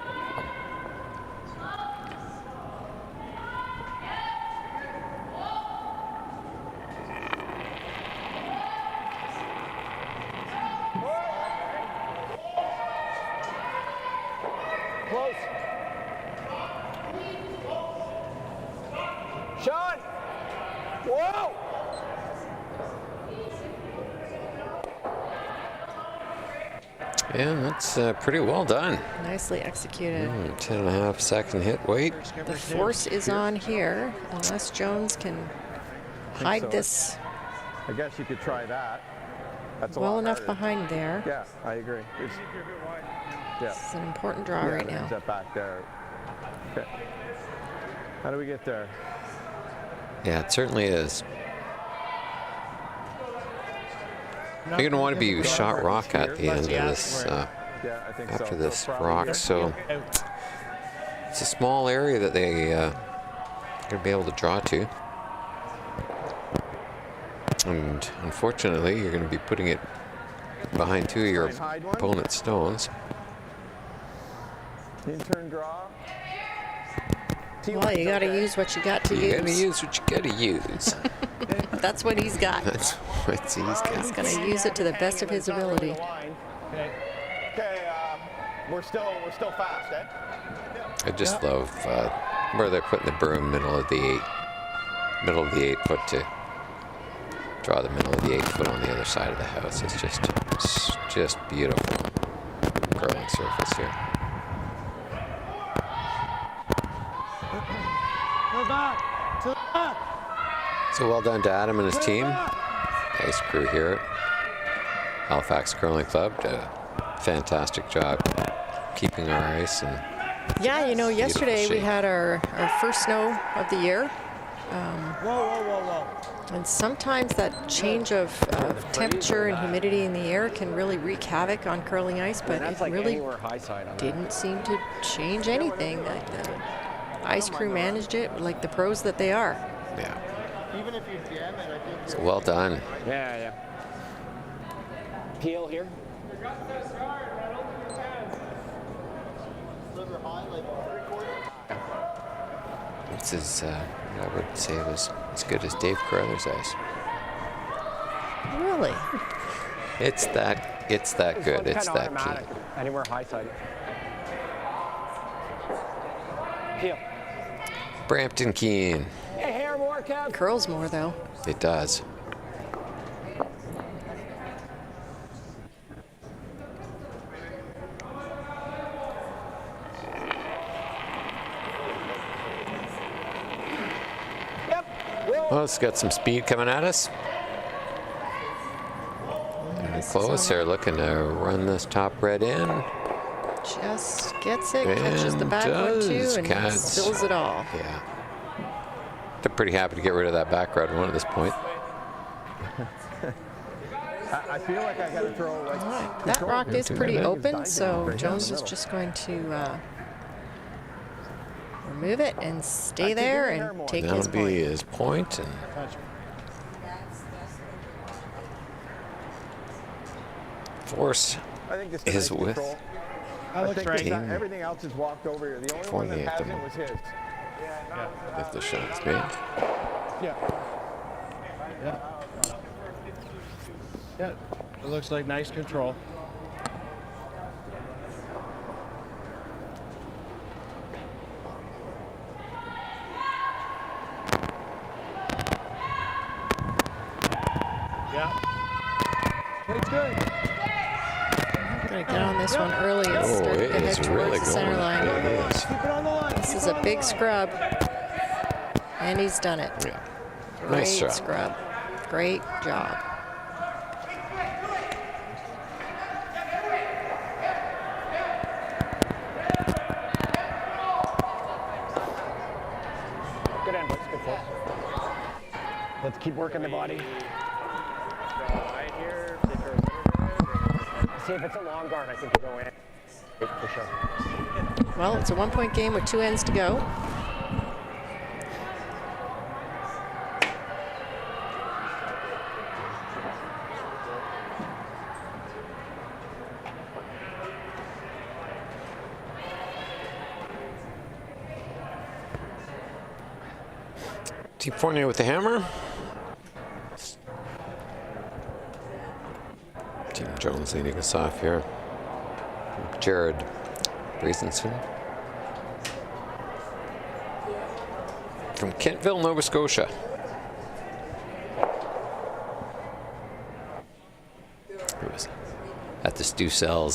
[SPEAKER 3] Close. Sean! Whoa!
[SPEAKER 1] Yeah, that's pretty well done.
[SPEAKER 2] Nicely executed.
[SPEAKER 1] 10.5 second hit. Wait.
[SPEAKER 2] The force is on here, unless Jones can hide
[SPEAKER 5] so.
[SPEAKER 2] this
[SPEAKER 5] I guess you could try that. That's a
[SPEAKER 2] well
[SPEAKER 5] lot
[SPEAKER 2] enough
[SPEAKER 5] harder.
[SPEAKER 2] behind there.
[SPEAKER 5] Yeah, I agree. Yeah.
[SPEAKER 2] It's an important draw
[SPEAKER 5] Yeah,
[SPEAKER 2] right
[SPEAKER 5] there's
[SPEAKER 2] now.
[SPEAKER 5] that back there. Okay. How do we get there?
[SPEAKER 1] Yeah, it certainly is. You're going to want to be shot rock at the end of this,
[SPEAKER 5] Yeah, I think so.
[SPEAKER 1] after
[SPEAKER 5] So
[SPEAKER 1] this
[SPEAKER 5] probably
[SPEAKER 1] rock.
[SPEAKER 5] here.
[SPEAKER 1] So it's a small area that they going to be able to draw to. And unfortunately, you're going to be putting it behind two of your
[SPEAKER 5] Hide one.
[SPEAKER 1] opponent's stones.
[SPEAKER 5] In-turn draw.
[SPEAKER 2] Well, you got to use what you got to
[SPEAKER 1] You got to
[SPEAKER 2] use.
[SPEAKER 1] use what you got to use.
[SPEAKER 2] That's what he's got.
[SPEAKER 1] That's what he's got.
[SPEAKER 2] He's going to use it to the best of his ability.
[SPEAKER 4] Okay, we're still fast, eh?
[SPEAKER 1] I just love where they're putting the broom middle of the 8 foot to draw the middle of the 8 foot on the other side of the house. It's just beautiful curling surface here.
[SPEAKER 4] To the back. To the back.
[SPEAKER 1] So well done to Adam and his team. Nice crew here at Halifax Curling Club. Did a fantastic job keeping our ice and
[SPEAKER 2] Yeah, you know, yesterday we
[SPEAKER 1] shape.
[SPEAKER 2] had our first snow of the year.
[SPEAKER 4] Whoa, whoa, whoa, whoa.
[SPEAKER 2] And sometimes that change of temperature and humidity in the air can really wreak havoc on curling ice, but
[SPEAKER 3] That's
[SPEAKER 2] it
[SPEAKER 3] like
[SPEAKER 2] really
[SPEAKER 3] anywhere high side on that.
[SPEAKER 2] didn't seem to change anything. Like the ice crew managed it like the pros that they are.
[SPEAKER 1] yeah.
[SPEAKER 4] Even if you jam it, I think
[SPEAKER 1] So well done.
[SPEAKER 3] Yeah, yeah. Peel here.
[SPEAKER 4] sliver high, like 3/4.
[SPEAKER 1] This is I would say was as good as Dave Carruthers ice.
[SPEAKER 2] Really?
[SPEAKER 1] It's that
[SPEAKER 3] This
[SPEAKER 1] good.
[SPEAKER 3] one's
[SPEAKER 1] It's
[SPEAKER 3] kinda
[SPEAKER 1] that
[SPEAKER 3] automatic.
[SPEAKER 1] key.
[SPEAKER 3] Anywhere high side. Peel.
[SPEAKER 1] Brampton Keen.
[SPEAKER 3] Hey, hair more, Kev.
[SPEAKER 2] Curls more though.
[SPEAKER 1] It does.
[SPEAKER 3] Yep. Will.
[SPEAKER 1] Well, it's got some speed coming at us. And close. They're looking to run this top red in.
[SPEAKER 2] Just gets it, catches the
[SPEAKER 1] And
[SPEAKER 2] back one too,
[SPEAKER 1] does
[SPEAKER 2] and
[SPEAKER 1] catch.
[SPEAKER 2] spills it all.
[SPEAKER 1] Yeah. They're pretty happy to get rid of that back red one at this point.
[SPEAKER 5] I feel like I got to throw like
[SPEAKER 2] That
[SPEAKER 5] control
[SPEAKER 2] rock
[SPEAKER 5] here.
[SPEAKER 2] is pretty
[SPEAKER 1] minutes.
[SPEAKER 2] open, so
[SPEAKER 5] Right down
[SPEAKER 2] Jones
[SPEAKER 5] the
[SPEAKER 2] is
[SPEAKER 5] middle.
[SPEAKER 2] just going to remove it and stay there and take his
[SPEAKER 1] That'll be
[SPEAKER 2] point.
[SPEAKER 1] his point. And
[SPEAKER 6] Touch.
[SPEAKER 1] force
[SPEAKER 5] I think this
[SPEAKER 1] is
[SPEAKER 5] is
[SPEAKER 1] with
[SPEAKER 5] control.
[SPEAKER 6] That
[SPEAKER 5] I
[SPEAKER 6] looks
[SPEAKER 5] think
[SPEAKER 6] right.
[SPEAKER 1] Team
[SPEAKER 5] everything else is walked over here. The only one
[SPEAKER 1] Fournier
[SPEAKER 5] that
[SPEAKER 1] at the
[SPEAKER 5] hasn't was his.
[SPEAKER 1] if the shot's made.
[SPEAKER 6] Yeah. Yeah. Yeah. It looks like nice control. Yeah.
[SPEAKER 4] It's good.
[SPEAKER 2] Gonna get on this one early and
[SPEAKER 1] Oh,
[SPEAKER 2] start
[SPEAKER 1] it
[SPEAKER 2] to head
[SPEAKER 1] is
[SPEAKER 2] towards
[SPEAKER 1] really
[SPEAKER 2] the
[SPEAKER 1] going.
[SPEAKER 2] center line.
[SPEAKER 1] It is.
[SPEAKER 4] Keep it on the line.
[SPEAKER 2] This is a big scrub, and he's done it.
[SPEAKER 1] Yeah.
[SPEAKER 2] Great
[SPEAKER 1] Nice shot.
[SPEAKER 2] scrub. Great job.
[SPEAKER 3] Good end, boys. Good force. Let's keep working the body. See if it's a long guard, I think we'll go in. For sure.
[SPEAKER 2] Well, it's a 1-point game with 2 ends to go.
[SPEAKER 1] Team Fournier with the hammer. Team Jones leading us off here. Jared Brazenson from Kentville, Nova Scotia. He was at the STEELE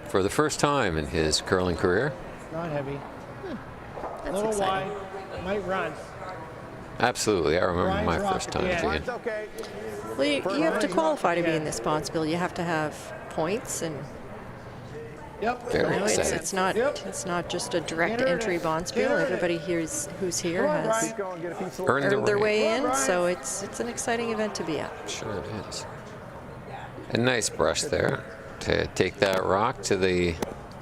[SPEAKER 1] for the first time in his curling career.
[SPEAKER 6] Not heavy. A
[SPEAKER 2] That's
[SPEAKER 6] little
[SPEAKER 2] exciting.
[SPEAKER 6] wide. Might run.
[SPEAKER 1] Absolutely, I remember
[SPEAKER 6] Ryan's
[SPEAKER 1] my
[SPEAKER 6] rock
[SPEAKER 1] first
[SPEAKER 6] at
[SPEAKER 1] time
[SPEAKER 6] the end.
[SPEAKER 1] seeing
[SPEAKER 5] It's okay.
[SPEAKER 2] Well, you have to
[SPEAKER 6] Ryan's
[SPEAKER 2] qualify to be
[SPEAKER 6] rock
[SPEAKER 2] in this bonspiel. You have to have points, and
[SPEAKER 6] Yep.
[SPEAKER 1] Very
[SPEAKER 2] you know,
[SPEAKER 1] exciting.
[SPEAKER 2] it's not just a direct
[SPEAKER 6] Get her
[SPEAKER 2] entry
[SPEAKER 6] in it.
[SPEAKER 2] bonspiel.
[SPEAKER 6] Get her in
[SPEAKER 2] Everybody who's here
[SPEAKER 6] Come on,
[SPEAKER 2] has
[SPEAKER 6] Brian.
[SPEAKER 5] Keep going, get a piece of
[SPEAKER 1] Earned
[SPEAKER 2] earned their way in,
[SPEAKER 6] Brian.
[SPEAKER 2] so it's an exciting event to be at.
[SPEAKER 1] Sure it is. A nice brush there to take that rock to the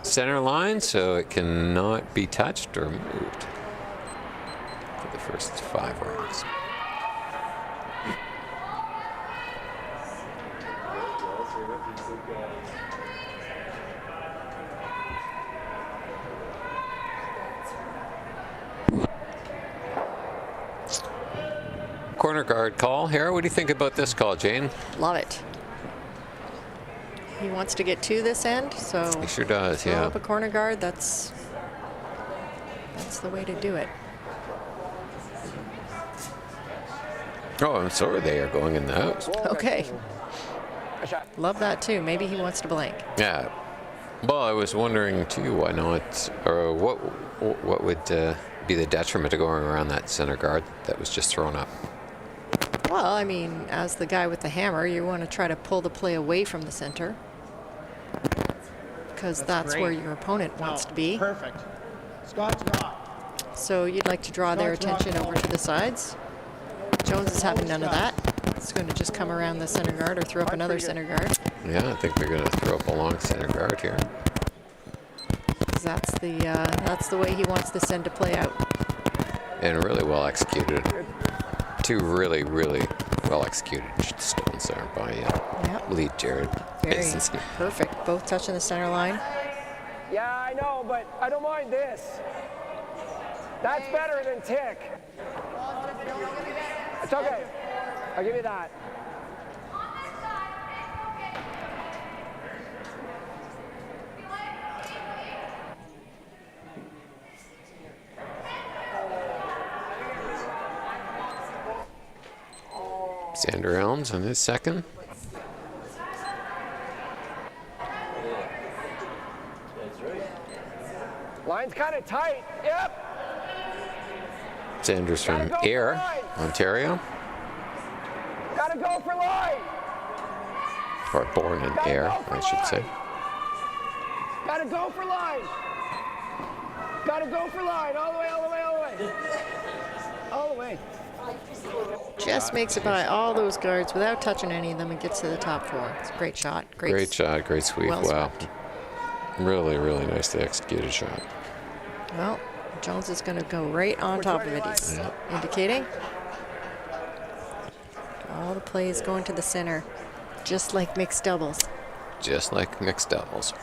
[SPEAKER 1] center line so it cannot be touched or moved for the first 5 rocks. Corner guard call here. What do you think about this call, Jane?
[SPEAKER 2] Love it. He wants to get to this end, so
[SPEAKER 1] He sure does,
[SPEAKER 2] throw
[SPEAKER 1] yeah.
[SPEAKER 2] up a corner guard. That's the way to do it.
[SPEAKER 1] Oh, I'm sorry they are going in the house.
[SPEAKER 2] Okay,
[SPEAKER 3] Good shot.
[SPEAKER 2] love that too. Maybe he wants to blank.
[SPEAKER 1] Yeah. Well, I was wondering too, why not, or what would be the detriment to going around that center guard that was just thrown up?
[SPEAKER 2] Well, I mean, as the guy with the hammer, you want to try to pull the play away from the center, because that's where
[SPEAKER 6] great.
[SPEAKER 2] your opponent wants to be.
[SPEAKER 6] Perfect. Scott's rock.
[SPEAKER 2] So you'd like to draw their
[SPEAKER 6] Scott's rock
[SPEAKER 2] attention over to the sides. Jones is having none of that. It's going to just come around the center guard or throw up another center guard.
[SPEAKER 1] Yeah, I think they're going to throw up a long center guard here.
[SPEAKER 2] 'Cause that's the way he wants this end to play out.
[SPEAKER 1] And really well executed. 2 really, really well executed stones there by
[SPEAKER 2] Yep.
[SPEAKER 1] lead Jared
[SPEAKER 2] Very
[SPEAKER 1] Brazenson.
[SPEAKER 2] perfect. Both touching the center line.
[SPEAKER 3] Yeah, I know, but I don't mind this. That's better than tick. It's okay. I'll give you that.
[SPEAKER 1] Xander Elms on his second.
[SPEAKER 3] Line's kind of tight. Yep.
[SPEAKER 1] Xander's from Ayr, Ontario,
[SPEAKER 3] Gotta go for line.
[SPEAKER 1] or born in Ayr, I should say.
[SPEAKER 3] Gotta go for line. Gotta go for line. All the way, all the way, all the way. All the way.
[SPEAKER 2] Just makes it by all those guards without touching any of them and gets to the top 4. It's a great shot.
[SPEAKER 1] Great shot, great sweep.
[SPEAKER 2] Well
[SPEAKER 1] Wow.
[SPEAKER 2] swept.
[SPEAKER 1] Really, really nicely executed shot.
[SPEAKER 2] Well, Jones is going to go right on top of it, he's indicating. All the play is going to the center, just like mixed doubles.
[SPEAKER 1] Just like mixed doubles.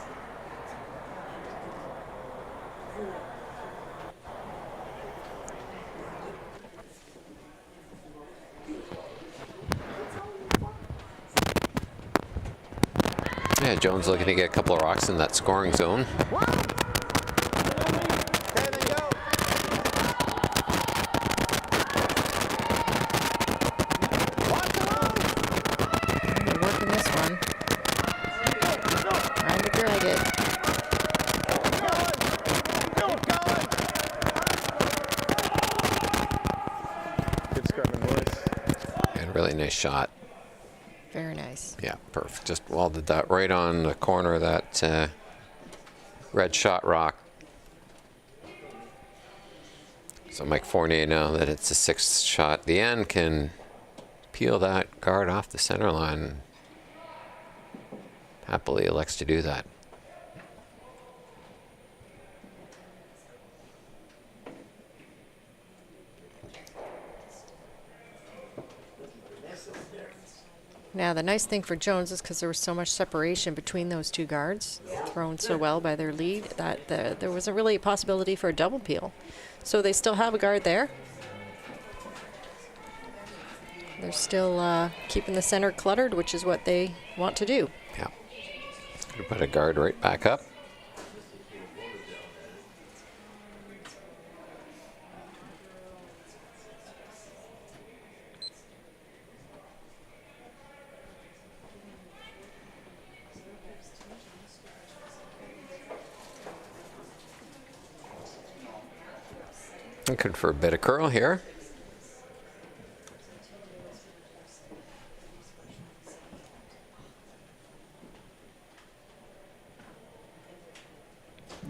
[SPEAKER 1] Yeah, Jones looking to get a couple of rocks in that scoring zone.
[SPEAKER 2] They're working this one. Trying to drag it.
[SPEAKER 5] Good scrubbing, boys.
[SPEAKER 1] And really nice shot.
[SPEAKER 2] Very nice.
[SPEAKER 1] Yeah, perfect. Just welded that right on the corner of that red shot rock. So Mike Fournier, now that it's a 6th shot, the end can peel that guard off the center line. Happily elects to do that.
[SPEAKER 2] Now, the nice thing for Jones is because there was so much separation between those two guards, thrown so well by their lead, that there wasn't really a possibility for a double peel. So they still have a guard there. They're still keeping the center cluttered, which is what they want to do.
[SPEAKER 1] Yeah. Gonna put a guard right back up. Looking for a bit of curl here.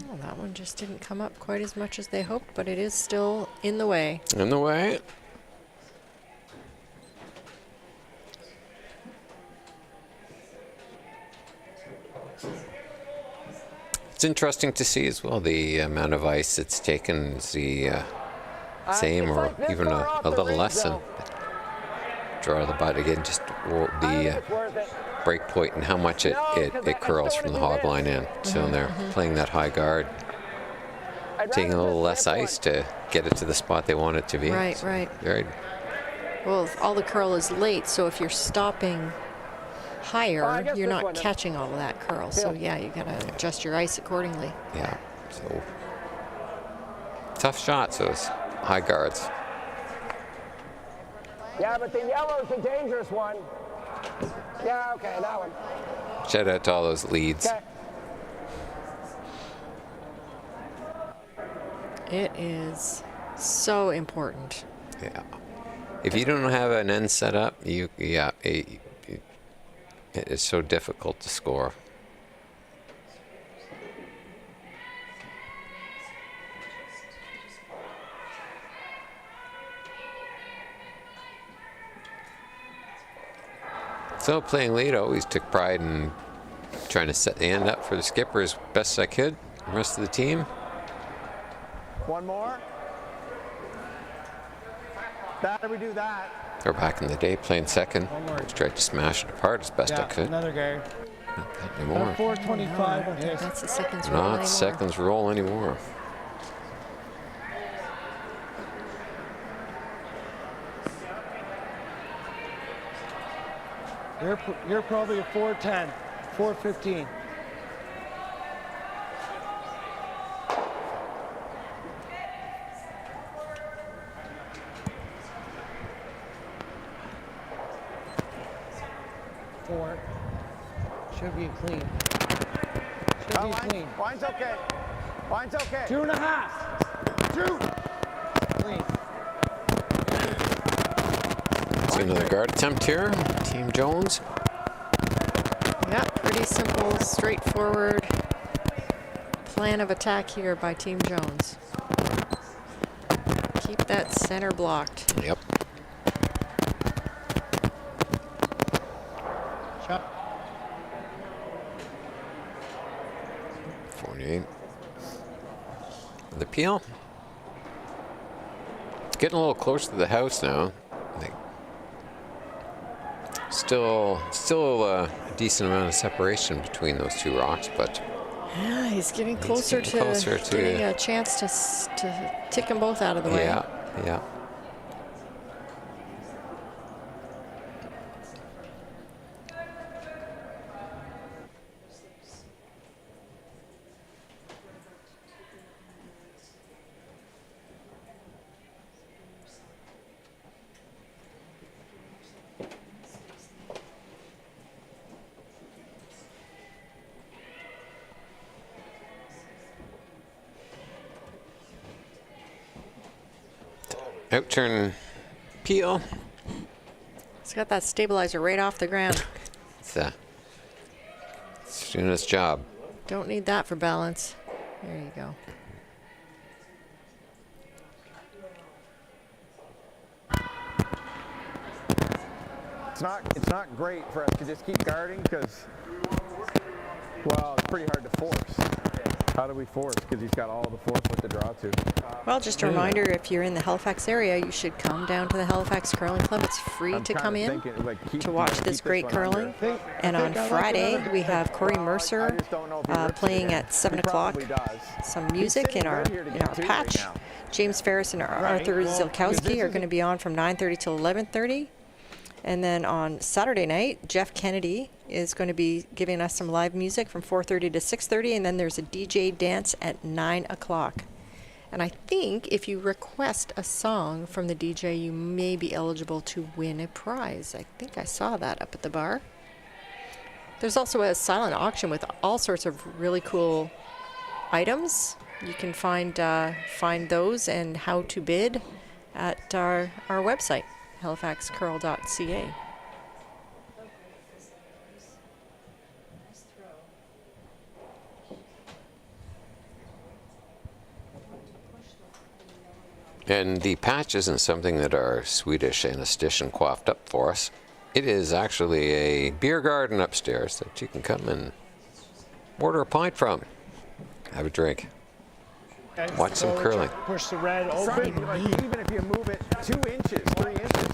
[SPEAKER 2] Well, that one just didn't come up quite as much as they hoped, but it is still in the way.
[SPEAKER 1] In the way. It's interesting to see as well the amount of ice it's taken is the same or even a little less than draw the butt again, just the break point and how much it curls from the hog line in. So they're playing that high guard, taking a little less ice to get it to the spot they want it to be.
[SPEAKER 2] Right,
[SPEAKER 1] So
[SPEAKER 2] right.
[SPEAKER 1] Very.
[SPEAKER 2] Well, all the curl is late, so if you're stopping higher, you're not catching all of that curl. So yeah, you gotta adjust your ice accordingly.
[SPEAKER 1] Yeah. So tough shots, those high guards.
[SPEAKER 3] Yeah, but the yellow's a dangerous one. Yeah, okay, that one.
[SPEAKER 1] Shout out to all those leads.
[SPEAKER 3] Okay.
[SPEAKER 2] It is so important.
[SPEAKER 1] Yeah. If you don't have an end set up, it is so difficult to score. So playing lead, I always took pride in trying to set the end up for the skipper as best I could. The rest of the team.
[SPEAKER 4] One more. Better we do that.
[SPEAKER 1] Or back in the day, playing second. Always tried to smash it apart as best I could.
[SPEAKER 6] Another guard.
[SPEAKER 1] Not that anymore.
[SPEAKER 6] 425
[SPEAKER 2] I don't think that's the seconds rule
[SPEAKER 1] Not
[SPEAKER 2] anymore.
[SPEAKER 1] seconds roll anymore.
[SPEAKER 6] You're probably a 410, 415. Four. Should be clean. Should be clean.
[SPEAKER 4] Wine's okay. Wine's okay.
[SPEAKER 6] 2.5. Clean.
[SPEAKER 1] See another guard attempt here. Team Jones.
[SPEAKER 2] Yeah, pretty simple, straightforward plan of attack here by Team Jones. Keep that center blocked.
[SPEAKER 1] Yep.
[SPEAKER 6] Shot.
[SPEAKER 1] Fournier. The peel. getting a little closer to the house now. Like, still a decent amount of separation between those two rocks, but
[SPEAKER 2] Yeah, he's getting closer to getting a chance to tick them both out of the way.
[SPEAKER 1] Yeah, yeah. Outturn peel.
[SPEAKER 2] He's got that stabilizer right off the ground.
[SPEAKER 1] It's doing its job.
[SPEAKER 2] Don't need that for balance. There you go.
[SPEAKER 5] It's not great for us to just keep guarding because, well, it's pretty hard to force. How do we force? Because he's got all the force with the draw to.
[SPEAKER 2] Well, just a reminder, if you're in the Halifax area, you should come down to the Halifax Curling Club. It's free to come in to watch this great curling. And on Friday, we have Corey Mercer playing at 7 o'clock. Some music in our patch. James Ferris and Arthur Zilkowski are going to be on from 9:30 till 11:30. And then on Saturday night, Jeff Kennedy is going to be giving us some live music from 4:30 to 6:30, and then there's a DJ dance at 9 o'clock. And I think if you request a song from the DJ, you may be eligible to win a prize. I think I saw that up at the bar. There's also a silent auction with all sorts of really cool items. You can find those and how to bid at our website, halifaxcurl.ca.
[SPEAKER 1] And the patch isn't something that our Swedish anesthetician coiffed up for us. It is actually a beer garden upstairs that you can come and order a pint from. Have a drink.
[SPEAKER 6] Okay,
[SPEAKER 1] Watch some
[SPEAKER 6] so
[SPEAKER 1] curling.
[SPEAKER 6] Push the red open.
[SPEAKER 5] Even if you move it 2 inches, 3 inches.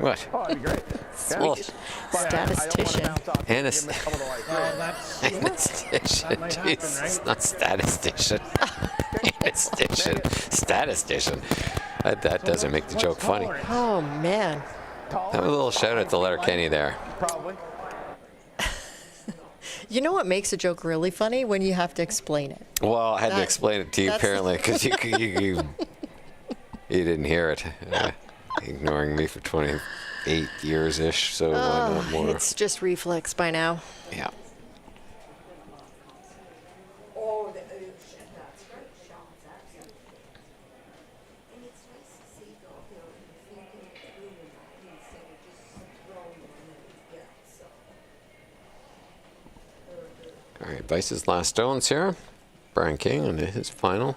[SPEAKER 1] What?
[SPEAKER 5] Oh, that'd be great.
[SPEAKER 2] Sweet. Statistician.
[SPEAKER 1] Anesthetician.
[SPEAKER 6] That might happen,
[SPEAKER 1] Jesus,
[SPEAKER 6] right?
[SPEAKER 1] not statistician. Anesthetician. Statistician. That doesn't make the joke funny.
[SPEAKER 2] Oh, man.
[SPEAKER 1] Have a little shout out to Letterkenny there.
[SPEAKER 5] Probably.
[SPEAKER 2] You know what makes a joke really funny? When you have to explain it.
[SPEAKER 1] Well, I had to explain it to you apparently because you didn't hear it. Ignoring me for 28 years-ish, so why not more?
[SPEAKER 2] It's just reflex by now.
[SPEAKER 1] Yeah. All right, Vice's last stones here. Brian King on his final.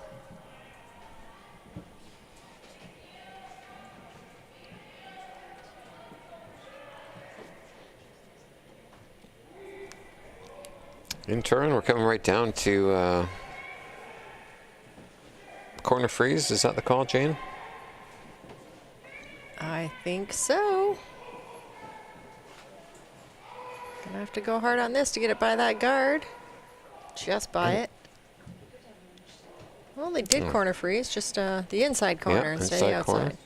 [SPEAKER 1] In turn, we're coming right down to corner freeze. Is that the call, Jane?
[SPEAKER 2] I think so. Gonna have to go hard on this to get it by that guard. Just by it. Well, they did corner freeze, just the inside corner instead of the outside.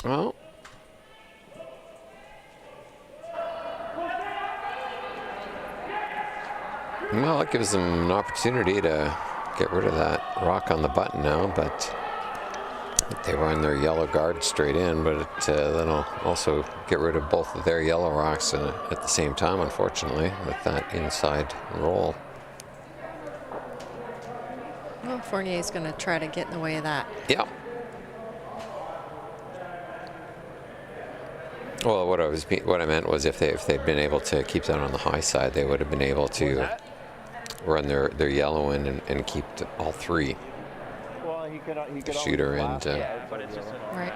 [SPEAKER 1] Corner. Well. Well, it gives them an opportunity to get rid of that rock on the button now, but they run their yellow guard straight in, but that'll also get rid of both of their yellow rocks at the same time, unfortunately, with that inside roll.
[SPEAKER 2] Well, Fournier's going to try to get in the way of that.
[SPEAKER 1] Yep. Well, what I meant was if they'd been able to keep that on the high side, they would have been able to run their yellow in and keep all three.
[SPEAKER 6] Well, he could
[SPEAKER 1] Shooter and
[SPEAKER 6] but it's just
[SPEAKER 2] Right.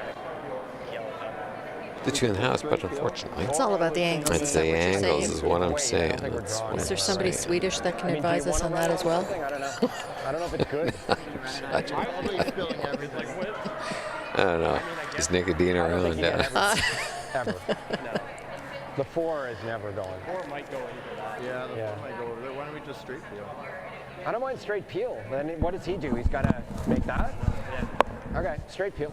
[SPEAKER 1] the 2.5, but unfortunately,
[SPEAKER 2] It's all about the angles.
[SPEAKER 1] it's
[SPEAKER 2] Is that
[SPEAKER 1] the
[SPEAKER 2] what you're
[SPEAKER 1] angles
[SPEAKER 2] saying?
[SPEAKER 1] is what I'm saying. That's what
[SPEAKER 2] Is there
[SPEAKER 1] I'm
[SPEAKER 2] somebody
[SPEAKER 1] saying.
[SPEAKER 2] Swedish that can
[SPEAKER 3] I mean, do you
[SPEAKER 2] advise us
[SPEAKER 3] want
[SPEAKER 2] on
[SPEAKER 3] to
[SPEAKER 2] that
[SPEAKER 3] run
[SPEAKER 2] as well?
[SPEAKER 3] something? I don't know. I don't know if it's good.
[SPEAKER 1] I don't know. Is Nicodine
[SPEAKER 3] I don't think
[SPEAKER 1] around?
[SPEAKER 3] you get
[SPEAKER 1] Yeah.
[SPEAKER 3] ever. The 4 is never going.
[SPEAKER 6] Or might go into that.
[SPEAKER 4] Yeah, the
[SPEAKER 3] Yeah.
[SPEAKER 4] might go over there. Why don't we just straight peel?
[SPEAKER 3] I don't mind straight peel. Then what does he do? He's got to make that?
[SPEAKER 6] Yeah.
[SPEAKER 3] Okay, straight peel.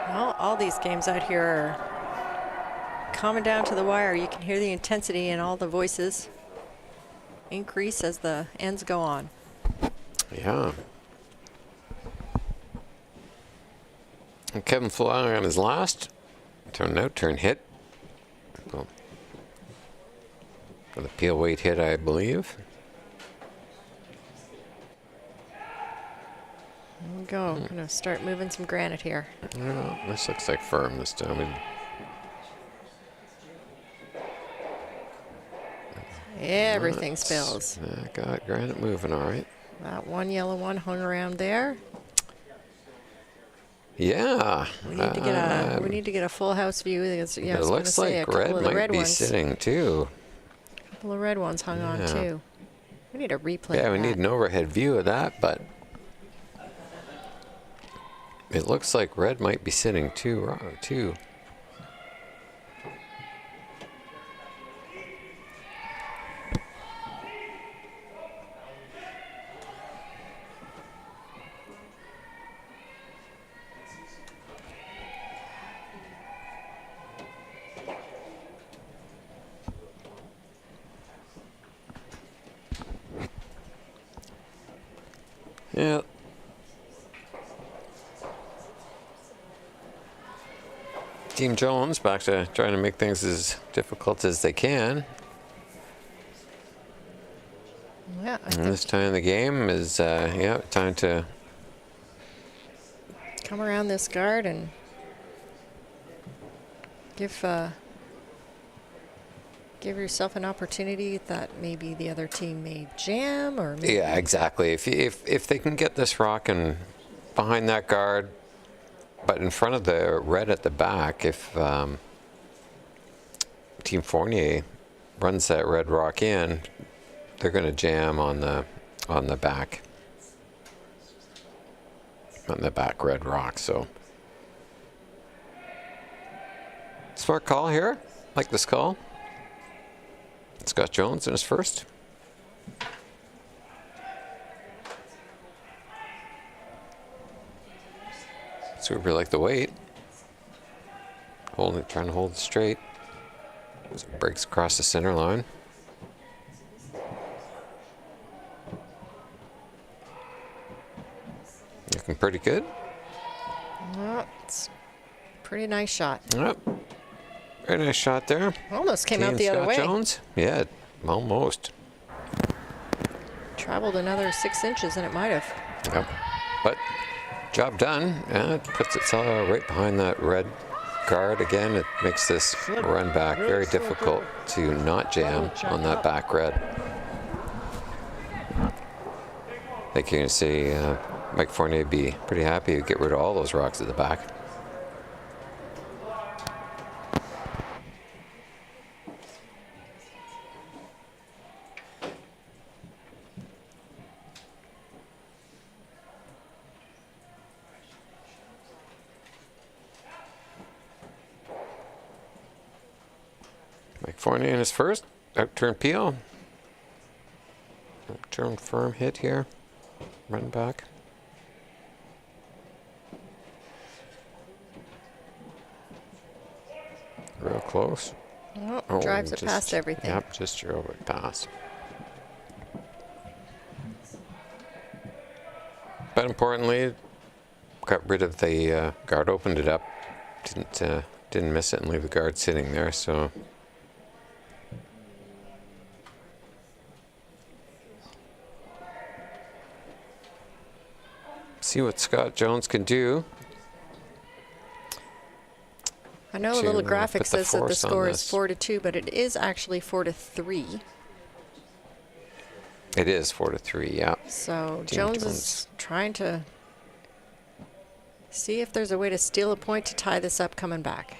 [SPEAKER 2] Well, all these games out here are coming down to the wire. You can hear the intensity in all the voices increase as the ends go on.
[SPEAKER 1] Yeah. And Kevin Fly on his last. Turn hit. Boom. For the peel weight hit, I believe.
[SPEAKER 2] There we go. I'm going to start moving some granite here.
[SPEAKER 1] Yeah, this looks like firm this time.
[SPEAKER 2] Everything spills.
[SPEAKER 1] I got granite moving all right.
[SPEAKER 2] That one yellow one hung around there.
[SPEAKER 1] Yeah.
[SPEAKER 2] We need to get a full house view. Because, yeah, I
[SPEAKER 1] It
[SPEAKER 2] was gonna
[SPEAKER 1] looks
[SPEAKER 2] say,
[SPEAKER 1] like
[SPEAKER 2] a couple
[SPEAKER 1] red
[SPEAKER 2] of the
[SPEAKER 1] might
[SPEAKER 2] red
[SPEAKER 1] be
[SPEAKER 2] ones.
[SPEAKER 1] sitting too.
[SPEAKER 2] A couple of red ones hung on
[SPEAKER 1] Yeah.
[SPEAKER 2] too. We need a replay.
[SPEAKER 1] Yeah,
[SPEAKER 2] of
[SPEAKER 1] we
[SPEAKER 2] that.
[SPEAKER 1] need an overhead view of that, but it looks like red might be sitting too. Yeah. Team Jones back to trying to make things as difficult as they can.
[SPEAKER 2] Yeah, I
[SPEAKER 1] And
[SPEAKER 2] think
[SPEAKER 1] this time in the game is, time to
[SPEAKER 2] come around this guard and give yourself an opportunity that maybe the other team may jam or maybe
[SPEAKER 1] Yeah, exactly. If they can get this rocking behind that guard, but in front of the red at the back, if Team Fournier runs that red rock in, they're going to jam on the back red rock. So smart call here. Like this call. Scott Jones in his first. Super like the weight. Trying to hold it straight. As it breaks across the center line. Looking pretty good.
[SPEAKER 2] well, it's a pretty nice shot.
[SPEAKER 1] Yep. Very nice shot there.
[SPEAKER 2] Almost came out
[SPEAKER 1] Team
[SPEAKER 2] the other
[SPEAKER 1] Scott
[SPEAKER 2] way.
[SPEAKER 1] Jones. Yeah, almost.
[SPEAKER 2] Traveled another 6 inches and it might have.
[SPEAKER 1] Yep. But job done. It puts it right behind that red guard again. It makes this run back very difficult to not jam on that back red. I think you can see Mike Fournier would be pretty happy to get rid of all those rocks at the back. Mike Fournier in his first. Outturn peel. Outturn firm hit here. Run back. Real close.
[SPEAKER 2] Oh, drives it past everything.
[SPEAKER 1] Yep, just drove it past. But importantly, got rid of the guard, opened it up, didn't miss it and leave the guard sitting there. So see what Scott Jones can do.
[SPEAKER 2] I know a little
[SPEAKER 1] to,
[SPEAKER 2] graphic
[SPEAKER 1] put the
[SPEAKER 2] says that the
[SPEAKER 1] force on
[SPEAKER 2] score is
[SPEAKER 1] this.
[SPEAKER 2] 4-2, but it is actually 4-3.
[SPEAKER 1] It is 4-3, yeah.
[SPEAKER 2] So
[SPEAKER 1] Team
[SPEAKER 2] Jones
[SPEAKER 1] Jones.
[SPEAKER 2] is trying to see if there's a way to steal a point to tie this up coming back.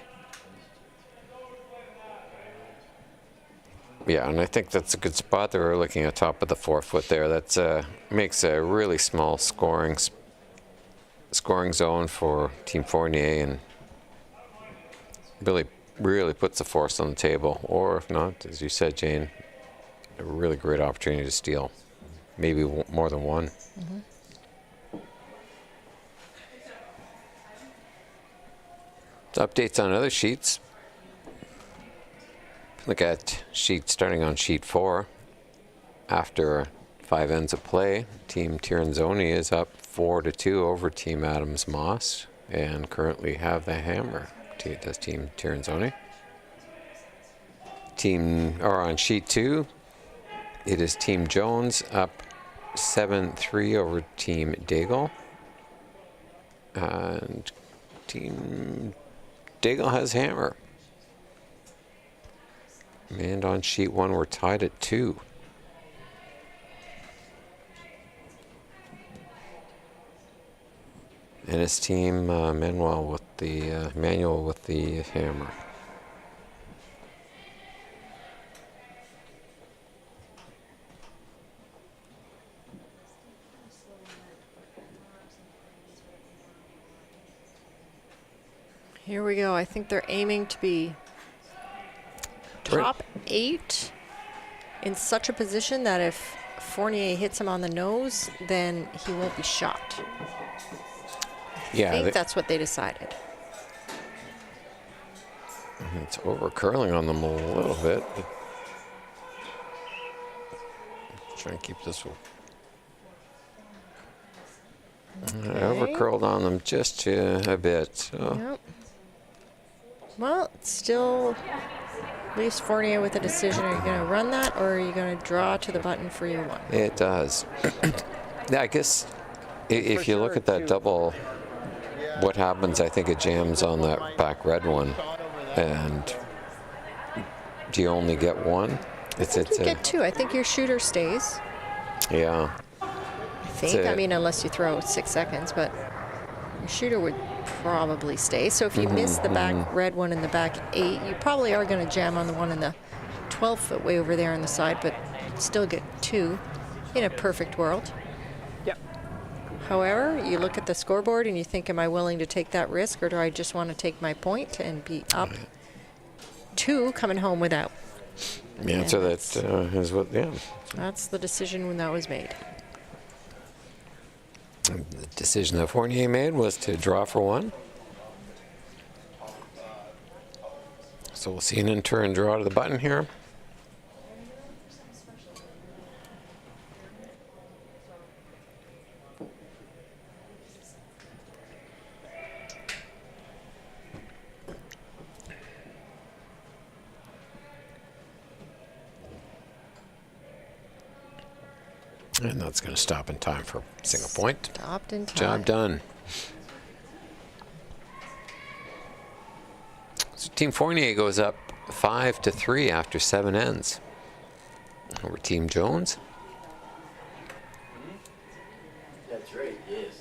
[SPEAKER 1] Yeah, and I think that's a good spot. They were looking at top of the 4-foot there. That makes a really small scoring zone for Team Fournier, and really puts the force on the table. Or if not, as you said, Jane, a really great opportunity to steal, maybe more than one. Updates on other sheets. Look at starting on sheet 4. After 5 ends of play, Team Tirinzoni is up 4-2 over Team Adams Moss, and currently have the hammer. Does Team Tirinzoni. On sheet 2, it is Team Jones up 7-3 over Team Daigle, and Team Daigle has hammer. And on sheet 1, we're tied at 2. And it's Team Manuel with the hammer.
[SPEAKER 2] Here we go. I think they're aiming to be top 8 in such a position that if Fournier hits him on the nose, then he won't be shot.
[SPEAKER 1] Yeah,
[SPEAKER 2] I think that's what they decided.
[SPEAKER 1] it's over curling on them a little bit. Try and keep this one. Over curled on them just a bit. So.
[SPEAKER 2] Yep. Well, it still leaves Fournier with a decision. Are you going to run that, or are you going to draw to the button for your one?
[SPEAKER 1] It does. Yeah, I guess if you look at that double, what happens, I think it jams on that back red one. And do you only get one?
[SPEAKER 2] You get 2. I think your shooter stays.
[SPEAKER 1] Yeah.
[SPEAKER 2] I think. I mean, unless you throw 6 seconds, but your shooter would probably stay. So if you miss the back red one in the back 8, you probably are going to jam on the one in the 12-foot way over there on the side, but still get 2 in a perfect world.
[SPEAKER 3] Yep.
[SPEAKER 2] However, you look at the scoreboard and you think, am I willing to take that risk, or do I just want to take my point and be up 2 coming home without?
[SPEAKER 1] The answer that is what, yeah.
[SPEAKER 2] That's the decision when that was made.
[SPEAKER 1] The decision that Fournier made was to draw for 1. So we'll see an in turn draw to the button here. And that's going to stop in time for single point.
[SPEAKER 2] Stopped in time.
[SPEAKER 1] Job done. So Team Fournier goes up 5-3 after 7 ends over Team Jones.
[SPEAKER 7] That's right, yes.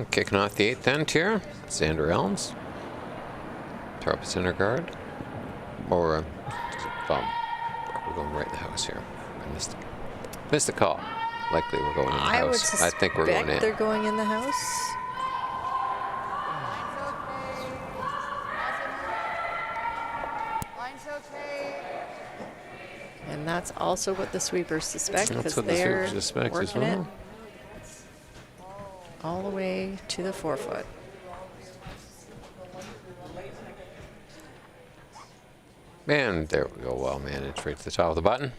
[SPEAKER 1] Kicking off the 8th end here, Xander Elms. Throw up a center guard. Or, we're going right in the house here. I missed the call. Likely we're going in the house. I think we're going in.
[SPEAKER 2] They're going in the house. that's also what the sweepers suspect,
[SPEAKER 1] That's
[SPEAKER 2] because
[SPEAKER 1] what the
[SPEAKER 2] they're
[SPEAKER 1] sweepers suspect as
[SPEAKER 2] working it
[SPEAKER 1] well.
[SPEAKER 2] all the way to the 4-foot.
[SPEAKER 1] And there we go, well managed, right to the top of the button.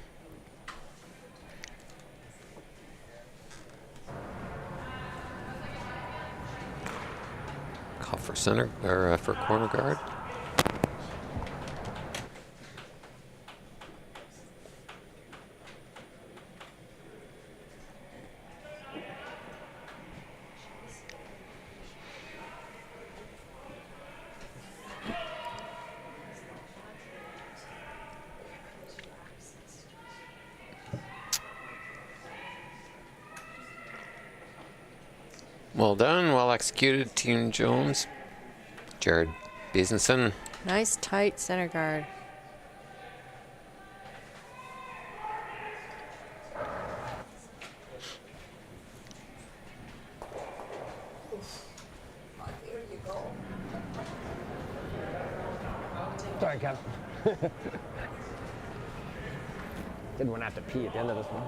[SPEAKER 1] Call for center, or for corner guard. Well done, well executed, Team Jones. Jared Beesenson.
[SPEAKER 2] Nice tight center guard.
[SPEAKER 3] Sorry, Kev. Didn't want to have to pee at the end of this one.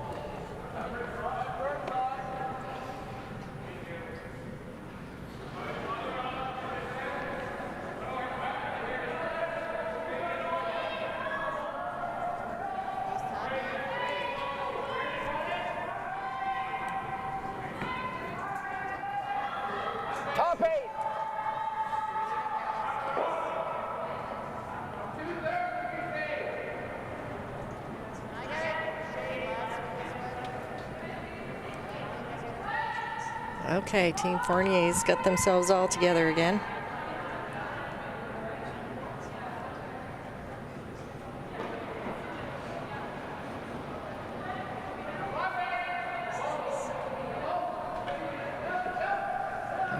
[SPEAKER 3] Top 8.
[SPEAKER 2] Okay, Team Fournier's got themselves all together again.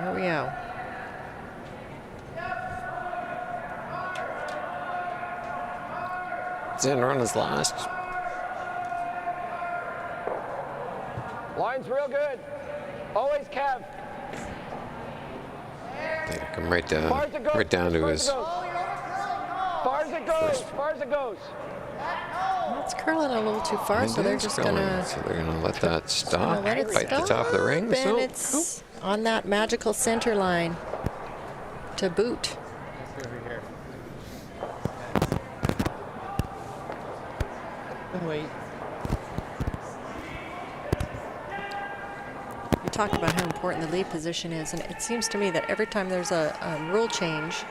[SPEAKER 2] Here we go.
[SPEAKER 1] Xander on his last.
[SPEAKER 3] Line's real good. Always Kev.
[SPEAKER 1] They come right down, right down to his.
[SPEAKER 3] Far as it goes. Far as it goes.
[SPEAKER 2] It's curling a little too far, so they're just gonna
[SPEAKER 1] So they're gonna let that stop.
[SPEAKER 2] let it
[SPEAKER 1] Right at the top of the ring.
[SPEAKER 2] and
[SPEAKER 1] So
[SPEAKER 2] it's on that magical center line to boot.
[SPEAKER 6] Wait.
[SPEAKER 2] You talk about how important the lead position is, and it seems to me that every time there's a rule change,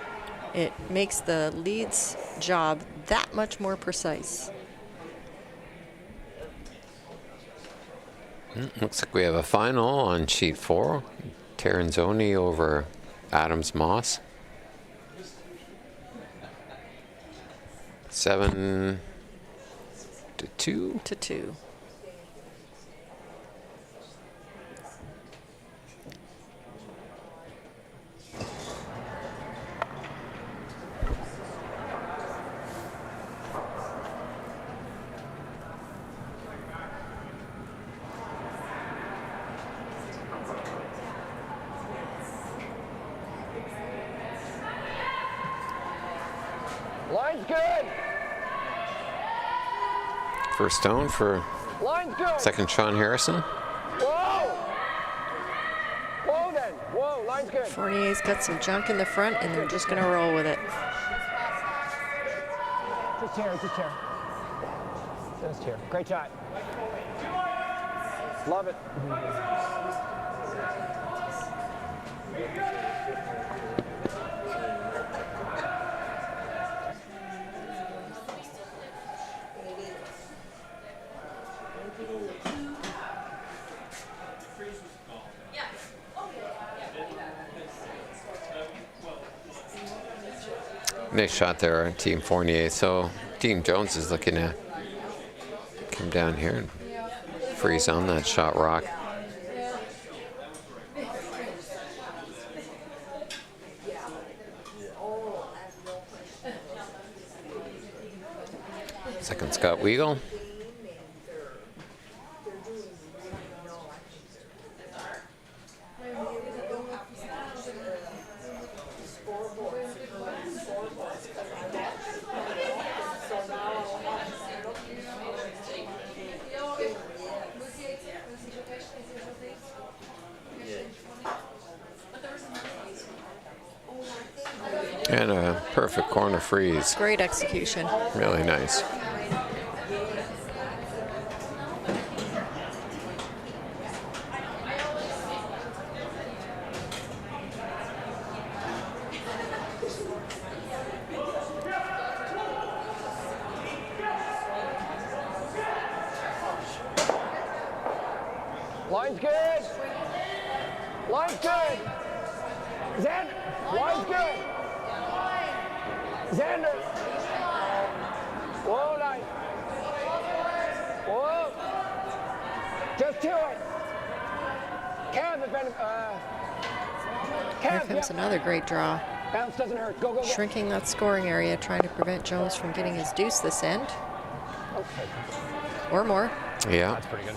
[SPEAKER 2] it makes the lead's job that much more precise.
[SPEAKER 1] looks like we have a final on sheet 4. Terranzoni over Adams Moss. 7-2.
[SPEAKER 2] To 2.
[SPEAKER 3] Line's good.
[SPEAKER 1] First stone for
[SPEAKER 3] Line's good.
[SPEAKER 1] second Sean Harrison.
[SPEAKER 3] Whoa. Whoa then. Whoa, line's good.
[SPEAKER 2] Fournier's got some junk in the front, and they're just gonna roll with it.
[SPEAKER 3] Just here, just here. Just here. Great shot. Love it.
[SPEAKER 1] Nice shot there on Team Fournier. So Team Jones is looking to come down here and freeze on that shot rock. Second Scott Weigel. And a perfect corner freeze.
[SPEAKER 2] Great execution.
[SPEAKER 1] Really nice.
[SPEAKER 3] Line's good. Line's good. Xander. Line's good. Xander. Whoa, nice. Whoa. Just to it. Cam,
[SPEAKER 2] Here comes another great draw.
[SPEAKER 3] Bounce doesn't hurt. Go, go, go.
[SPEAKER 2] Shrinking that scoring area, trying to prevent Jones from getting his deuce this end.
[SPEAKER 3] Okay.
[SPEAKER 2] Or more.
[SPEAKER 1] Yeah.
[SPEAKER 3] That's pretty good.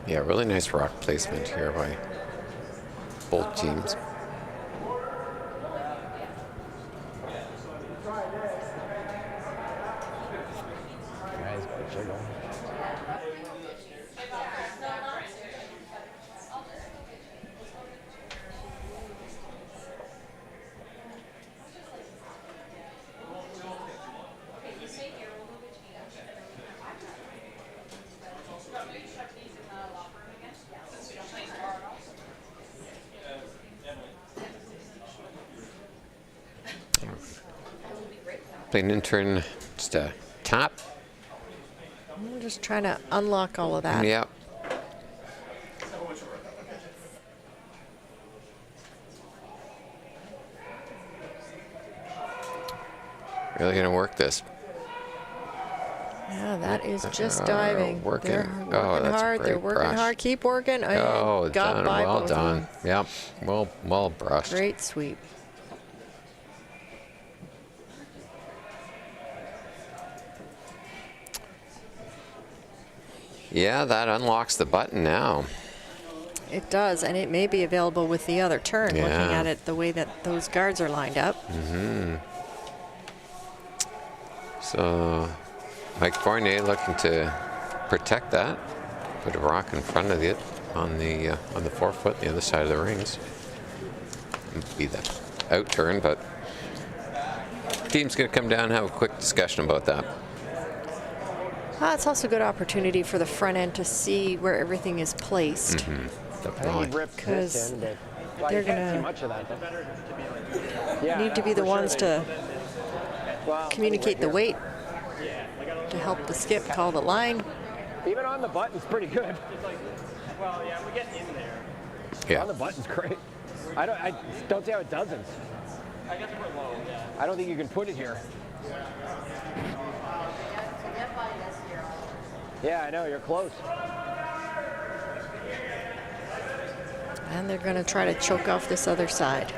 [SPEAKER 1] Yeah, really nice rock placement here by both teams. Playing in turn, just a tap.
[SPEAKER 2] I'm just trying to unlock all of that.
[SPEAKER 1] Yep. Really gonna work this.
[SPEAKER 2] Yeah, that is just diving.
[SPEAKER 1] Working.
[SPEAKER 2] They're
[SPEAKER 1] Oh,
[SPEAKER 2] working
[SPEAKER 1] that's a
[SPEAKER 2] hard. They're
[SPEAKER 1] great
[SPEAKER 2] working
[SPEAKER 1] brush.
[SPEAKER 2] hard. Keep working.
[SPEAKER 1] Oh,
[SPEAKER 2] got
[SPEAKER 1] done.
[SPEAKER 2] by
[SPEAKER 1] Well
[SPEAKER 2] both of
[SPEAKER 1] done.
[SPEAKER 2] them.
[SPEAKER 1] Yep. Well brushed.
[SPEAKER 2] Great sweep.
[SPEAKER 1] Yeah, that unlocks the button now.
[SPEAKER 2] It does, and it may be available with the other turn, looking
[SPEAKER 1] Yeah.
[SPEAKER 2] at it the way that those guards are lined up.
[SPEAKER 1] So Mike Fournier looking to protect that. Put a rock in front of it on the 4 foot, the other side of the rings. Be the out turn, but team's going to come down and have a quick discussion about that.
[SPEAKER 2] It's also a good opportunity for the front end to see where everything is placed.
[SPEAKER 1] Definitely.
[SPEAKER 3] Ripped
[SPEAKER 2] Because
[SPEAKER 3] this in, but
[SPEAKER 2] they're
[SPEAKER 3] you can't see
[SPEAKER 2] gonna
[SPEAKER 3] much of that. Though. Yeah,
[SPEAKER 2] Need to be the
[SPEAKER 3] for sure
[SPEAKER 2] ones
[SPEAKER 3] they
[SPEAKER 2] to
[SPEAKER 3] do. Well,
[SPEAKER 2] communicate the
[SPEAKER 3] right
[SPEAKER 2] weight to help the skip call the line.
[SPEAKER 3] here. Even on the button's pretty good.
[SPEAKER 6] Well, yeah, we're getting in there.
[SPEAKER 1] Yeah.
[SPEAKER 3] On the button's great. I don't see how it doesn't.
[SPEAKER 6] I guess we're low, yeah.
[SPEAKER 3] I don't think you can put it here. Yeah, I know, you're close.
[SPEAKER 2] And they're going to try to choke off this other side.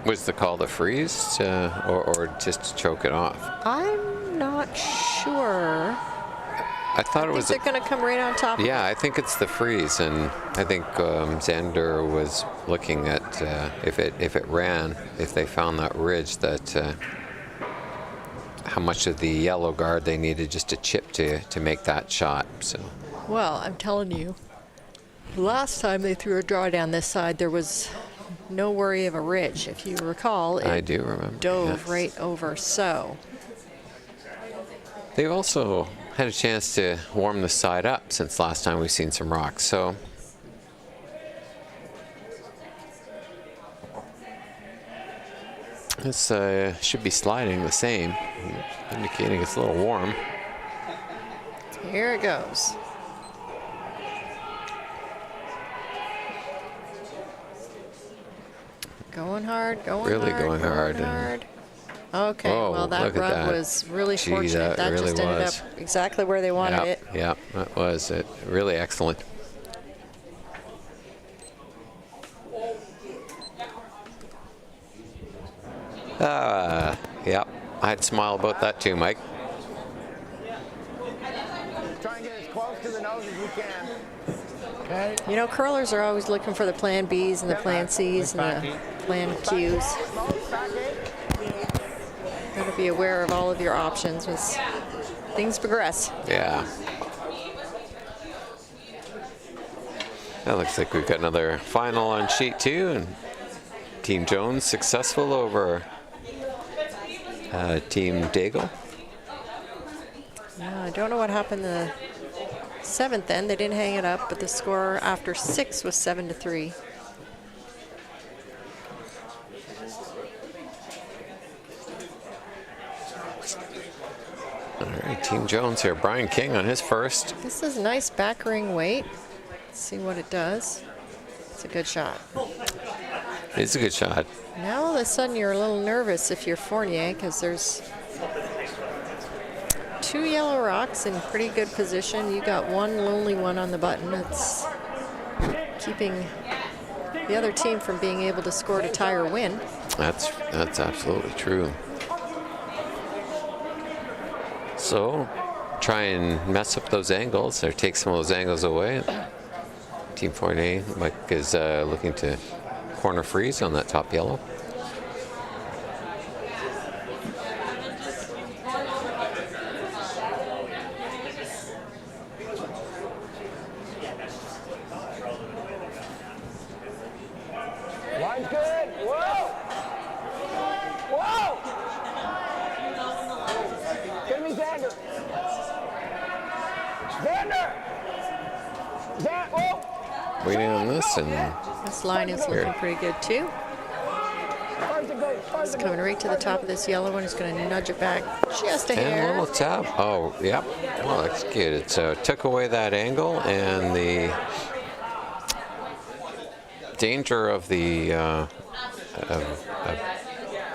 [SPEAKER 1] Was the call to freeze or just to choke it off?
[SPEAKER 2] I'm not sure.
[SPEAKER 1] I thought it was.
[SPEAKER 2] They're going to come right on top.
[SPEAKER 1] Yeah, I think it's the freeze, and I think Xander was looking at if it ran, if they found that ridge, that how much of the yellow guard they needed just to chip to make that shot. So.
[SPEAKER 2] Well, I'm telling you, last time they threw a draw down this side, there was no worry of a ridge. If you recall, it
[SPEAKER 1] I do remember.
[SPEAKER 2] dove
[SPEAKER 1] Yes.
[SPEAKER 2] right over. So
[SPEAKER 1] They've also had a chance to warm the side up since last time we've seen some rocks. So. This should be sliding the same, indicating it's a little warm.
[SPEAKER 2] here it goes. Going hard, going
[SPEAKER 1] Really
[SPEAKER 2] hard,
[SPEAKER 1] going hard, and-
[SPEAKER 2] hard. Okay,
[SPEAKER 1] Oh,
[SPEAKER 2] well, that
[SPEAKER 1] look at
[SPEAKER 2] rub
[SPEAKER 1] that.
[SPEAKER 2] was really
[SPEAKER 1] Gee,
[SPEAKER 2] fortunate.
[SPEAKER 1] that
[SPEAKER 2] That
[SPEAKER 1] really
[SPEAKER 2] just ended
[SPEAKER 1] was.
[SPEAKER 2] up exactly where they wanted it.
[SPEAKER 1] Yeah, that was it. Really excellent. Yeah, I'd smile about that too, Mike.
[SPEAKER 4] Try and get as close to the nose as we can. Okay.
[SPEAKER 2] You know, curlers are always looking for the plan Bs and the plan Cs and the plan Qs.
[SPEAKER 4] Back eight.
[SPEAKER 2] Got to be aware of all of your options as things progress.
[SPEAKER 1] Yeah. That looks like we've got another final on sheet 2, and Team Jones successful over Team Daigle.
[SPEAKER 2] Yeah, I don't know what happened the 7th end. They didn't hang it up, but the score after 6 was 7-3.
[SPEAKER 1] All right, Team Jones here. Brian King on his first.
[SPEAKER 2] This is nice back ring weight. Let's see what it does. It's a good shot.
[SPEAKER 1] It's a good shot.
[SPEAKER 2] Now all of a sudden you're a little nervous if you're Fournier, because there's 2 yellow rocks in pretty good position. You got one lonely one on the button. It's keeping the other team from being able to score to tie or win.
[SPEAKER 1] That's absolutely true. So try and mess up those angles or take some of those angles away. Team Fournier is looking to corner freeze on that top yellow.
[SPEAKER 3] Line's good. Whoa! Whoa! Give me Xander. Xander! Whoa!
[SPEAKER 1] Waiting on this, and
[SPEAKER 2] This line is looking pretty good too. It's coming right to the top of this yellow one. It's going to nudge it back just a
[SPEAKER 1] and a
[SPEAKER 2] hair.
[SPEAKER 1] little tap. Oh, yep. Well, that's good. It took away that angle and the danger of the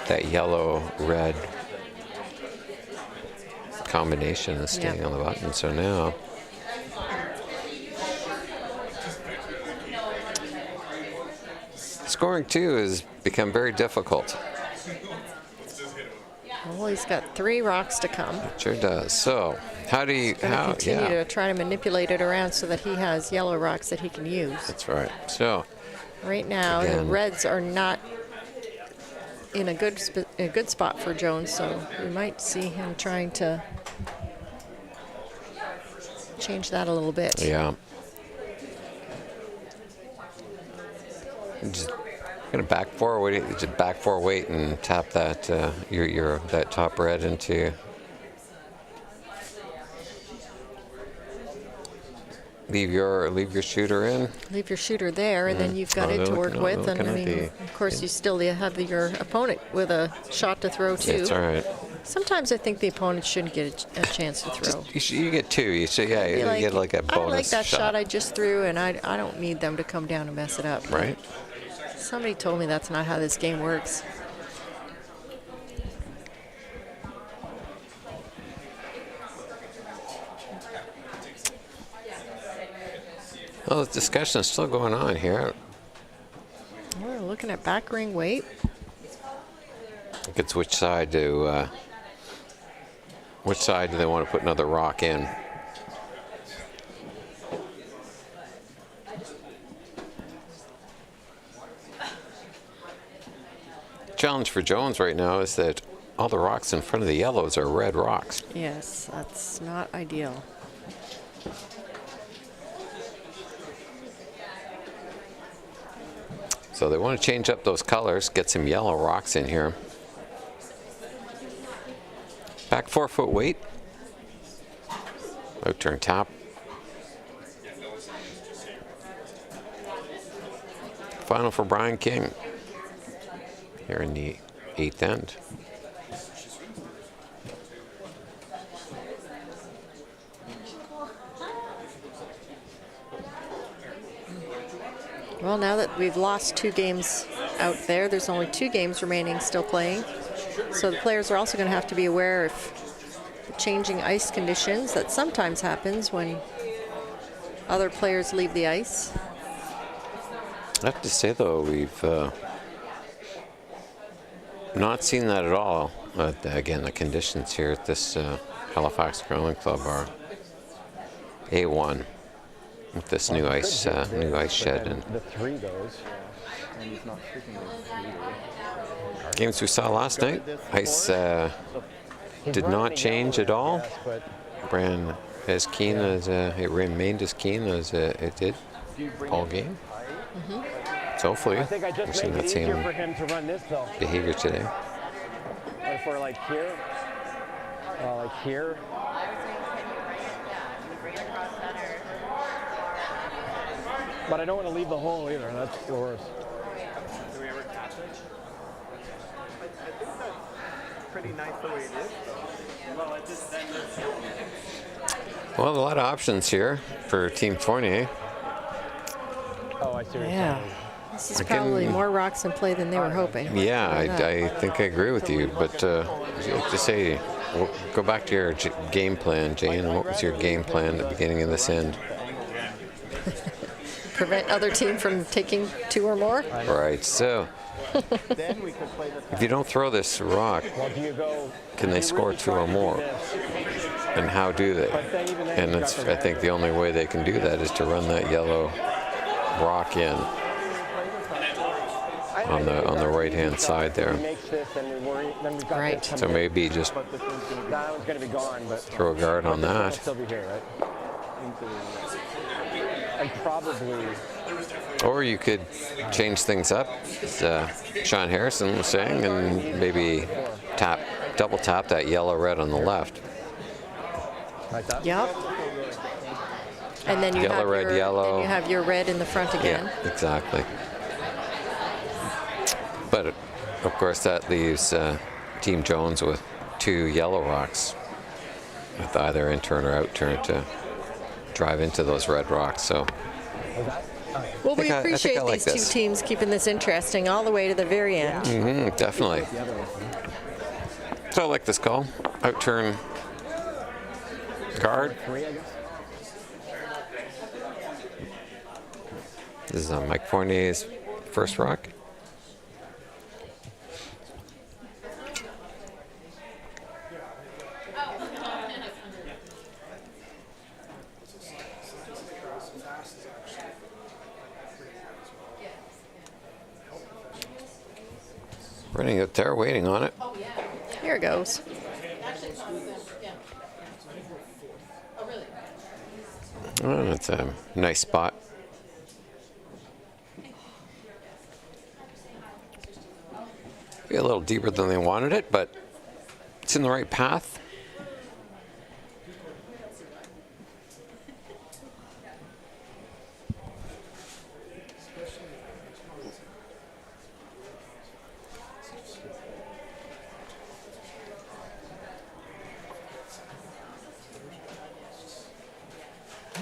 [SPEAKER 1] that yellow-red combination is staying on the button. So now scoring 2 has become very difficult.
[SPEAKER 2] Well, he's got 3 rocks to come.
[SPEAKER 1] Sure does. So how do you
[SPEAKER 2] Continue to try to manipulate it around so that he has yellow rocks that he can use.
[SPEAKER 1] That's right. So
[SPEAKER 2] Right now,
[SPEAKER 1] again,
[SPEAKER 2] the reds are not in a good spot for Jones, so we might see him trying to change that a little bit.
[SPEAKER 1] yeah. Just gonna back four weight, just back 4 weight and tap that that top red into. Leave your shooter in.
[SPEAKER 2] Leave your shooter there, and then you've got it to work with. And I mean, of course, you still have your opponent with a shot to throw too.
[SPEAKER 1] It's all right.
[SPEAKER 2] Sometimes I think the opponent shouldn't get a chance to throw.
[SPEAKER 1] You get 2. You should, yeah, you get like a bonus
[SPEAKER 2] I like that
[SPEAKER 1] shot.
[SPEAKER 2] shot I just threw, and I don't need them to come down and mess it up.
[SPEAKER 1] Right.
[SPEAKER 2] Somebody told me that's not how this game works.
[SPEAKER 1] Well, the discussion is still going on here.
[SPEAKER 2] We're looking at back ring weight.
[SPEAKER 1] I think it's which side do they want to put another rock in? Challenge for Jones right now is that all the rocks in front of the yellows are red rocks.
[SPEAKER 2] Yes, that's not ideal.
[SPEAKER 1] So they want to change up those colors, get some yellow rocks in here. Back 4 foot weight. Out turn tap. Final for Brian King here in the 8th end.
[SPEAKER 2] Well, now that we've lost 2 games out there, there's only 2 games remaining still playing. So the players are also going to have to be aware of the changing ice conditions. That sometimes happens when other players leave the ice.
[SPEAKER 1] I have to say, though, we've not seen that at all. But again, the conditions here at this Halifax Curling Club are A1 with this new ice shed. And
[SPEAKER 5] the 3 goes, and he's not shooting the 3.
[SPEAKER 1] games we saw last night, ice did not change at all.
[SPEAKER 5] Yes, but
[SPEAKER 1] Ran as keen as it remained as keen as it did all game. So hopefully
[SPEAKER 3] I think I
[SPEAKER 1] we're
[SPEAKER 3] just
[SPEAKER 1] seeing
[SPEAKER 3] make
[SPEAKER 1] that
[SPEAKER 3] it easier for
[SPEAKER 1] same
[SPEAKER 3] him to run this though.
[SPEAKER 1] behavior today.
[SPEAKER 3] But if we're like here, but I don't want to leave the hole either. That's the worst.
[SPEAKER 5] do we ever catch it? I think that's pretty nice the way it is. Well, it just then
[SPEAKER 1] Well, a lot of options here for Team Fournier.
[SPEAKER 3] Oh, I see what you're
[SPEAKER 2] Yeah.
[SPEAKER 3] saying.
[SPEAKER 2] This is
[SPEAKER 1] Again-
[SPEAKER 2] probably more rocks in play than they were hoping.
[SPEAKER 1] Yeah,
[SPEAKER 2] Why not?
[SPEAKER 1] I think I agree with you, but to say, go back to your game plan, Jane. What was your game plan at the beginning of this end?
[SPEAKER 2] Prevent other team from taking 2 or more.
[SPEAKER 1] Right, so
[SPEAKER 5] then we could play the
[SPEAKER 1] if you don't throw this rock,
[SPEAKER 3] Well, do you go?
[SPEAKER 1] can they score 2 or more? And how do they? And it's, I think the only way they can do that is to run that yellow rock in on the right-hand side there.
[SPEAKER 3] Makes this, and we worry. Then we've got
[SPEAKER 2] Right.
[SPEAKER 3] this
[SPEAKER 1] So
[SPEAKER 3] coming
[SPEAKER 1] maybe just
[SPEAKER 3] in. That one's going to be gone, but
[SPEAKER 1] throw a guard on
[SPEAKER 3] it'll
[SPEAKER 1] that.
[SPEAKER 3] still be here, right? And probably.
[SPEAKER 1] Or you could change things up, as Sean Harrison was saying, and maybe double tap that yellow-red on the left.
[SPEAKER 3] Like that?
[SPEAKER 2] Yep. And then you
[SPEAKER 1] Yellow,
[SPEAKER 2] have
[SPEAKER 1] red,
[SPEAKER 2] your,
[SPEAKER 1] yellow.
[SPEAKER 2] Then you have your red in the front again.
[SPEAKER 1] Yeah, exactly. But of course, that leaves Team Jones with 2 yellow rocks, with either in turn or out turn to drive into those red rocks. So
[SPEAKER 2] Well, we
[SPEAKER 1] I think I
[SPEAKER 2] appreciate
[SPEAKER 1] like
[SPEAKER 2] these
[SPEAKER 1] this.
[SPEAKER 2] 2 teams keeping this interesting all the way to the very end.
[SPEAKER 1] definitely. So I like this call. Out turn guard.
[SPEAKER 3] 3, I guess.
[SPEAKER 1] This is Mike Fournier's first rock. Running out there, waiting on it.
[SPEAKER 2] Here it goes.
[SPEAKER 1] Oh, that's a nice spot. Be a little deeper than they wanted it, but it's in the right path.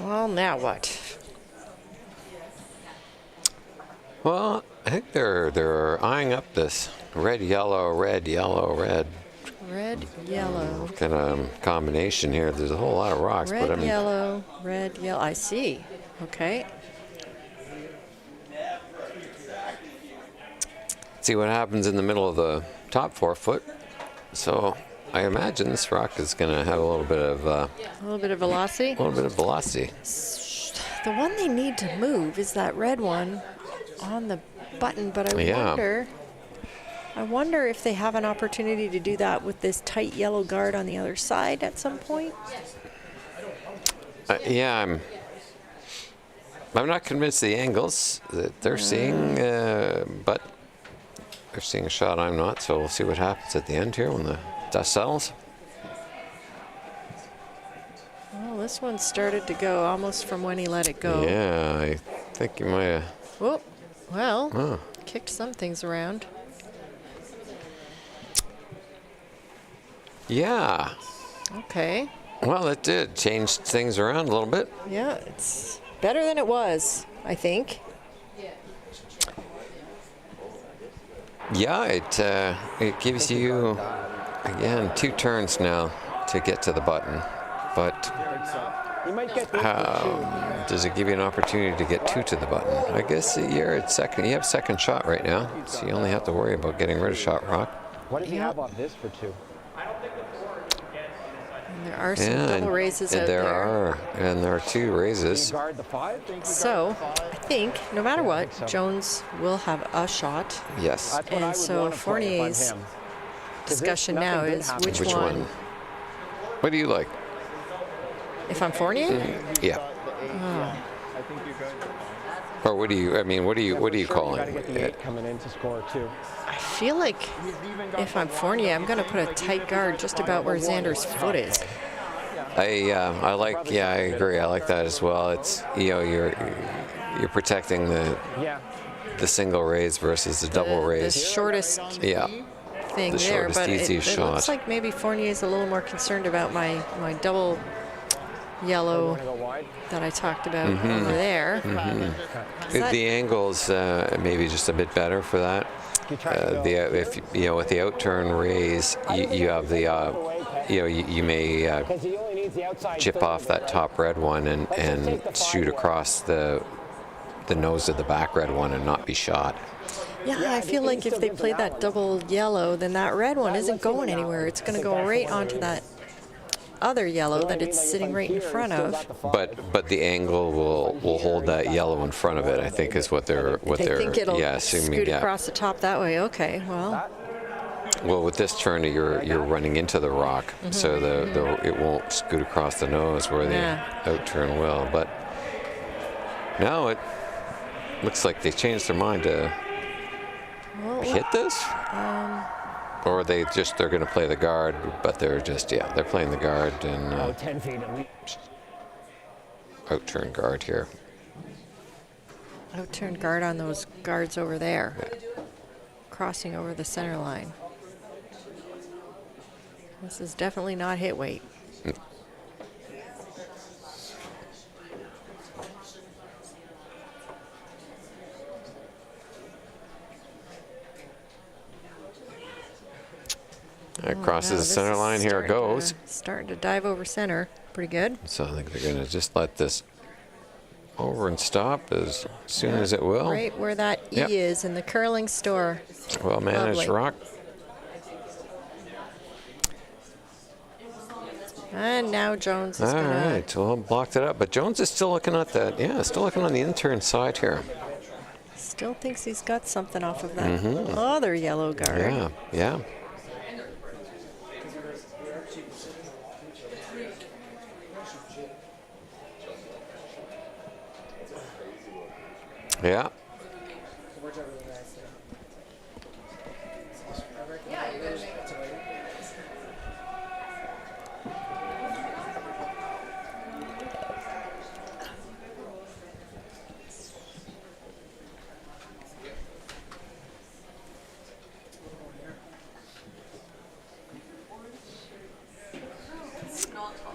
[SPEAKER 2] Well, now what?
[SPEAKER 1] Well, I think they're eyeing up this red, yellow, red, yellow, red
[SPEAKER 2] Red, yellow.
[SPEAKER 1] kind of combination here. There's a whole lot of rocks, but I
[SPEAKER 2] Red,
[SPEAKER 1] mean,
[SPEAKER 2] yellow, red, yellow. I see. Okay.
[SPEAKER 1] see what happens in the middle of the top 4 foot. So I imagine this rock is going to have a little bit of
[SPEAKER 2] A little bit of velocity.
[SPEAKER 1] velocity.
[SPEAKER 2] The one they need to move is that red one on the button, but I wonder if they have an opportunity to do that with this tight yellow guard on the other side at some point.
[SPEAKER 1] Yeah, I'm not convinced the angles that they're seeing, but they're seeing a shot I'm not. So we'll see what happens at the end here when the dust settles.
[SPEAKER 2] Well, this one started to go almost from when he let it go.
[SPEAKER 1] Yeah, I think you might have.
[SPEAKER 2] Whoop. Well,
[SPEAKER 1] Oh.
[SPEAKER 2] kicked some things around.
[SPEAKER 1] Yeah.
[SPEAKER 2] Okay.
[SPEAKER 1] Well, it did change things around a little bit.
[SPEAKER 2] Yeah, it's better than it was, I think.
[SPEAKER 1] Yeah, it gives you again 2 turns now to get to the button, but
[SPEAKER 3] You might get this one too.
[SPEAKER 1] does it give you an opportunity to get 2 to the button? I guess you're at second. You have second shot right now, so you only have to worry about getting rid of shot rock.
[SPEAKER 3] What does he have off this for 2?
[SPEAKER 2] And there are some double raises out
[SPEAKER 1] and there are 2
[SPEAKER 3] Can
[SPEAKER 1] raises.
[SPEAKER 3] you guard the 5?
[SPEAKER 2] So I think no matter what,
[SPEAKER 3] so.
[SPEAKER 2] Jones will have a shot.
[SPEAKER 1] Yes.
[SPEAKER 3] That's what I
[SPEAKER 2] And
[SPEAKER 3] would
[SPEAKER 2] so
[SPEAKER 3] want to play if I'm
[SPEAKER 2] Fournier's
[SPEAKER 3] him. 'Cause
[SPEAKER 2] discussion
[SPEAKER 3] nothing
[SPEAKER 2] now
[SPEAKER 3] good
[SPEAKER 2] is
[SPEAKER 3] happens.
[SPEAKER 2] which one.
[SPEAKER 1] What do you like?
[SPEAKER 2] If I'm Fournier,
[SPEAKER 1] Yeah.
[SPEAKER 5] I think you guys
[SPEAKER 1] Or what do you? I mean, what are you
[SPEAKER 3] Sure, you
[SPEAKER 1] calling
[SPEAKER 3] got to get the
[SPEAKER 1] it?
[SPEAKER 3] 8 coming in to score too.
[SPEAKER 2] I feel like if I'm Fournier, I'm going to put a tight guard just about where Xander's foot is.
[SPEAKER 1] I like. Yeah, I agree. I like that as well. It's you're protecting
[SPEAKER 3] Yeah.
[SPEAKER 1] the single raise versus the double
[SPEAKER 2] The
[SPEAKER 1] raise.
[SPEAKER 2] shortest
[SPEAKER 1] Yeah.
[SPEAKER 2] thing
[SPEAKER 1] The
[SPEAKER 2] there,
[SPEAKER 1] shortest,
[SPEAKER 2] but it
[SPEAKER 1] easiest shot.
[SPEAKER 2] looks like maybe Fournier's a little more concerned about my double yellow
[SPEAKER 3] Want to go wide?
[SPEAKER 2] that I talked about
[SPEAKER 1] Mm-hmm.
[SPEAKER 2] over there. 'Cause that-
[SPEAKER 1] The angle's maybe just a bit better for that.
[SPEAKER 3] You try to go.
[SPEAKER 1] If with the outturn raise, you have the you may
[SPEAKER 3] Because he only needs the outside
[SPEAKER 1] chip
[SPEAKER 3] third
[SPEAKER 1] off
[SPEAKER 3] there.
[SPEAKER 1] that top red one and shoot across the nose of the back red one and not be shot.
[SPEAKER 2] Yeah, I feel like if they play that double yellow, then that red one isn't going anywhere. It's going to go right onto that other yellow that it's sitting right in front of.
[SPEAKER 1] But the angle will hold that yellow in front of it. I think is what they're
[SPEAKER 2] They think it'll
[SPEAKER 1] assuming.
[SPEAKER 2] scoot
[SPEAKER 1] Yeah.
[SPEAKER 2] across the top that way. Okay, well,
[SPEAKER 1] Well, with this turn, you're running into the rock, so it won't scoot across the nose where the
[SPEAKER 2] Yeah.
[SPEAKER 1] outturn will. But now it looks like they changed their mind to
[SPEAKER 2] well
[SPEAKER 1] hit this, or they're going to play the guard, but they're playing the guard and
[SPEAKER 3] Oh, 10 feet at least.
[SPEAKER 1] outturn guard here.
[SPEAKER 2] outturn guard on those guards over there, crossing over the center line. This is definitely not hit weight.
[SPEAKER 1] It crosses
[SPEAKER 2] No,
[SPEAKER 1] the
[SPEAKER 2] this
[SPEAKER 1] center
[SPEAKER 2] is
[SPEAKER 1] line. Here it goes.
[SPEAKER 2] Starting to dive over center. Pretty good.
[SPEAKER 1] So I think they're going to just let this over and stop as soon as it will.
[SPEAKER 2] Right where that E
[SPEAKER 1] Yep.
[SPEAKER 2] is in the curling store.
[SPEAKER 1] Well managed
[SPEAKER 2] Lovely.
[SPEAKER 1] rock.
[SPEAKER 2] And now Jones is
[SPEAKER 1] All
[SPEAKER 2] going to
[SPEAKER 1] right, well, blocked it up. But Jones is still looking at that. Yeah, still looking on the intern side here.
[SPEAKER 2] still thinks he's got something off of that other yellow guard.
[SPEAKER 1] Yeah, yeah. Yeah.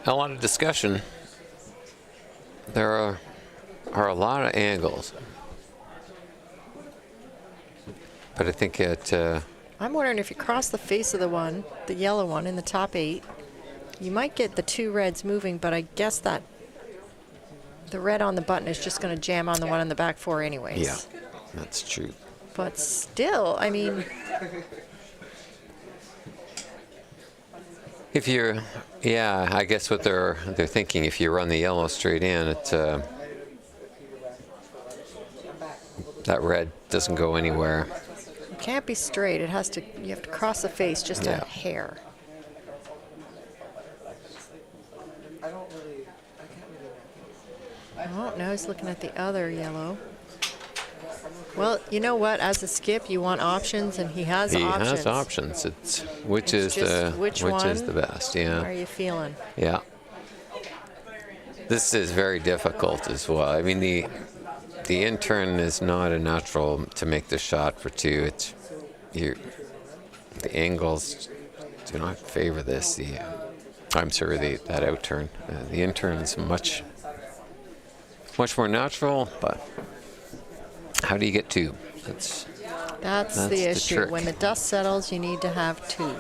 [SPEAKER 1] A lot of discussion. There are a lot of angles. But I think
[SPEAKER 2] I'm wondering if you cross the face of the yellow one in the top 8, you might get the 2 reds moving, but I guess that the red on the button is just going to jam on the one in the back 4 anyways.
[SPEAKER 1] yeah, that's true.
[SPEAKER 2] But still, I mean,
[SPEAKER 1] If you're, yeah, I guess what they're thinking, if you run the yellow straight in, that red doesn't go anywhere.
[SPEAKER 2] it can't be straight. You have to cross the face just
[SPEAKER 1] Yeah.
[SPEAKER 2] a hair. Oh, now he's looking at the other yellow. Well, you know what? As a skip, you want options, and he has
[SPEAKER 1] He
[SPEAKER 2] options.
[SPEAKER 1] has options. It's which
[SPEAKER 2] It's
[SPEAKER 1] is
[SPEAKER 2] just which one
[SPEAKER 1] is the best.
[SPEAKER 2] How are
[SPEAKER 1] Yeah,
[SPEAKER 2] you feeling?
[SPEAKER 1] yeah. This is very difficult as well. I mean, the intern is not a natural to make the shot for 2. It's the angles do not favor this. I'm sorry, that outturn. The intern is much more natural, but how do you get 2?
[SPEAKER 2] That's
[SPEAKER 1] That's
[SPEAKER 2] the
[SPEAKER 1] the
[SPEAKER 2] issue.
[SPEAKER 1] trick.
[SPEAKER 2] When the dust settles, you need to have 2.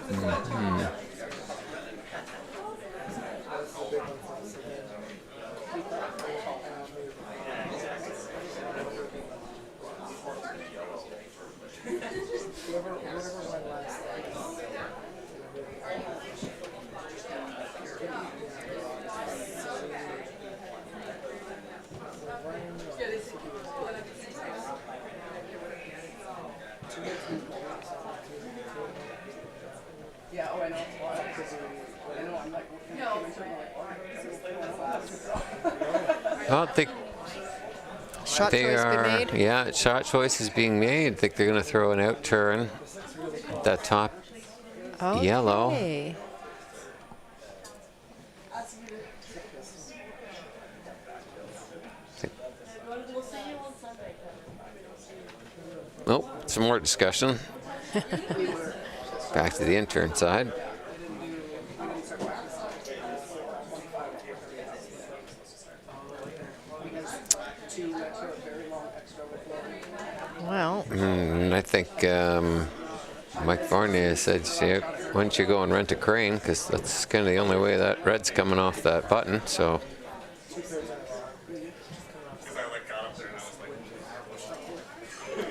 [SPEAKER 1] I don't think
[SPEAKER 2] Shot
[SPEAKER 1] they
[SPEAKER 2] choice
[SPEAKER 1] are.
[SPEAKER 2] been made.
[SPEAKER 1] Yeah, shot choice is being made. I think they're going to throw an out turn. That top yellow.
[SPEAKER 2] Okay.
[SPEAKER 1] Nope, some more discussion. Back to the intern side.
[SPEAKER 2] Well,
[SPEAKER 1] I think Mike Fournier said, "Yeah, why don't you go and rent a crane? Because that's kind of the only way that red's coming off that button." So.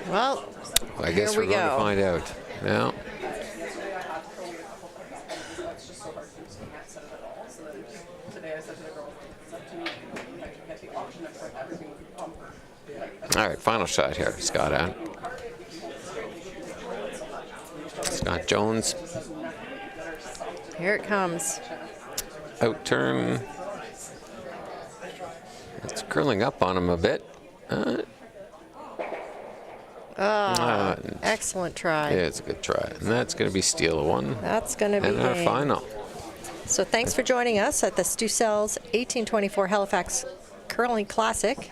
[SPEAKER 2] well,
[SPEAKER 1] I guess
[SPEAKER 2] here
[SPEAKER 1] we're
[SPEAKER 2] we
[SPEAKER 1] going to
[SPEAKER 2] go.
[SPEAKER 1] find out. Yeah. All right, final shot here, Scott. Scott Jones.
[SPEAKER 2] Here it comes.
[SPEAKER 1] Out turn. It's curling up on him a bit.
[SPEAKER 2] Excellent try.
[SPEAKER 1] Yeah, it's a good try. And that's going to be STEELE 1.
[SPEAKER 2] That's going to be
[SPEAKER 1] And our
[SPEAKER 2] game.
[SPEAKER 1] final.
[SPEAKER 2] So thanks for joining us at the STEELE's 1824 Halifax Curling Classic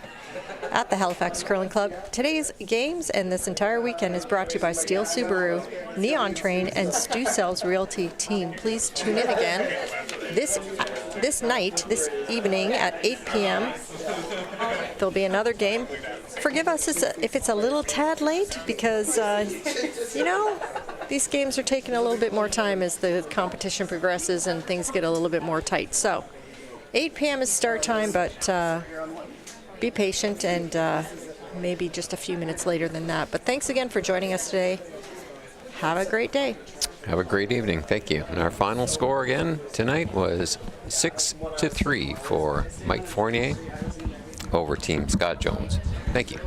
[SPEAKER 2] at the Halifax Curling Club. Today's games and this entire weekend is brought to you by STEELE Subaru, Neon Train, and STEELE's Realty Team. Please tune in again this evening at 8 p.m. There'll be another game. Forgive us if it's a little tad late because, these games are taking a little bit more time as the competition progresses and things get a little bit more tight. So 8 p.m. is start time, but be patient and maybe just a few minutes later than that. But thanks again for joining us today. Have a great day.
[SPEAKER 1] Have a great evening. Thank you. And our final score again tonight was 6-3 for Mike Fournier over Team Scott Jones. Thank you.